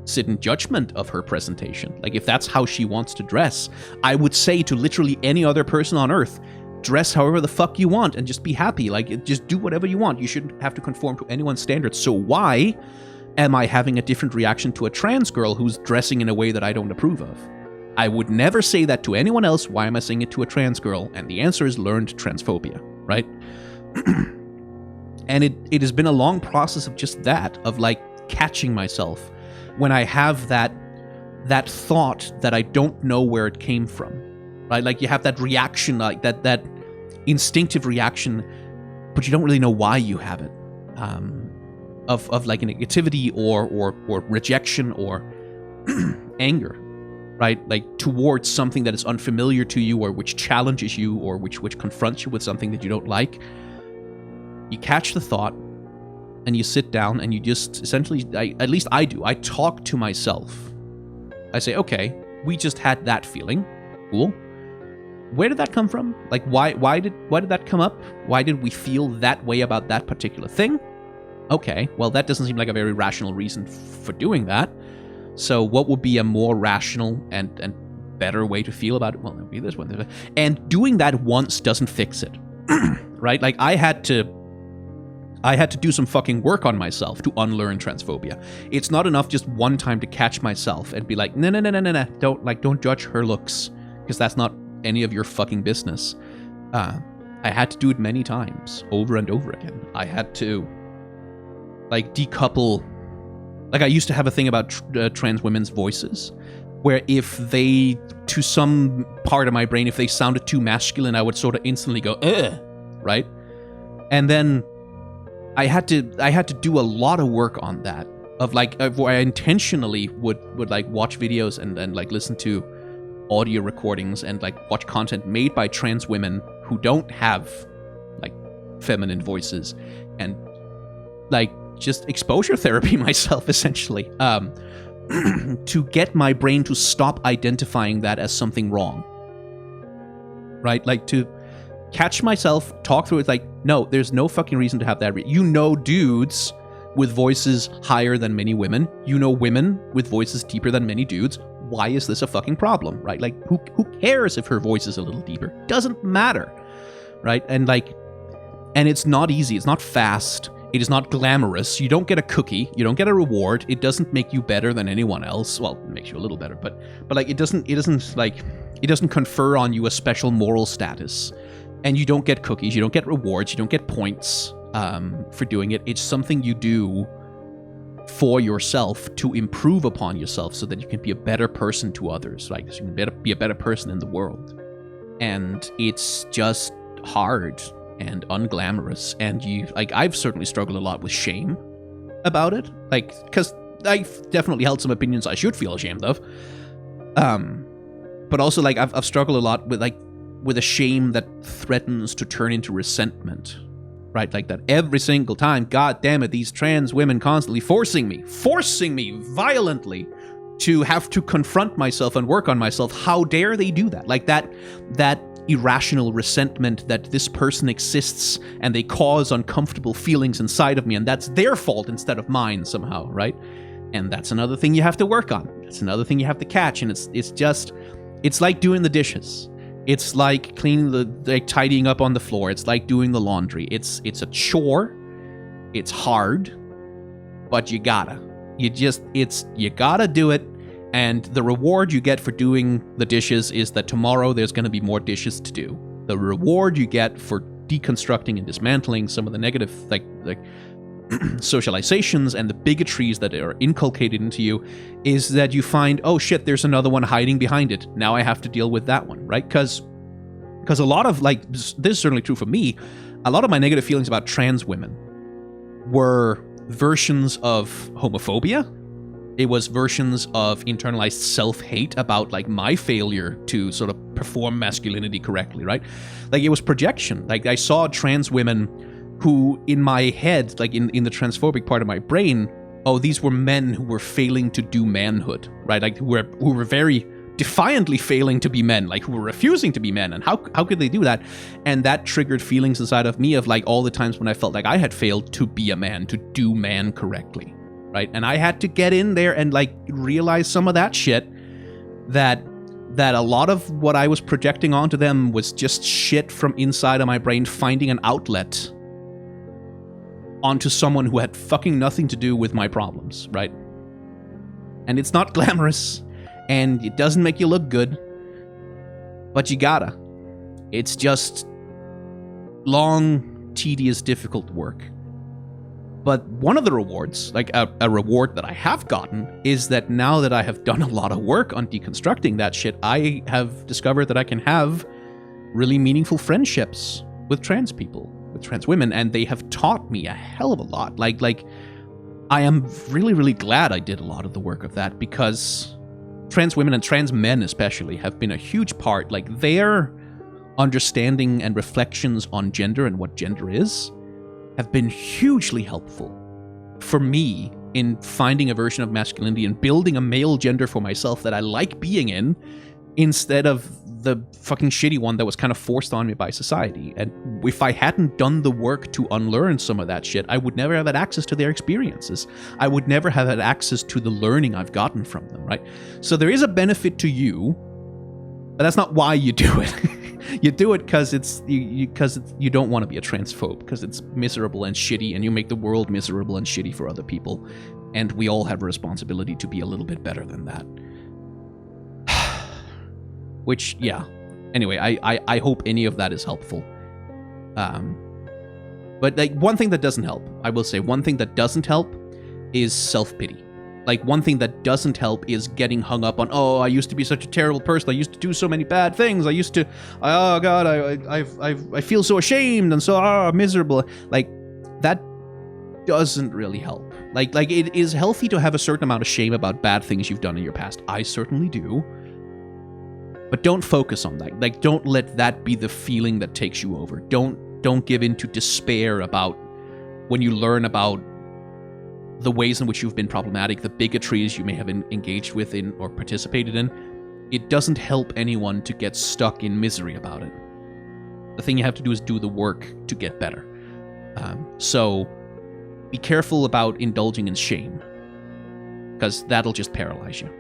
sit in judgment of her presentation? Like if that's how she wants to dress, I would say to literally any other person on earth, dress however the fuck you want and just be happy. Like just do whatever you want. You shouldn't have to conform to anyone's standards. So why am I having a different reaction to a trans girl who's dressing in a way that I don't approve of? I would never say that to anyone else. Why am I saying it to a trans girl? And the answer is learned transphobia, right? And it has been a long process of just that, of like catching myself when I have that thought that I don't know where it came from, right? Like you have that reaction, like that instinctive reaction, but you don't really know why you have it, of like negativity or rejection or anger, right? Like towards something that is unfamiliar to you or which challenges you or which confronts you with something that you don't like. You catch the thought and you sit down and you just essentially, at least I do, I talk to myself. I say, okay, we just had that feeling. Cool. Where did that come from? Like, why did that come up? Why did we feel that way about that particular thing? Okay, well, that doesn't seem like a very rational reason for doing that. So what would be a more rational and better way to feel about it? Well, it would be this one. And doing that once doesn't fix it, right? Like, I had to do some fucking work on myself to unlearn transphobia. It's not enough just one time to catch myself and be like, no, don't judge her looks, because that's not any of your fucking business. I had to do it many times, over and over again. I had to, like, decouple. Like, I used to have a thing about trans women's voices, where if they, to some part of my brain, if they sounded too masculine, I would sort of instantly go, ugh, right? And then I had to do a lot of work on that, of like, where I intentionally would like watch videos and like listen to audio recordings and like watch content made by trans women who don't have like feminine voices, and like just exposure therapy myself essentially, to get my brain to stop identifying that as something wrong, right? Like to catch myself, talk through it, like, no, there's no fucking reason to have that. Dudes with voices higher than many women. Women with voices deeper than many dudes. Why is this a fucking problem, right? Like, who cares if her voice is a little deeper? Doesn't matter, right? And like, and it's not easy. It's not fast. It is not glamorous. You don't get a cookie. You don't get a reward. It doesn't make you better than anyone else. Well, it makes you a little better, but like, it doesn't confer on you a special moral status. And you don't get cookies, you don't get rewards, you don't get points for doing it. It's something you do for yourself to improve upon yourself so that you can be a better person to others, right? So you can be a better person in the world. And it's just hard and unglamorous. And I've certainly struggled a lot with shame about it. Like, because I've definitely held some opinions I should feel ashamed of. But also, like, I've struggled a lot with a shame that threatens to turn into resentment, right? Like that every single time, God damn it, these trans women constantly forcing me violently to have to confront myself and work on myself. How dare they do that? Like that irrational resentment that this person exists and they cause uncomfortable feelings inside of me, and that's their fault instead of mine somehow, right? And that's another thing you have to work on. It's another thing you have to catch, and it's like doing the dishes. It's like cleaning like tidying up on the floor. It's like doing the laundry. It's a chore. It's hard, but you gotta do it. And the reward you get for doing the dishes is that tomorrow there's going to be more dishes to do. The reward you get for deconstructing and dismantling some of the negative, like socializations and the bigotries that are inculcated into you, is that you find, oh shit, there's another one hiding behind it. Now I have to deal with that one, right? Because a lot of, like, this is certainly true for me, a lot of my negative feelings about trans women were versions of homophobia. It was versions of internalized self-hate about, like, my failure to sort of perform masculinity correctly, right? Like, it was projection. Like, I saw trans women who, in my head, like, in the transphobic part of my brain, oh, these were men who were failing to do manhood, right? Like, who were very defiantly failing to be men, like, who were refusing to be men, and how could they do that? And that triggered feelings inside of me of, like, all the times when I felt like I had failed to be a man, to do man correctly. Right? And I had to get in there and, like, realize some of that shit, that a lot of what I was projecting onto them was just shit from inside of my brain finding an outlet onto someone who had fucking nothing to do with my problems, right? And it's not glamorous, and it doesn't make you look good, but you gotta. It's just long, tedious, difficult work. But one of the rewards, like a reward that I have gotten, is that now that I have done a lot of work on deconstructing that shit, I have discovered that I can have really meaningful friendships with trans people, with trans women, and they have taught me a hell of a lot. Like I am really, really glad I did a lot of the work of that, because trans women and trans men especially have been a huge part. Like, their understanding and reflections on gender and what gender is have been hugely helpful for me in finding a version of masculinity and building a male gender for myself that I like being in, instead of the fucking shitty one that was kind of forced on me by society. And if I hadn't done the work to unlearn some of that shit, I would never have had access to their experiences. I would never have had access to the learning I've gotten from them, right? So there is a benefit to you, but that's not why you do it. You do it because you don't want to be a transphobe, because it's miserable and shitty, and you make the world miserable and shitty for other people. And we all have a responsibility to be a little bit better than that. Which, yeah. Anyway, I hope any of that is helpful. But, like, one thing that doesn't help, I will say, one thing that doesn't help is self-pity. Like, one thing that doesn't help is getting hung up on, oh, I used to be such a terrible person. I used to do so many bad things. I used to, oh God, I feel so ashamed and so miserable. Like, that doesn't really help. Like it is healthy to have a certain amount of shame about bad things you've done in your past. I certainly do. But don't focus on that. Like, don't let that be the feeling that takes you over. Don't give in to despair about when you learn about the ways in which you've been problematic, the bigotries you may have engaged with in or participated in. It doesn't help anyone to get stuck in misery about it. The thing you have to do is do the work to get better. So be careful about indulging in shame, because that'll just paralyze you.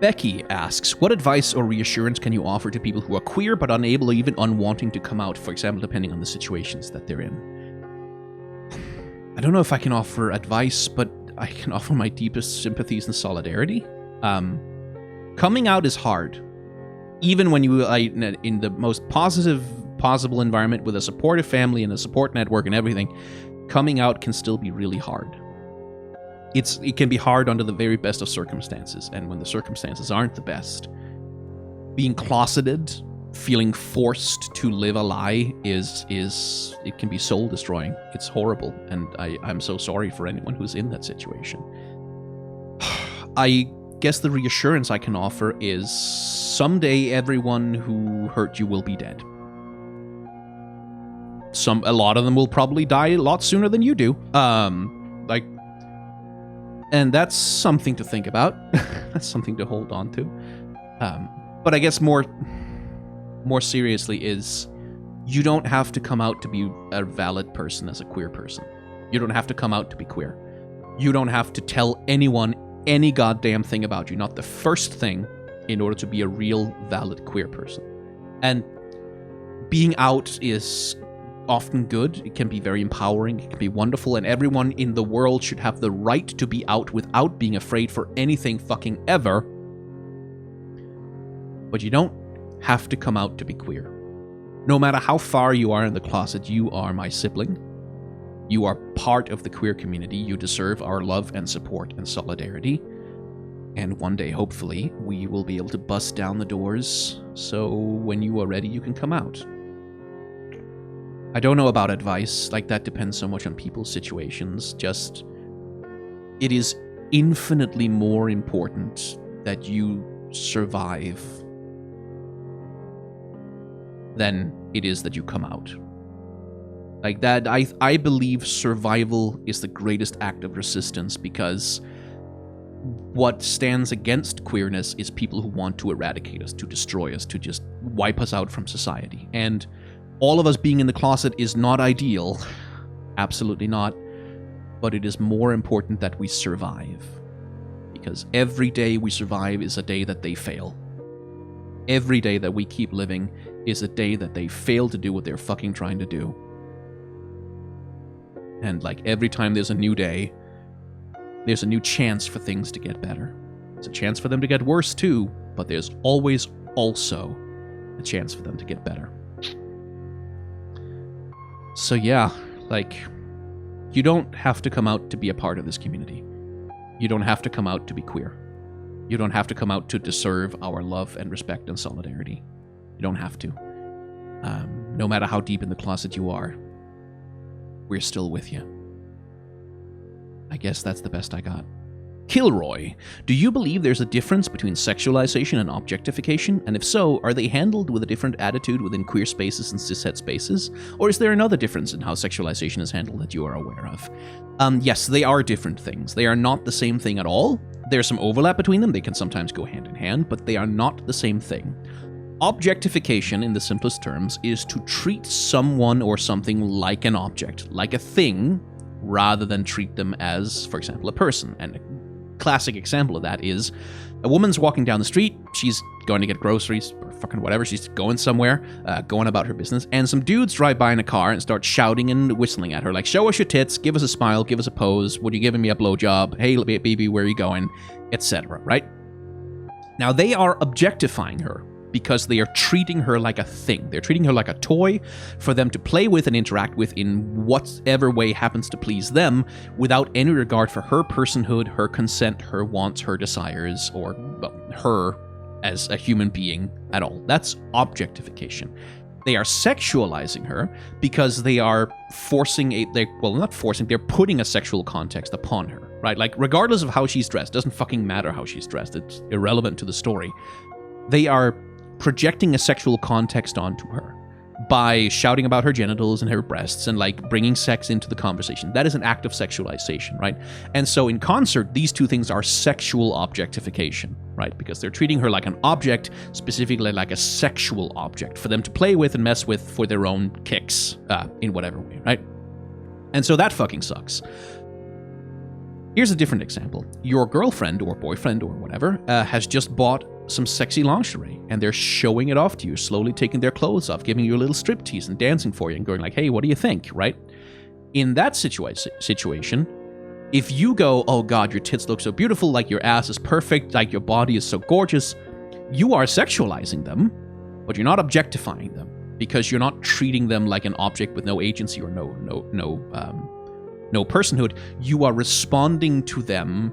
Becky asks, what advice or reassurance can you offer to people who are queer but unable or even unwanting to come out, for example, depending on the situations that they're in? I don't know if I can offer advice, but I can offer my deepest sympathies and solidarity. Coming out is hard. Even when you are in the most positive possible environment with a supportive family and a support network and everything, coming out can still be really hard. It can be hard under the very best of circumstances, and when the circumstances aren't the best, being closeted, feeling forced to live a lie it can be soul destroying. It's horrible, and I'm so sorry for anyone who's in that situation. I guess the reassurance I can offer is someday everyone who hurt you will be dead. A lot of them will probably die a lot sooner than you do. And that's something to think about. That's something to hold on to. But I guess more more seriously is you don't have to come out to be a valid person as a queer person. You don't have to come out to be queer. You don't have to tell anyone any goddamn thing about you, not the first thing, in order to be a real valid queer person. And being out is often good. It can be very empowering. It can be wonderful, and everyone in the world should have the right to be out without being afraid for anything fucking ever. But you don't have to come out to be queer. No matter how far you are in the closet, you are my sibling. You are part of the queer community. You deserve our love and support and solidarity. And one day, hopefully, we will be able to bust down the doors, so when you are ready, you can come out. I don't know about advice. Like, that depends so much on people's situations. Just, it is infinitely more important that you survive than it is that you come out. Like that, I believe survival is the greatest act of resistance, because what stands against queerness is people who want to eradicate us, to destroy us, to just wipe us out from society. And all of us being in the closet is not ideal. Absolutely not. But it is more important that we survive. Because every day we survive is a day that they fail. Every day that we keep living is a day that they fail to do what they're fucking trying to do. And like every time there's a new day, there's a new chance for things to get better. There's a chance for them to get worse too, but there's always also a chance for them to get better. So yeah, like, you don't have to come out to be a part of this community. You don't have to come out to be queer. You don't have to come out to deserve our love and respect and solidarity. You don't have to. No matter how deep in the closet you are, we're still with you. I guess that's the best I got. Kilroy, do you believe there's a difference between sexualization and objectification? And if so, are they handled with a different attitude within queer spaces and cishet spaces? Or is there another difference in how sexualization is handled that you are aware of? Yes, they are different things. They are not the same thing at all. There's some overlap between them. They can sometimes go hand in hand, but they are not the same thing. Objectification, in the simplest terms, is to treat someone or something like an object, like a thing, rather than treat them as, for example, a person. And a classic example of that is a woman's walking down the street, she's going to get groceries, or fucking whatever, she's going somewhere, going about her business, and some dudes drive by in a car and start shouting and whistling at her, like, show us your tits, give us a smile, give us a pose, would you giving me a blowjob, hey baby, where are you going, etc., right? Now, they are objectifying her, because they are treating her like a thing. They're treating her like a toy for them to play with and interact with in whatever way happens to please them, without any regard for her personhood, her consent, her wants, her desires, or, well, her as a human being at all. That's objectification. They are sexualizing her because they are they're putting a sexual context upon her, right? Like, regardless of how she's dressed, doesn't fucking matter how she's dressed, it's irrelevant to the story. They are projecting a sexual context onto her by shouting about her genitals and her breasts and like bringing sex into the conversation. That is an act of sexualization, right? And so in concert, these two things are sexual objectification, right? Because they're treating her like an object, specifically like a sexual object for them to play with and mess with for their own kicks, in whatever way, right? And so that fucking sucks. Here's a different example. Your girlfriend or boyfriend or whatever has just bought some sexy lingerie, and they're showing it off to you, slowly taking their clothes off, giving you a little striptease and dancing for you and going like, hey, what do you think, right? In that situation, if you go, oh god, your tits look so beautiful, like your ass is perfect, like your body is so gorgeous, you are sexualizing them, but you're not objectifying them, because you're not treating them like an object with no agency or no personhood. You are responding to them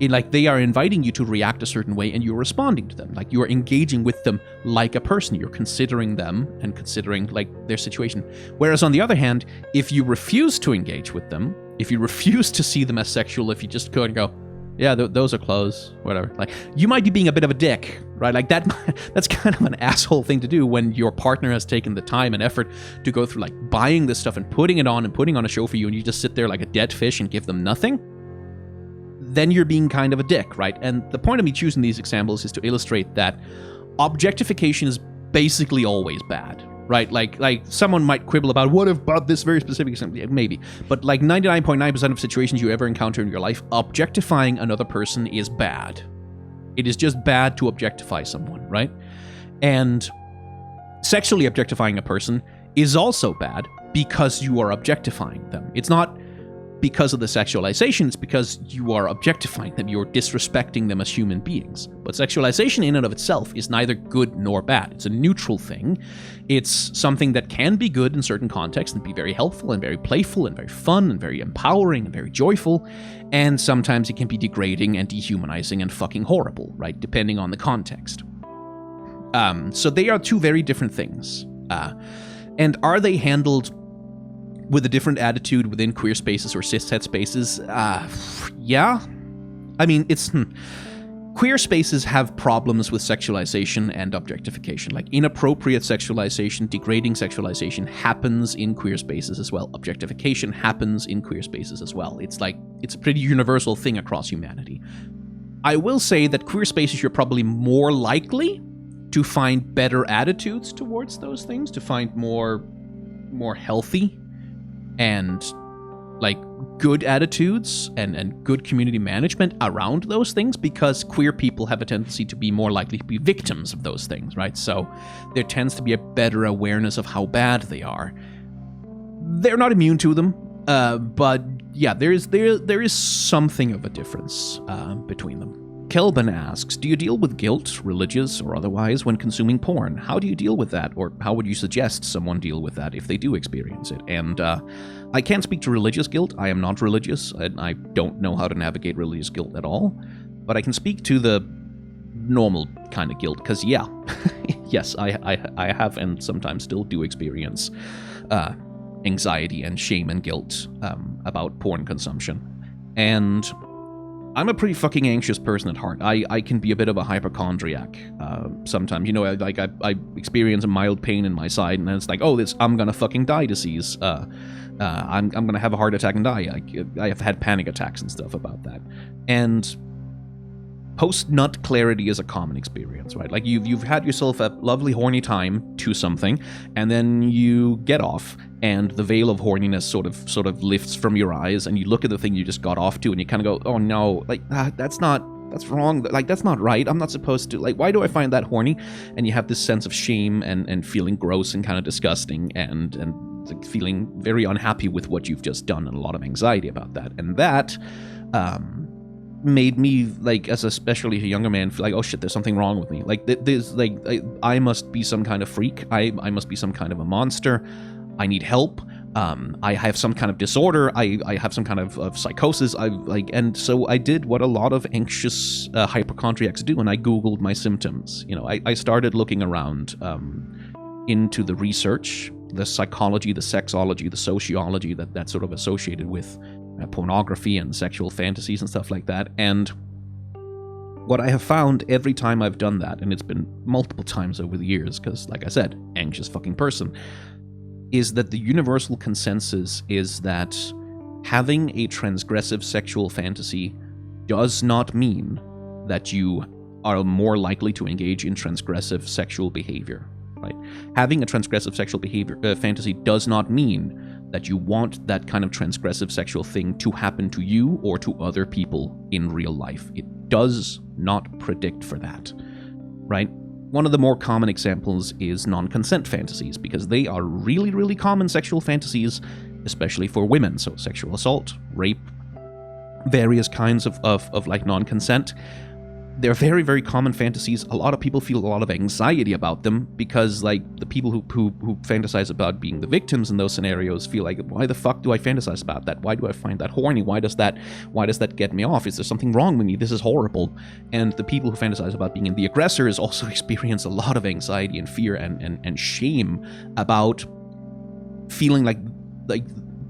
in, like, they are inviting you to react a certain way, and you're responding to them. Like, you are engaging with them like a person. You're considering them and considering, like, their situation. Whereas on the other hand, if you refuse to engage with them, if you refuse to see them as sexual, if you just go and go, yeah, those are clothes, whatever, like, you might be being a bit of a dick, right? Like, that's kind of an asshole thing to do when your partner has taken the time and effort to go through, like, buying this stuff and putting it on and putting on a show for you, and you just sit there like a dead fish and give them nothing. Then you're being kind of a dick, right? And the point of me choosing these examples is to illustrate that objectification is basically always bad, right? Like someone might quibble about what if about this very specific example, maybe, but like 99.9% of situations you ever encounter in your life, objectifying another person is bad. It is just bad to objectify someone, right? And sexually objectifying a person is also bad because you are objectifying them. It's not because of the sexualization, it's because you are objectifying them, you're disrespecting them as human beings. But sexualization in and of itself is neither good nor bad. It's a neutral thing. It's something that can be good in certain contexts and be very helpful and very playful and very fun and very empowering and very joyful. And sometimes it can be degrading and dehumanizing and fucking horrible, right? Depending on the context. So they are two very different things. And are they handled with a different attitude within queer spaces or cishet spaces? Yeah. I mean, queer spaces have problems with sexualization and objectification. Like, inappropriate sexualization, degrading sexualization happens in queer spaces as well. Objectification happens in queer spaces as well. It's a pretty universal thing across humanity. I will say that queer spaces, you're probably more likely to find better attitudes towards those things, to find more healthy and like good attitudes and good community management around those things, because queer people have a tendency to be more likely to be victims of those things, right? So there tends to be a better awareness of how bad they are. They're not immune to them, but yeah, there is something of a difference between them. Kelvin asks, do you deal with guilt, religious or otherwise, when consuming porn? How do you deal with that? Or how would you suggest someone deal with that if they do experience it? And I can't speak to religious guilt. I am not religious, and I don't know how to navigate religious guilt at all. But I can speak to the normal kind of guilt, because yeah, yes, I have and sometimes still do experience anxiety and shame and guilt about porn consumption. And I'm a pretty fucking anxious person at heart. I can be a bit of a hypochondriac sometimes. You know, I experience a mild pain in my side, and then it's like, oh, this I'm gonna fucking die disease. I'm gonna have a heart attack and die. I have had panic attacks and stuff about that. And post-nut clarity is a common experience, right? Like you've had yourself a lovely horny time to something, and then you get off, and the veil of horniness sort of lifts from your eyes, and you look at the thing you just got off to, and you kind of go, oh no, like that's wrong, like that's not right, I'm not supposed to, like, why do I find that horny? And you have this sense of shame and feeling gross and kind of disgusting and like feeling very unhappy with what you've just done, and a lot of anxiety about that. And that made me, like, as especially a younger man, feel like, oh shit, there's something wrong with me. Like, there's like I must be some kind of freak. I must be some kind of a monster. I need help. I have some kind of disorder. I have some kind of psychosis. And so I did what a lot of anxious hypochondriacs do, and I Googled my symptoms. You know, I started looking around into the research, the psychology, the sexology, the sociology that's sort of associated with pornography and sexual fantasies and stuff like that. And what I have found every time I've done that, and it's been multiple times over the years, because, like I said, anxious fucking person, is that the universal consensus is that having a transgressive sexual fantasy does not mean that you are more likely to engage in transgressive sexual behavior, right? Having a transgressive sexual behavior fantasy does not mean that you want that kind of transgressive sexual thing to happen to you or to other people in real life. It does not predict for that, right? One of the more common examples is non-consent fantasies, because they are really, really common sexual fantasies, especially for women. So sexual assault, rape, various kinds of like non-consent. They're very, very common fantasies. A lot of people feel a lot of anxiety about them because, like, the people who fantasize about being the victims in those scenarios feel like, why the fuck do I fantasize about that? Why do I find that horny? Why does that get me off? Is there something wrong with me? This is horrible. And the people who fantasize about being the aggressors also experience a lot of anxiety and fear and shame about feeling like,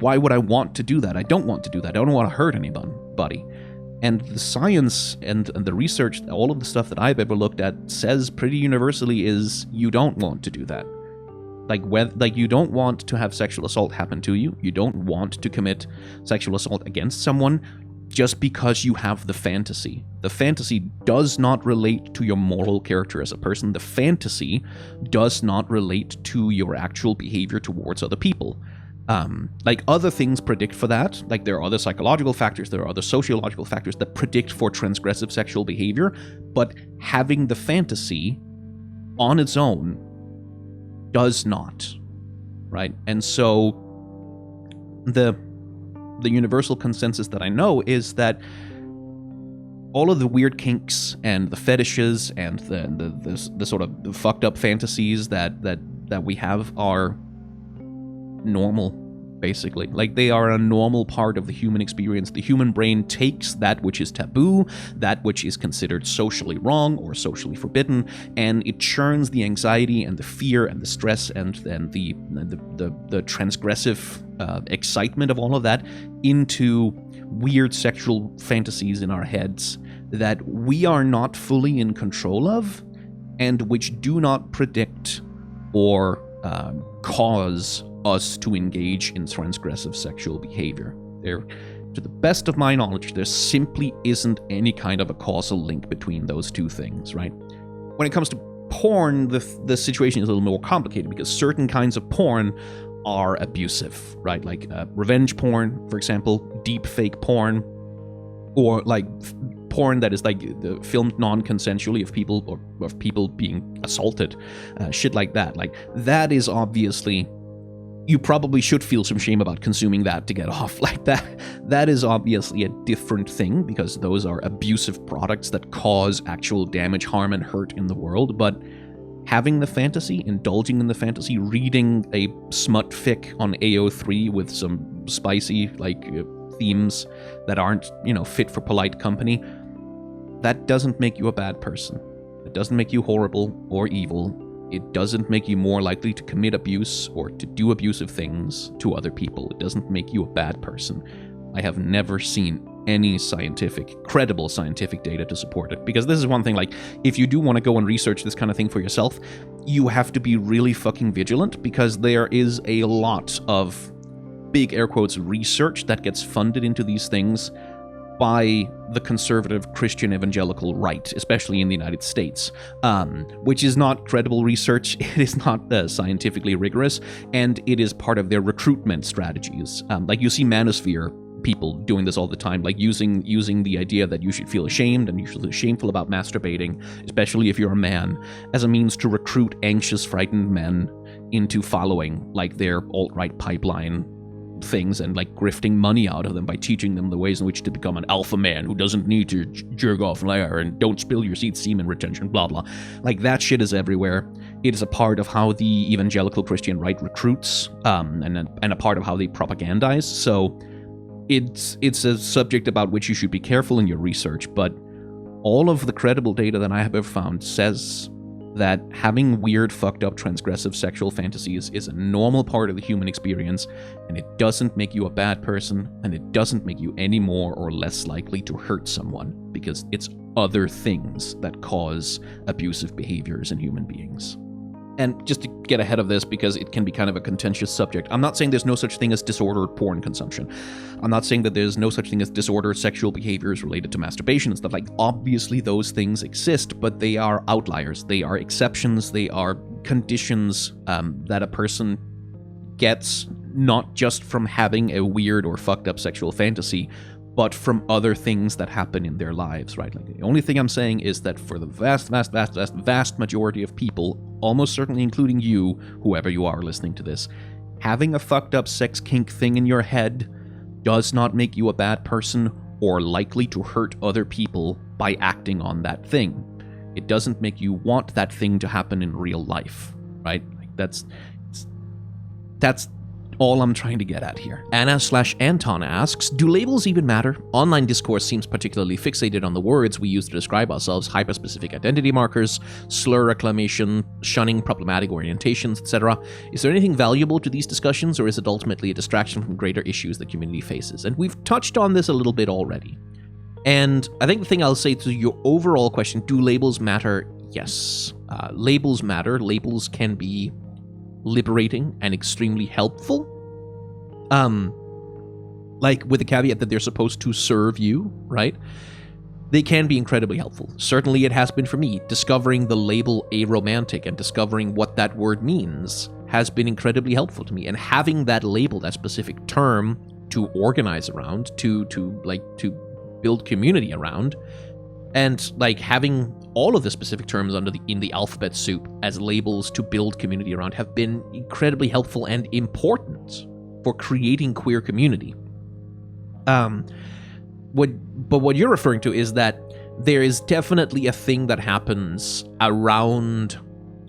why would I want to do that? I don't want to do that. I don't want to hurt anybody. And the science and the research, all of the stuff that I've ever looked at says pretty universally is you don't want to do that. Like you don't want to have sexual assault happen to you. You don't want to commit sexual assault against someone. just because you have the fantasy. The fantasy does not relate to your moral character as a person. The fantasy does not relate to your actual behavior towards other people. Like other things predict for that. Like there are other psychological factors, there are other sociological factors that predict for transgressive sexual behavior, but having the fantasy on its own does not, right? And so the universal consensus that I know is that all of the weird kinks and the fetishes and the sort of fucked up fantasies that we have are normal, basically. Like, they are a normal part of the human experience. The human brain takes that which is taboo, that which is considered socially wrong or socially forbidden, and it churns the anxiety and the fear and the stress and the transgressive excitement of all of that into weird sexual fantasies in our heads that we are not fully in control of, and which do not predict or cause us to engage in transgressive sexual behavior. There, to the best of my knowledge, there simply isn't any kind of a causal link between those two things, right? When it comes to porn, the situation is a little more complicated because certain kinds of porn are abusive, right? Like revenge porn, for example, deep fake porn, or like porn that is like filmed non-consensually of people being assaulted, shit like that. Like, that is obviously, you probably should feel some shame about consuming that to get off like that. That is obviously a different thing because those are abusive products that cause actual damage, harm, and hurt in the world. But having the fantasy, indulging in the fantasy, reading a smut fic on AO3 with some spicy themes that aren't, fit for polite company, that doesn't make you a bad person. It doesn't make you horrible or evil. It doesn't make you more likely to commit abuse or to do abusive things to other people. It doesn't make you a bad person. I have never seen any credible scientific data to support it. Because this is one thing, like, if you do want to go and research this kind of thing for yourself, you have to be really fucking vigilant, because there is a lot of, big air quotes, research that gets funded into these things by the conservative Christian evangelical right, especially in the United States, which is not credible research. It is not scientifically rigorous, and it is part of their recruitment strategies. Like, you see manosphere people doing this all the time, like using the idea that you should feel ashamed and you should feel shameful about masturbating, especially if you're a man, as a means to recruit anxious, frightened men into following like their alt-right pipeline things and like grifting money out of them by teaching them the ways in which to become an alpha man who doesn't need to jerk off later and don't spill your seed semen retention, blah blah. Like, that shit is everywhere. It is a part of how the evangelical Christian right recruits, and a part of how they propagandize. So it's a subject about which you should be careful in your research, but all of the credible data that I have ever found says that having weird, fucked up, transgressive sexual fantasies is a normal part of the human experience, and it doesn't make you a bad person, and it doesn't make you any more or less likely to hurt someone, because it's other things that cause abusive behaviors in human beings. And just to get ahead of this, because it can be kind of a contentious subject, I'm not saying there's no such thing as disordered porn consumption. I'm not saying that there's no such thing as disordered sexual behaviors related to masturbation and stuff. Like, obviously those things exist, but they are outliers. They are exceptions. They are conditions that a person gets not just from having a weird or fucked up sexual fantasy, but from other things that happen in their lives, right? Like, the only thing I'm saying is that for the vast majority of people, almost certainly including you, whoever you are listening to this, having a fucked up sex kink thing in your head does not make you a bad person or likely to hurt other people by acting on that thing. It doesn't make you want that thing to happen in real life, right? Like, that's all I'm trying to get at here. Anna/Anton asks, do labels even matter? Online discourse seems particularly fixated on the words we use to describe ourselves, hyperspecific identity markers, slur reclamation, shunning problematic orientations, etc. Is there anything valuable to these discussions, or is it ultimately a distraction from greater issues the community faces? And we've touched on this a little bit already. And I think the thing I'll say to your overall question, do labels matter? Yes. Labels matter. Labels can be liberating and extremely helpful. like with the caveat that they're supposed to serve you, right? They can be incredibly helpful. Certainly it has been for me. Discovering the label aromantic and discovering what that word means has been incredibly helpful to me. And having that label, that specific term to organize around, to build community around, and like having all of the specific terms in the alphabet soup as labels to build community around have been incredibly helpful and important for creating queer community. What you're referring to is that there is definitely a thing that happens around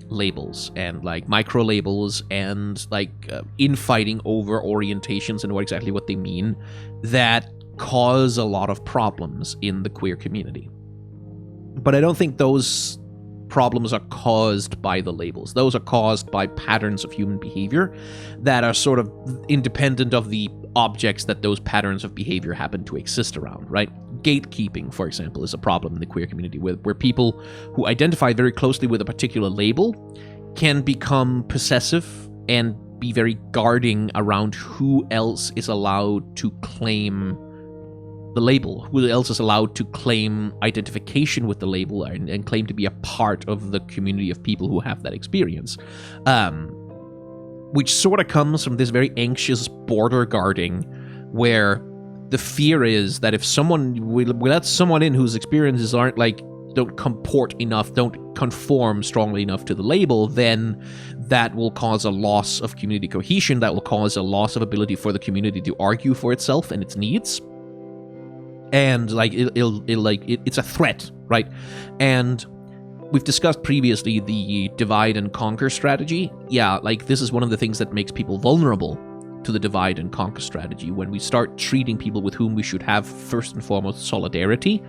labels and like micro labels and like infighting over orientations and what they mean that cause a lot of problems in the queer community. But I don't think those problems are caused by the labels. Those are caused by patterns of human behavior that are sort of independent of the objects that those patterns of behavior happen to exist around, right? Gatekeeping, for example, is a problem in the queer community where people who identify very closely with a particular label can become possessive and be very guarding around who else is allowed to claim the label, who else is allowed to claim identification with the label and claim to be a part of the community of people who have that experience. Which sort of comes from this very anxious border guarding where the fear is that if we let someone in whose experiences don't comport enough, don't conform strongly enough to the label, then that will cause a loss of community cohesion, that will cause a loss of ability for the community to argue for itself and its needs. And it's a threat, right? And we've discussed previously the divide and conquer strategy. Yeah, like this is one of the things that makes people vulnerable to the divide and conquer strategy, when we start treating people with whom we should have first and foremost solidarity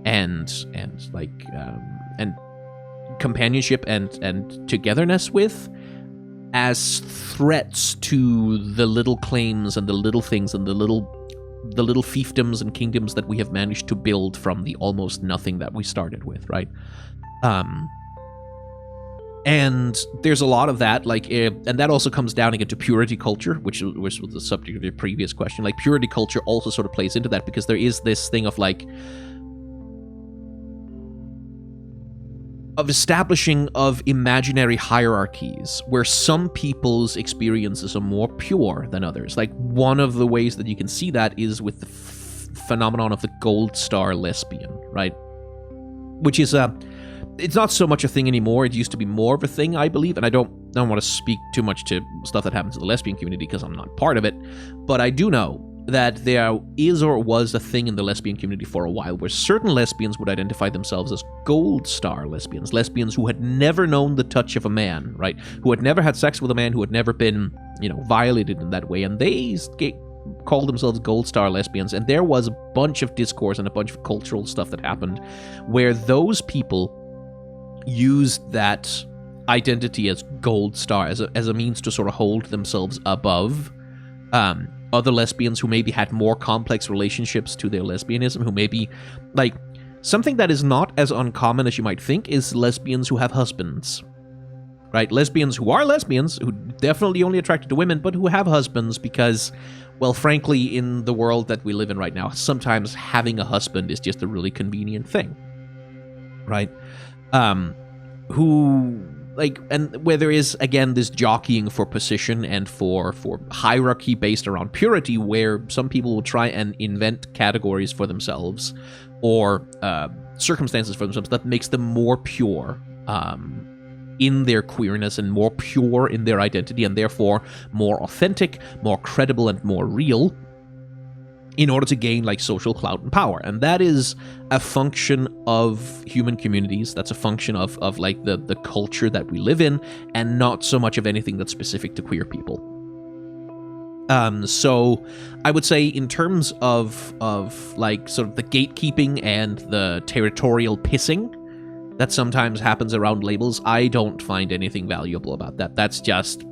and companionship and togetherness with as threats to the little claims and the little things and the little fiefdoms and kingdoms that we have managed to build from the almost nothing that we started with, right? And there's a lot of that, and that also comes down again to purity culture, which was the subject of your previous question. Like, purity culture also sort of plays into that, because there is this thing of establishing of imaginary hierarchies where some people's experiences are more pure than others. Like, one of the ways that you can see that is with the phenomenon of the gold star lesbian, right? Which is it's not so much a thing anymore. It used to be more of a thing, I believe, and I don't want to speak too much to stuff that happens in the lesbian community because I'm not part of it, but I do know that there is or was a thing in the lesbian community for a while where certain lesbians would identify themselves as gold star lesbians who had never known the touch of a man, right? Who had never had sex with a man, who had never been, violated in that way, and they called themselves gold star lesbians. And there was a bunch of discourse and a bunch of cultural stuff that happened where those people used that identity as gold star as a means to sort of hold themselves above other lesbians who maybe had more complex relationships to their lesbianism, who maybe, something that is not as uncommon as you might think is lesbians who have husbands, right? Lesbians who are lesbians, who definitely only attracted to women, but who have husbands because, well, frankly, in the world that we live in right now, sometimes having a husband is just a really convenient thing, right? And where there is, again, this jockeying for position and for hierarchy based around purity, where some people will try and invent categories for themselves or circumstances for themselves that makes them more pure in their queerness and more pure in their identity, and therefore more authentic, more credible, and more real, in order to gain social clout and power. And that is a function of human communities. That's a function of the culture that we live in, and not so much of anything that's specific to queer people. So I would say, in terms of sort of the gatekeeping and the territorial pissing that sometimes happens around labels, I don't find anything valuable about that. That's just,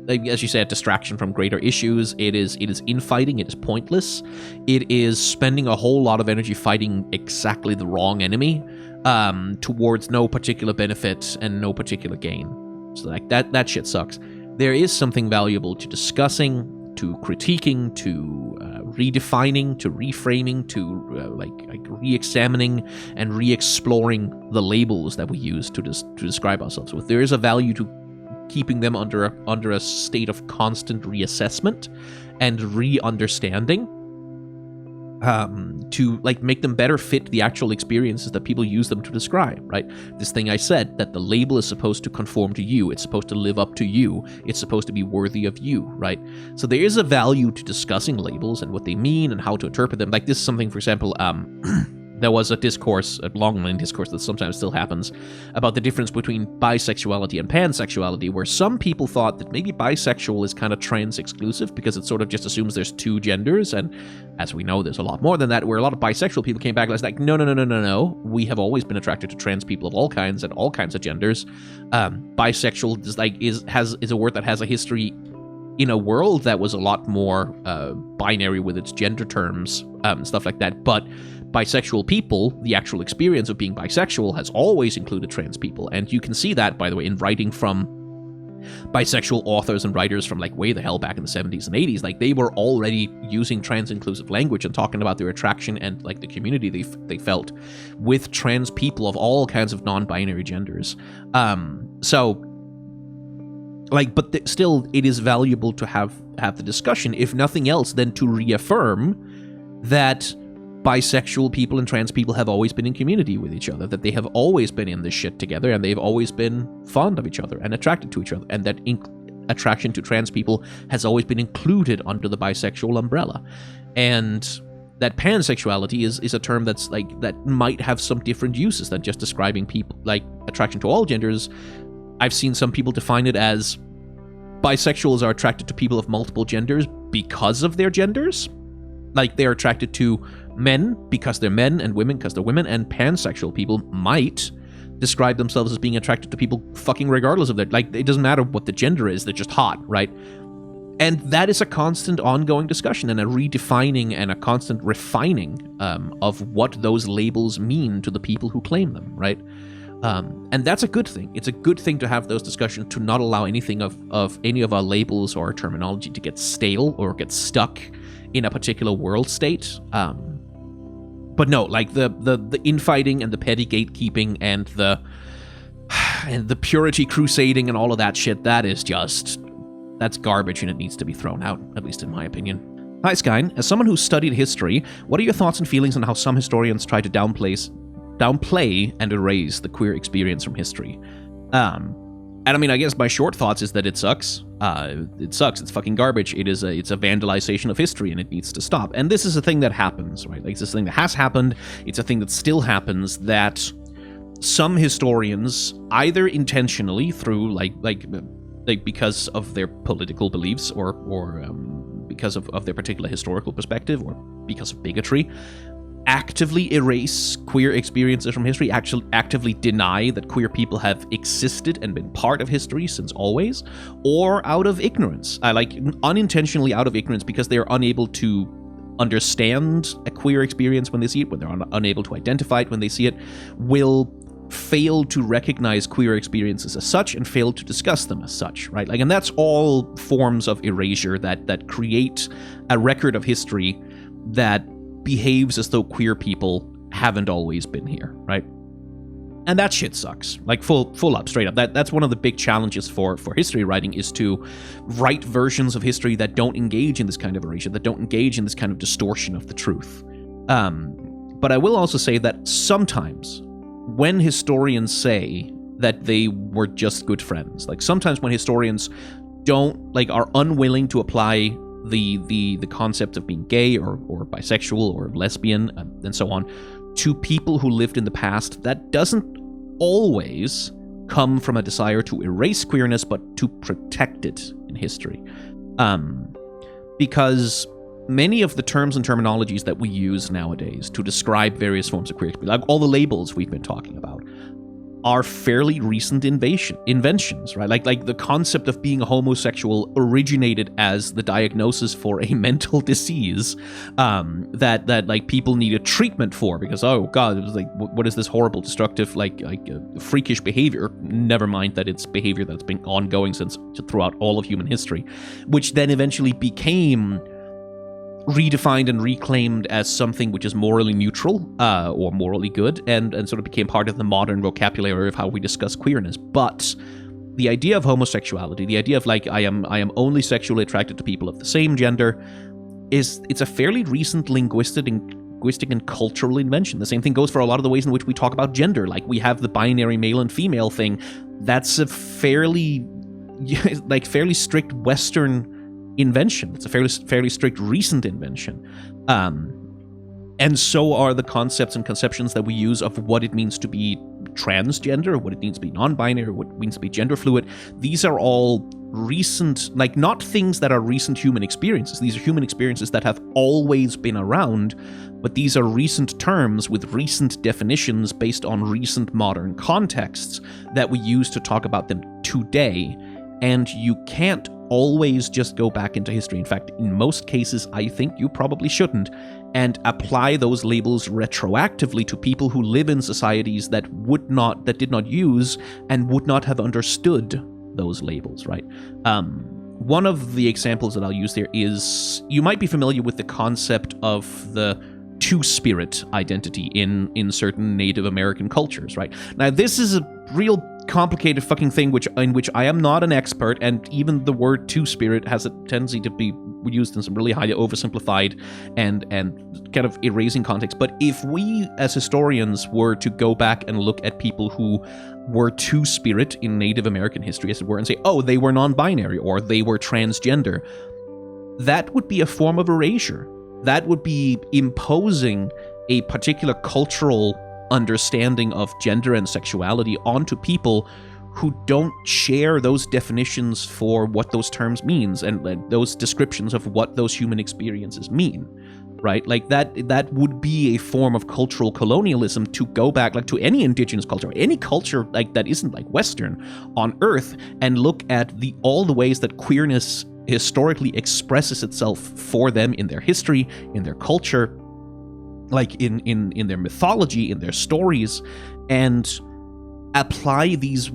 as you said, distraction from greater issues. It is infighting. It is pointless. It is spending a whole lot of energy fighting exactly the wrong enemy towards no particular benefit and no particular gain. So that shit sucks. There is something valuable to discussing, to critiquing, to redefining, to reframing, to re-examining and re-exploring the labels that we use to describe ourselves with. There is a value to keeping them under a state of constant reassessment and re-understanding, to make them better fit the actual experiences that people use them to describe, right? This thing I said, that the label is supposed to conform to you, it's supposed to live up to you, it's supposed to be worthy of you, right? So there is a value to discussing labels and what they mean and how to interpret them. Like, this is something, for example, there was a discourse, a long-running discourse that sometimes still happens, about the difference between bisexuality and pansexuality, where some people thought that maybe bisexual is kind of trans-exclusive because it sort of just assumes there's two genders, and as we know, there's a lot more than that, where a lot of bisexual people came back and was like, no, we have always been attracted to trans people of all kinds and all kinds of genders. Bisexual is a word that has a history in a world that was a lot more binary with its gender terms, stuff like that, but bisexual people, the actual experience of being bisexual, has always included trans people. And you can see that, by the way, in writing from bisexual authors and writers from way the hell back in the 70s and 80s. They were already using trans-inclusive language and talking about their attraction and the community they felt with trans people of all kinds of non-binary genders. Still, it is valuable to have the discussion, if nothing else, than to reaffirm that bisexual people and trans people have always been in community with each other, that they have always been in this shit together, and they've always been fond of each other and attracted to each other, and that attraction to trans people has always been included under the bisexual umbrella. And that pansexuality is a term that's that might have some different uses than just describing people, attraction to all genders. I've seen some people define it as bisexuals are attracted to people of multiple genders because of their genders. They're attracted to men because they're men, and women because they're women, and pansexual people might describe themselves as being attracted to people fucking regardless of their, it doesn't matter what the gender is, they're just hot, right? And that is a constant ongoing discussion and a redefining and a constant refining of what those labels mean to the people who claim them, right? And that's a good thing. It's a good thing to have those discussions, to not allow anything of any of our labels or our terminology to get stale or get stuck in a particular world state. But no, the infighting and the petty gatekeeping and the purity crusading and all of that shit, that's garbage, and it needs to be thrown out, at least in my opinion. Hi, Skyn. As someone who's studied history, what are your thoughts and feelings on how some historians try to downplay and erase the queer experience from history? And I mean, I guess my short thoughts is that it sucks. It sucks. It's fucking garbage. It's a vandalization of history, and it needs to stop. And this is a thing that happens, right? It's this thing that has happened. It's a thing that still happens, that some historians, either intentionally through because of their political beliefs or because of their particular historical perspective, or because of bigotry, actively erase queer experiences from history, actually actively deny that queer people have existed and been part of history since always, or out of ignorance, unintentionally out of ignorance, because they are unable to understand a queer experience when they see it, when they're unable to identify it when they see it, will fail to recognize queer experiences as such and fail to discuss them as such, right? And that's all forms of erasure that create a record of history that behaves as though queer people haven't always been here, right? And that shit sucks. Full up, straight up. That's one of the big challenges for history writing, is to write versions of history that don't engage in this kind of erasure, that don't engage in this kind of distortion of the truth. But I will also say that sometimes when historians say that they were just good friends, sometimes when historians are unwilling to apply the concept of being gay or bisexual or lesbian and so on to people who lived in the past, that doesn't always come from a desire to erase queerness, but to protect it in history. Because many of the terms and terminologies that we use nowadays to describe various forms of queer experience, all the labels we've been talking about, are fairly recent inventions, right? The concept of being homosexual originated as the diagnosis for a mental disease that people needed treatment for, because, oh god, it was what is this horrible, destructive, freakish behavior? Never mind that it's behavior that's been ongoing throughout all of human history, which then eventually became redefined and reclaimed as something which is morally neutral or morally good, and sort of became part of the modern vocabulary of how we discuss queerness. But the idea of homosexuality, the idea of like I am only sexually attracted to people of the same gender, it's a fairly recent linguistic and cultural invention. The same thing goes for a lot of the ways in which we talk about gender. Like we have the binary male and female thing. That's a fairly strict Western invention. It's a fairly strict recent invention. And so are the concepts and conceptions that we use of what it means to be transgender, what it means to be non-binary, what it means to be gender fluid. These are all recent, like not things that are recent human experiences. These are human experiences that have always been around, but these are recent terms with recent definitions based on recent modern contexts that we use to talk about them today. And you can't always just go back into history. In fact, in most cases, I think you probably shouldn't, and apply those labels retroactively to people who live in societies that did not use and would not have understood those labels, right? One of the examples that I'll use there is, you might be familiar with the concept of the two-spirit identity in certain Native American cultures, right? Now, this is a real complicated fucking thing in which I am not an expert, and even the word two-spirit has a tendency to be used in some really highly oversimplified and kind of erasing context. But if we as historians were to go back and look at people who were two-spirit in Native American history, as it were, and say, oh, they were non-binary or they were transgender, that would be a form of erasure. That would be imposing a particular cultural understanding of gender and sexuality onto people who don't share those definitions for what those terms means and those descriptions of what those human experiences mean, right? Like that would be a form of cultural colonialism to go back like to any indigenous culture, any culture like that isn't like Western on Earth, and look at all the ways that queerness historically expresses itself for them in their history, in their culture, like in their mythology, in their stories, and apply these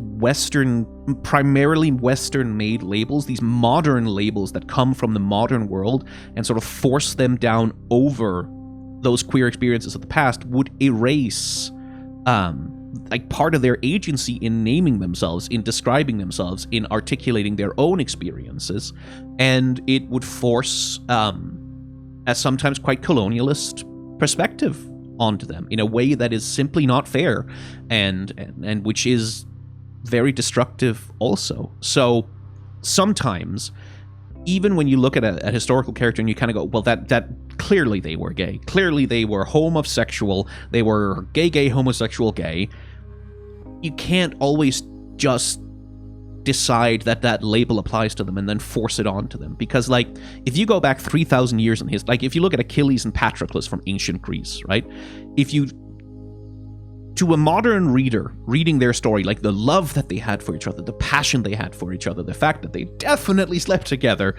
primarily Western-made labels, these modern labels that come from the modern world, and sort of force them down over those queer experiences of the past, would erase like part of their agency in naming themselves, in describing themselves, in articulating their own experiences, and it would force a sometimes quite colonialist perspective onto them in a way that is simply not fair and which is very destructive also. So sometimes, even when you look at a historical character and you kind of go, well, that clearly they were gay, clearly they were homosexual, they were gay, homosexual, gay, you can't always just decide that label applies to them and then force it onto them. Because, like, if you go back 3,000 years in history, like, if you look at Achilles and Patroclus from ancient Greece, right? To a modern reader reading their story, like the love that they had for each other, the passion they had for each other, the fact that they definitely slept together,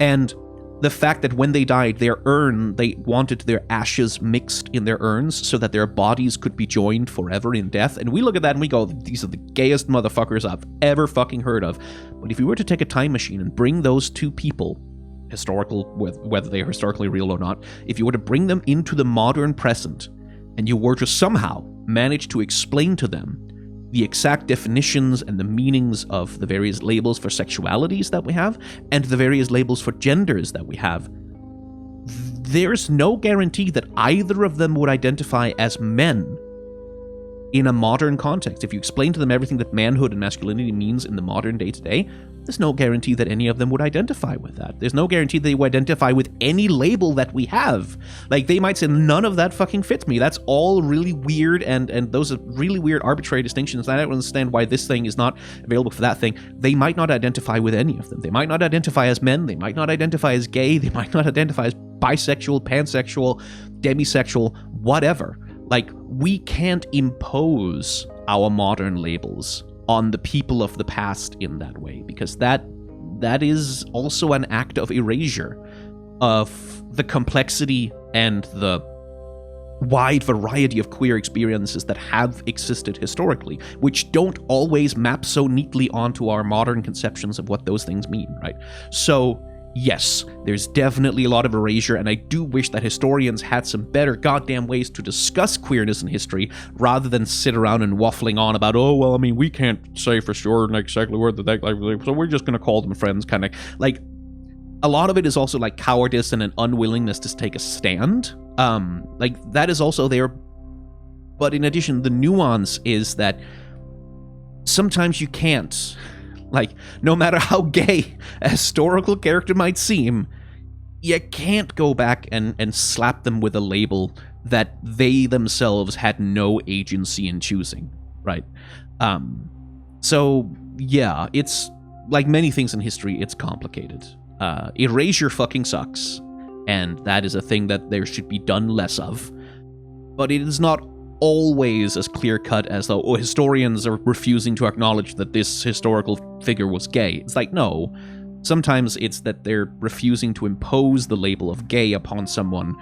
and the fact that when they died, they wanted their ashes mixed in their urns so that their bodies could be joined forever in death. And we look at that and we go, these are the gayest motherfuckers I've ever fucking heard of. But if you were to take a time machine and bring those two people, historical, whether they are historically real or not, if you were to bring them into the modern present, and you were to somehow manage to explain to them the exact definitions and the meanings of the various labels for sexualities that we have, and the various labels for genders that we have, there's no guarantee that either of them would identify as men in a modern context. If you explain to them everything that manhood and masculinity means in the modern day-to-day, there's no guarantee that any of them would identify with that. There's no guarantee they would identify with any label that we have. Like, they might say, none of that fucking fits me. That's all really weird, and those are really weird arbitrary distinctions. I don't understand why this thing is not available for that thing. They might not identify with any of them. They might not identify as men. They might not identify as gay. They might not identify as bisexual, pansexual, demisexual, whatever. Like, we can't impose our modern labels on the people of the past in that way, because that is also an act of erasure of the complexity and the wide variety of queer experiences that have existed historically, which don't always map so neatly onto our modern conceptions of what those things mean, right? So yes, there's definitely a lot of erasure, and I do wish that historians had some better goddamn ways to discuss queerness in history, rather than sit around and waffling on about, oh, well, I mean, we can't say for sure exactly where like, so we're just gonna call them friends, kind of. Like, a lot of it is also, like, cowardice and an unwillingness to take a stand. Like, that is also there. But in addition, the nuance is that sometimes you can't. Like, no matter how gay a historical character might seem, you can't go back and slap them with a label that they themselves had no agency in choosing, right? So, yeah, it's, like many things in history, it's complicated. Erasure fucking sucks, and that is a thing that there should be done less of. But it is not always as clear-cut as though historians are refusing to acknowledge that this historical figure was gay. It's like, no. Sometimes it's that they're refusing to impose the label of gay upon someone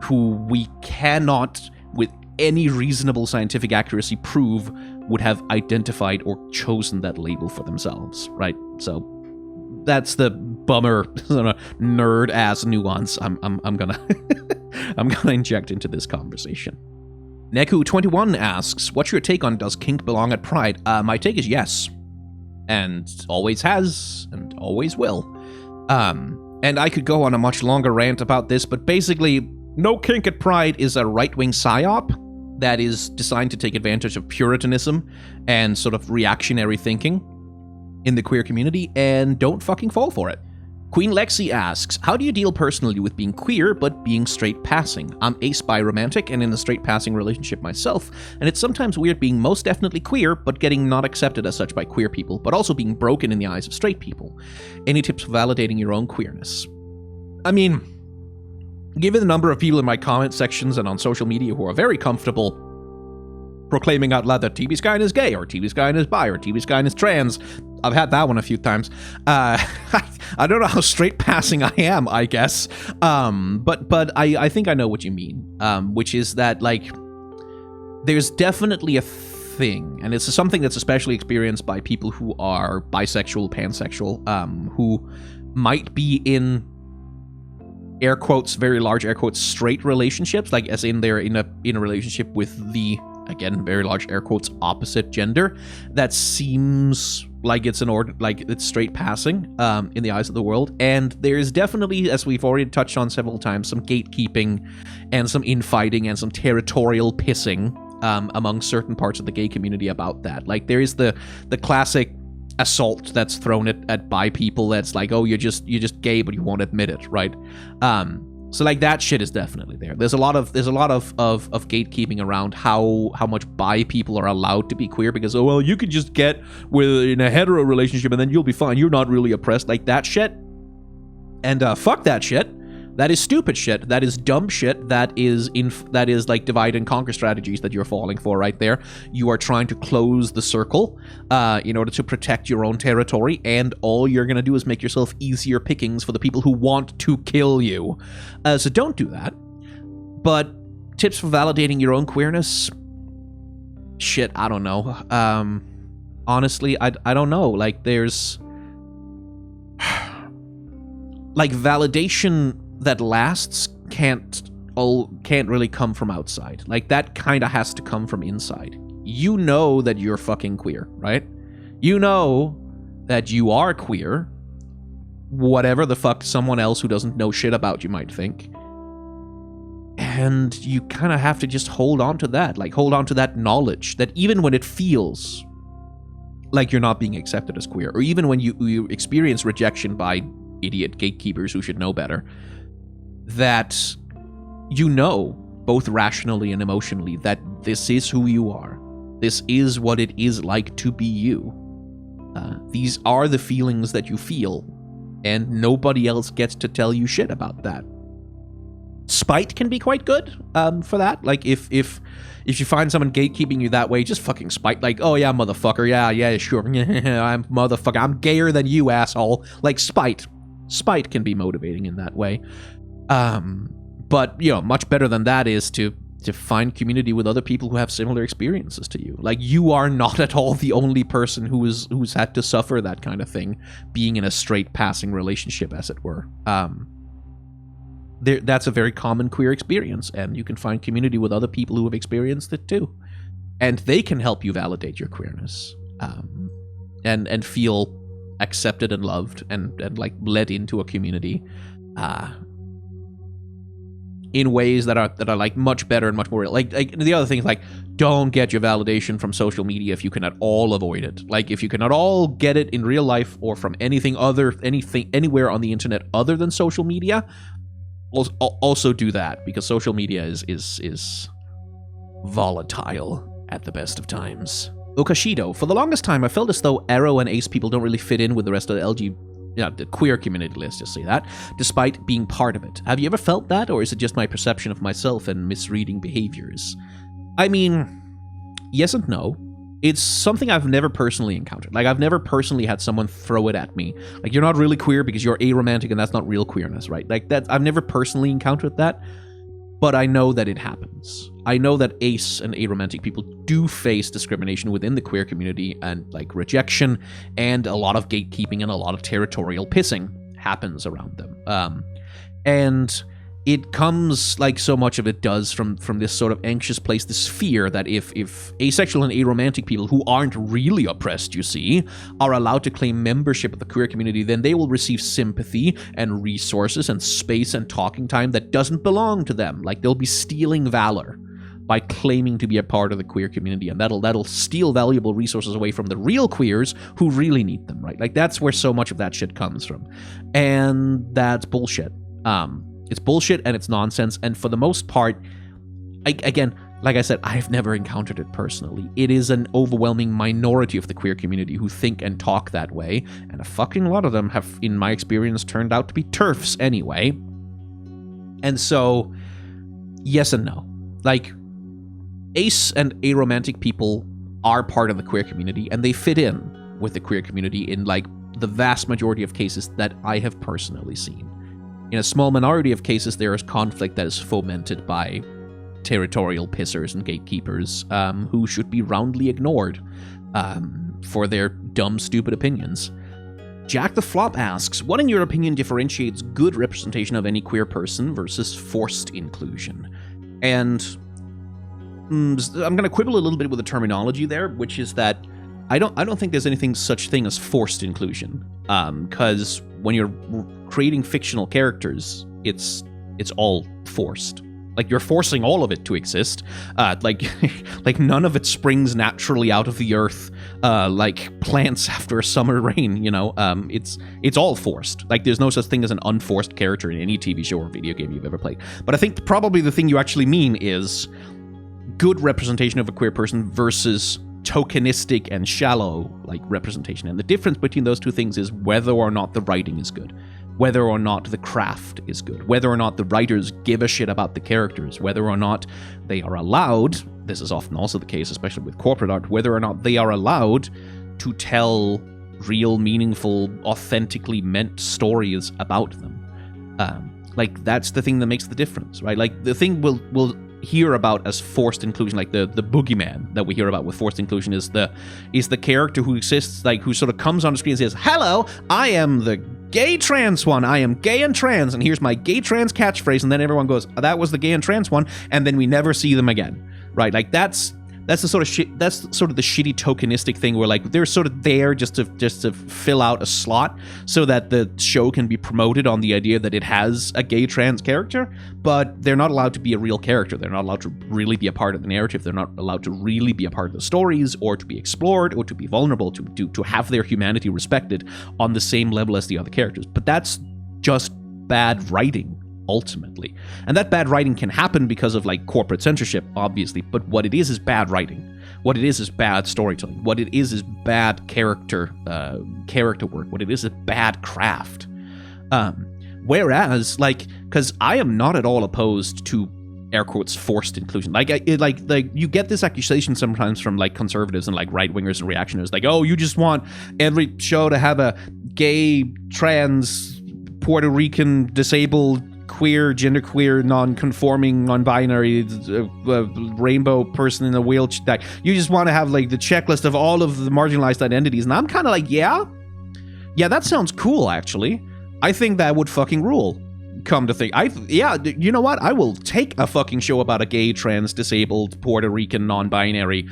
who we cannot, with any reasonable scientific accuracy, prove would have identified or chosen that label for themselves, right? So that's the bummer, nerd-ass nuance I'm gonna I'm gonna inject into this conversation. Neku21 asks, what's your take on does kink belong at Pride? My take is yes. And always has, and always will. And I could go on a much longer rant about this, but basically, no kink at Pride is a right-wing psyop that is designed to take advantage of puritanism and sort of reactionary thinking in the queer community, and don't fucking fall for it. Queen Lexi asks, how do you deal personally with being queer but being straight passing? I'm ace-bi romantic and in a straight passing relationship myself, and it's sometimes weird being most definitely queer but getting not accepted as such by queer people, but also being broken in the eyes of straight people. Any tips for validating your own queerness? I mean, given the number of people in my comment sections and on social media who are very comfortable proclaiming out loud that TV Skyn is gay, or TV Skyn is bi, or TV Skyn is trans, I've had that one a few times. I don't know how straight passing I am, I guess. But I think I know what you mean. Which is that, like, there's definitely a thing, and it's something that's especially experienced by people who are bisexual, pansexual, who might be in air quotes, very large air quotes, straight relationships, like as in they're in a relationship with the, again, very large air quotes, opposite gender, that seems like it's it's straight passing in the eyes of the world. And there's definitely, as we've already touched on several times, some gatekeeping and some infighting and some territorial pissing among certain parts of the gay community about that. Like, there is the classic assault that's thrown at bi people that's like, oh, you're just gay but you won't admit it, right? So, like, that shit is definitely there. There's a lot of gatekeeping around how much bi people are allowed to be queer, because, oh, well, you could just get in a hetero relationship and then you'll be fine. You're not really oppressed, like that shit. And fuck that shit. That is stupid shit. That is dumb shit. That is like divide and conquer strategies that you're falling for right there. You are trying to close the circle in order to protect your own territory, and all you're going to do is make yourself easier pickings for the people who want to kill you. So don't do that. But tips for validating your own queerness? Shit, I don't know. Honestly, I don't know. Like, there's like validation that lasts can't really come from outside. Like, that kind of has to come from inside. You know that you're fucking queer, right? You know that you are queer, whatever the fuck someone else who doesn't know shit about you might think. And you kind of have to just hold on to that. Like, hold on to that knowledge that even when it feels like you're not being accepted as queer, or even when you experience rejection by idiot gatekeepers who should know better, that you know, both rationally and emotionally, that this is who you are. This is what it is like to be you. These are the feelings that you feel, and nobody else gets to tell you shit about that. Spite can be quite good for that. Like, if you find someone gatekeeping you that way, just fucking spite. Like, oh yeah, motherfucker, yeah, sure, I'm motherfucker, I'm gayer than you, asshole. Like, spite can be motivating in that way. But, you know, much better than that is to to find community with other people who have similar experiences to you. Like, you are not at all the only person who's had to suffer that kind of thing, being in a straight passing relationship, as it were. That's a very common queer experience, and you can find community with other people who have experienced it too. And they can help you validate your queerness, and feel accepted and loved and like led into a community in ways that are like much better and much more real. Like the other thing is, like, don't get your validation from social media if you can at all avoid it. Like, if you can at all get it in real life or from anything anywhere on the internet other than social media, also do that, because social media is volatile at the best of times. Okashido, for the longest time I felt as though aro and ace people don't really fit in with the rest of the queer community, let's just say that, despite being part of it. Have you ever felt that, or is it just my perception of myself and misreading behaviors? I mean, yes and no. It's something I've never personally encountered. Like, I've never personally had someone throw it at me. Like, you're not really queer because you're aromantic, and that's not real queerness, right? Like, I've never personally encountered that, but I know that it happens. I know that ace and aromantic people do face discrimination within the queer community, and like rejection and a lot of gatekeeping and a lot of territorial pissing happens around them. And it comes, like so much of it does, from this sort of anxious place, this fear that if asexual and aromantic people who aren't really oppressed, you see, are allowed to claim membership of the queer community, then they will receive sympathy and resources and space and talking time that doesn't belong to them. Like, they'll be stealing valor by claiming to be a part of the queer community, and that'll steal valuable resources away from the real queers who really need them, right? Like, that's where so much of that shit comes from. And that's bullshit. It's bullshit and it's nonsense, and for the most part, again, like I said, I've never encountered it personally. It is an overwhelming minority of the queer community who think and talk that way, and a fucking lot of them have, in my experience, turned out to be TERFs anyway. And so, yes and no. Like, ace and aromantic people are part of the queer community, and they fit in with the queer community in, like, the vast majority of cases that I have personally seen. In a small minority of cases, there is conflict that is fomented by territorial pissers and gatekeepers who should be roundly ignored for their dumb, stupid opinions. Jack the Flop asks, what in your opinion differentiates good representation of any queer person versus forced inclusion? And I'm going to quibble a little bit with the terminology there, which is that I don't think there's anything such thing as forced inclusion, because when you're creating fictional characters, it's all forced. Like, you're forcing all of it to exist. Like none of it springs naturally out of the earth, like plants after a summer rain. You know, it's all forced. Like, there's no such thing as an unforced character in any TV show or video game you've ever played. But I think probably the thing you actually mean is good representation of a queer person versus tokenistic and shallow, like, representation. And the difference between those two things is whether or not the writing is good, whether or not the craft is good, whether or not the writers give a shit about the characters, whether or not they are allowed, this is often also the case, especially with corporate art, whether or not they are allowed to tell real, meaningful, authentically meant stories about them. Like, that's the thing that makes the difference, right? Like, the thing we'll hear about as forced inclusion, like the boogeyman that we hear about with forced inclusion, is the character who exists, like, who sort of comes on the screen and says, hello, I am the gay trans one, I am gay and trans, and here's my gay trans catchphrase, and then everyone goes, that was the gay and trans one, and then we never see them again, right? Like, that's the sort of shit. That's sort of the shitty tokenistic thing where, like, they're sort of there just to fill out a slot so that the show can be promoted on the idea that it has a gay trans character, but they're not allowed to be a real character. They're not allowed to really be a part of the narrative. They're not allowed to really be a part of the stories, or to be explored, or to be vulnerable, to have their humanity respected on the same level as the other characters. But that's just bad writing, ultimately. And that bad writing can happen because of, like, corporate censorship, obviously, but what it is bad writing. What it is bad storytelling. What it is bad character work. What it is bad craft. Whereas, like, because I am not at all opposed to, air quotes, forced inclusion. Like, you get this accusation sometimes from, like, conservatives and, like, right-wingers and reactionaries, like, oh, you just want every show to have a gay, trans, Puerto Rican, disabled, queer, genderqueer, non-conforming, non-binary, rainbow person in a wheelchair. You just want to have like the checklist of all of the marginalized identities. And I'm kind of like, yeah, that sounds cool, actually. I think that would fucking rule. Come to think, you know what? I will take a fucking show about a gay, trans, disabled, Puerto Rican, non-binary.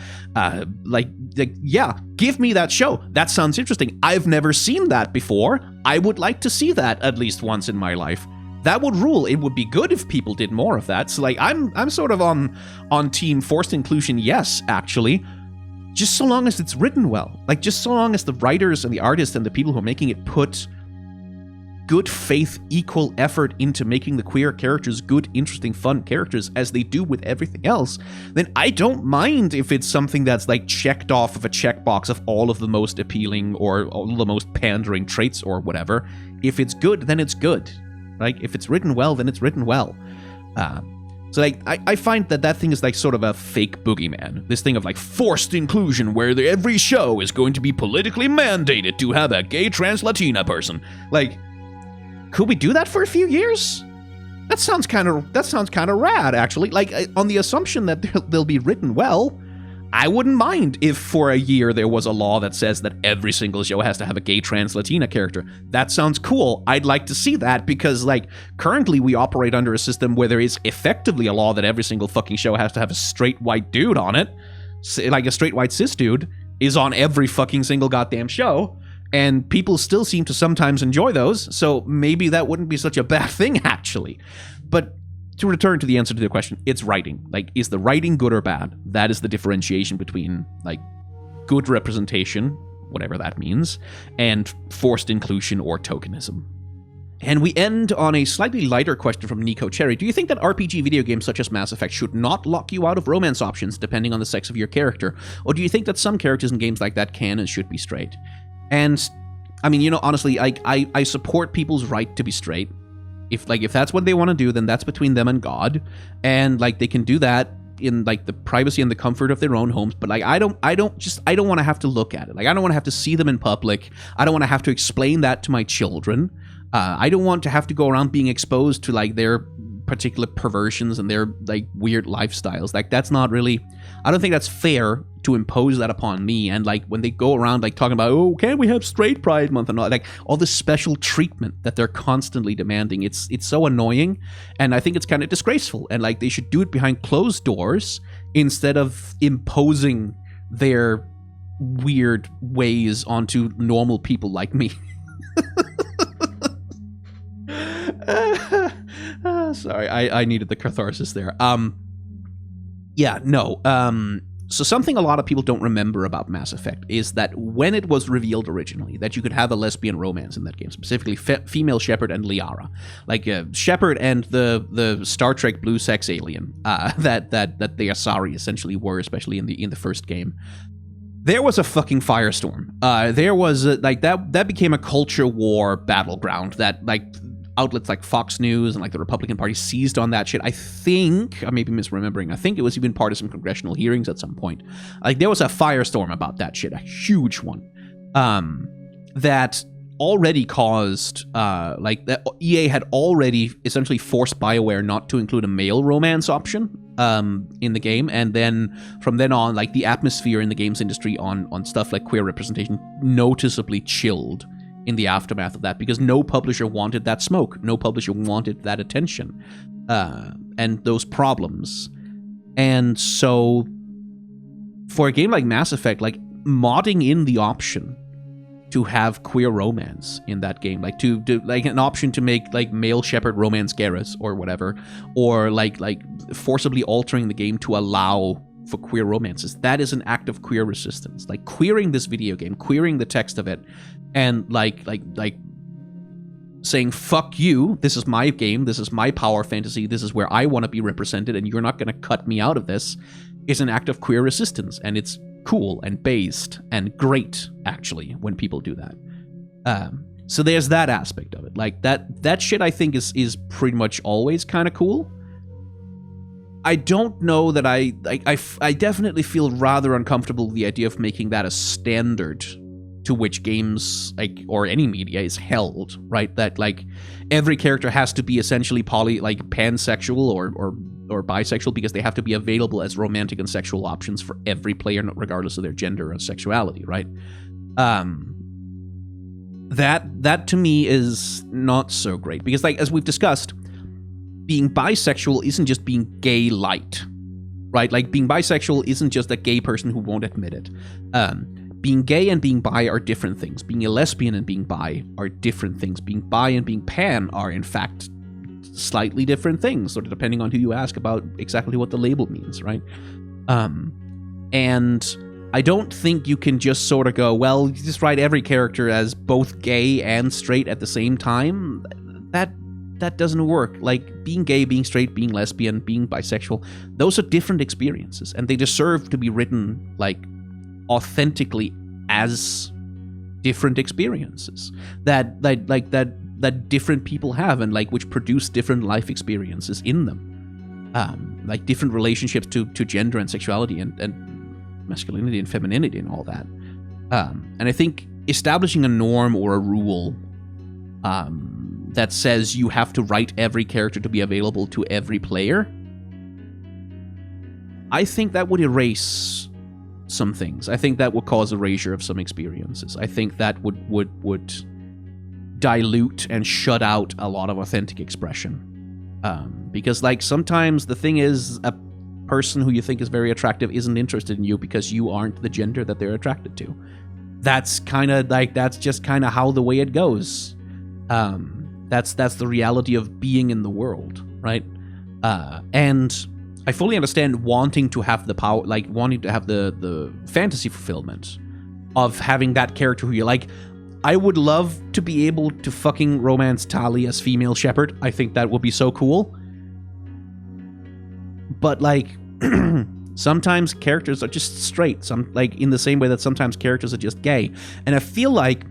Give me that show. That sounds interesting. I've never seen that before. I would like to see that at least once in my life. That would rule. It would be good if people did more of that. So, like, I'm sort of on team forced inclusion. Yes, actually, just so long as it's written well. Like, just so long as the writers and the artists and the people who are making it put good faith, equal effort into making the queer characters good, interesting, fun characters as they do with everything else, then I don't mind if it's something that's like checked off of a checkbox of all of the most appealing or all the most pandering traits or whatever. If it's good, then it's good. Like, if it's written well, then it's written well. So, like, I find that thing is like sort of a fake boogeyman. This thing of like forced inclusion where every show is going to be politically mandated to have a gay, trans, Latina person. Like, could we do that for a few years? That sounds kind of rad, actually. Like, on the assumption that they'll be written well, I wouldn't mind if for a year there was a law that says that every single show has to have a gay, trans, Latina character. That sounds cool. I'd like to see that because, like, currently we operate under a system where there is effectively a law that every single fucking show has to have a straight white dude on it. Like, a straight white cis dude is on every fucking single goddamn show. And people still seem to sometimes enjoy those, so maybe that wouldn't be such a bad thing, actually. But to return to the answer to the question, it's writing. Like, is the writing good or bad? That is the differentiation between, like, good representation, whatever that means, and forced inclusion or tokenism. And we end on a slightly lighter question from Nico Cherry. Do you think that RPG video games such as Mass Effect should not lock you out of romance options depending on the sex of your character? Or do you think that some characters in games like that can and should be straight? And, I mean, you know, honestly, I support people's right to be straight. If that's what they want to do, then that's between them and God. And, like, they can do that in, like, the privacy and the comfort of their own homes. But, like, I don't want to have to look at it. Like, I don't want to have to see them in public. I don't want to have to explain that to my children. I don't want to have to go around being exposed to, like, their particular perversions and their, like, weird lifestyles. Like, that's not really... I don't think that's fair to impose that upon me. And, like, when they go around, like, talking about, oh, can't we have straight pride month and all, like, all this special treatment that they're constantly demanding, it's so annoying. And I think it's kind of disgraceful. And, like, they should do it behind closed doors instead of imposing their weird ways onto normal people like me. Sorry, I needed the catharsis there. So something a lot of people don't remember about Mass Effect is that when it was revealed originally that you could have a lesbian romance in that game, specifically female Shepard and Liara, like Shepard and the Star Trek blue sex alien that the Asari essentially were, especially in the first game. There was a fucking firestorm. There was that became a culture war battleground that, like, outlets like Fox News and, like, the Republican Party seized on that shit. I think, I may be misremembering, I think it was even part of some congressional hearings at some point. Like, there was a firestorm about that shit, a huge one, that already caused, that EA had already essentially forced BioWare not to include a male romance option in the game, and then from then on, like, the atmosphere in the games industry on stuff like queer representation noticeably chilled in the aftermath of that, because no publisher wanted that smoke, no publisher wanted that attention, and those problems. And so for a game like Mass Effect, like, modding in the option to have queer romance in that game, like to do, like, an option to make, like, male Shepard romance Garrus or whatever, or like forcibly altering the game to allow for queer romances, that is an act of queer resistance. Like, queering this video game, queering the text of it, and like saying, fuck you, this is my game, this is my power fantasy, this is where I want to be represented, and you're not going to cut me out of this, is an act of queer resistance. And it's cool and based and great, actually, when people do that. So there's that aspect of it. Like, that shit, I think, is pretty much always kind of cool. I don't know that I definitely feel rather uncomfortable with the idea of making that a standard to which games, like, or any media is held, right? That, like, every character has to be essentially pansexual or bisexual because they have to be available as romantic and sexual options for every player, regardless of their gender or sexuality, right? That to me is not so great because, like, as we've discussed, being bisexual isn't just being gay light, right? Like, being bisexual isn't just a gay person who won't admit it. Being gay and being bi are different things. Being a lesbian and being bi are different things. Being bi and being pan are, in fact, slightly different things, sort of depending on who you ask about exactly what the label means, right? And I don't think you can just sort of go, well, you just write every character as both gay and straight at the same time. That doesn't work. Like, being gay, being straight, being lesbian, being bisexual, those are different experiences, and they deserve to be written, like, authentically as different experiences that different people have, and, like, which produce different life experiences in them, like different relationships to gender and sexuality and masculinity and femininity and all that. And I think establishing a norm or a rule that says you have to write every character to be available to every player, I think that would erase some things. I think that would cause erasure of some experiences. I think that would dilute and shut out a lot of authentic expression. Because, like, sometimes the thing is, a person who you think is very attractive isn't interested in you because you aren't the gender that they're attracted to. That's just kind of how the way it goes. That's the reality of being in the world, right? And I fully understand wanting to have the power, like, wanting to have the fantasy fulfillment of having that character who you like. I would love to be able to fucking romance Tali as female shepherd. I think that would be so cool. But, like, sometimes characters are just straight. Like, in the same way that sometimes characters are just gay. And I feel like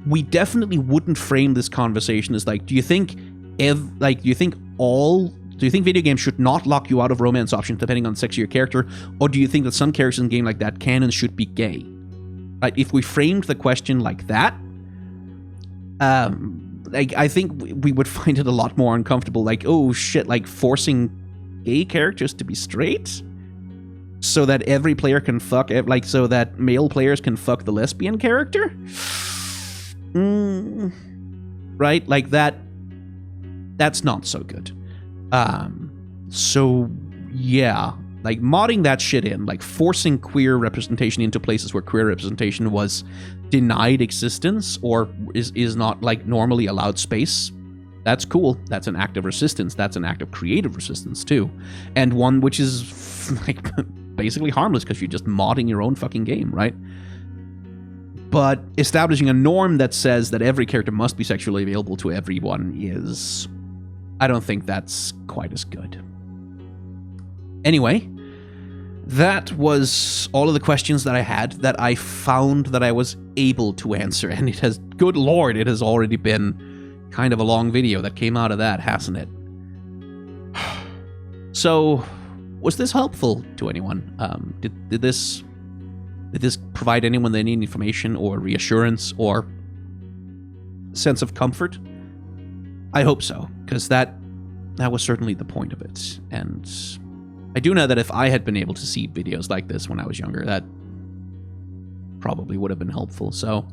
we definitely wouldn't frame this conversation as, like, do you think video games should not lock you out of romance options depending on the sex of your character, or do you think that some characters in a game like that can and should be gay? Right? If we framed the question like that, I think we would find it a lot more uncomfortable. Like, oh shit, like, forcing gay characters to be straight so that every player can fuck, like, so that male players can fuck the lesbian character? Right? Like, that's not so good. So yeah, like, modding that shit in, like, forcing queer representation into places where queer representation was denied existence or is not, like, normally allowed space, that's cool. That's an act of resistance. That's an act of creative resistance too, and one which is, like, basically harmless because you're just modding your own fucking game, right? But establishing a norm that says that every character must be sexually available to everyone is, I don't think that's quite as good. Anyway, that was all of the questions that I had that I found that I was able to answer, and it has, good lord, it has already been kind of a long video that came out of that, hasn't it? So, was this helpful to anyone? Did this provide anyone they need information or reassurance or sense of comfort? I hope so, because that was certainly the point of it. And I do know that if I had been able to see videos like this when I was younger, that probably would have been helpful. So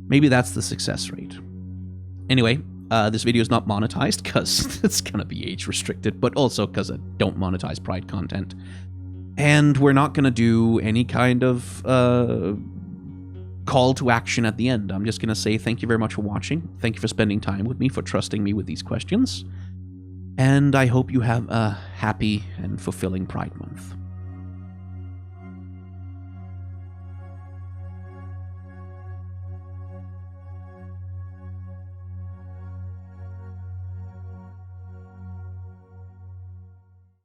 maybe that's the success rate. Anyway, this video is not monetized because it's going to be age restricted, but also because I don't monetize Pride content. And we're not going to do any kind of call to action at the end. I'm just going to say thank you very much for watching. Thank you for spending time with me, for trusting me with these questions. And I hope you have a happy and fulfilling Pride Month.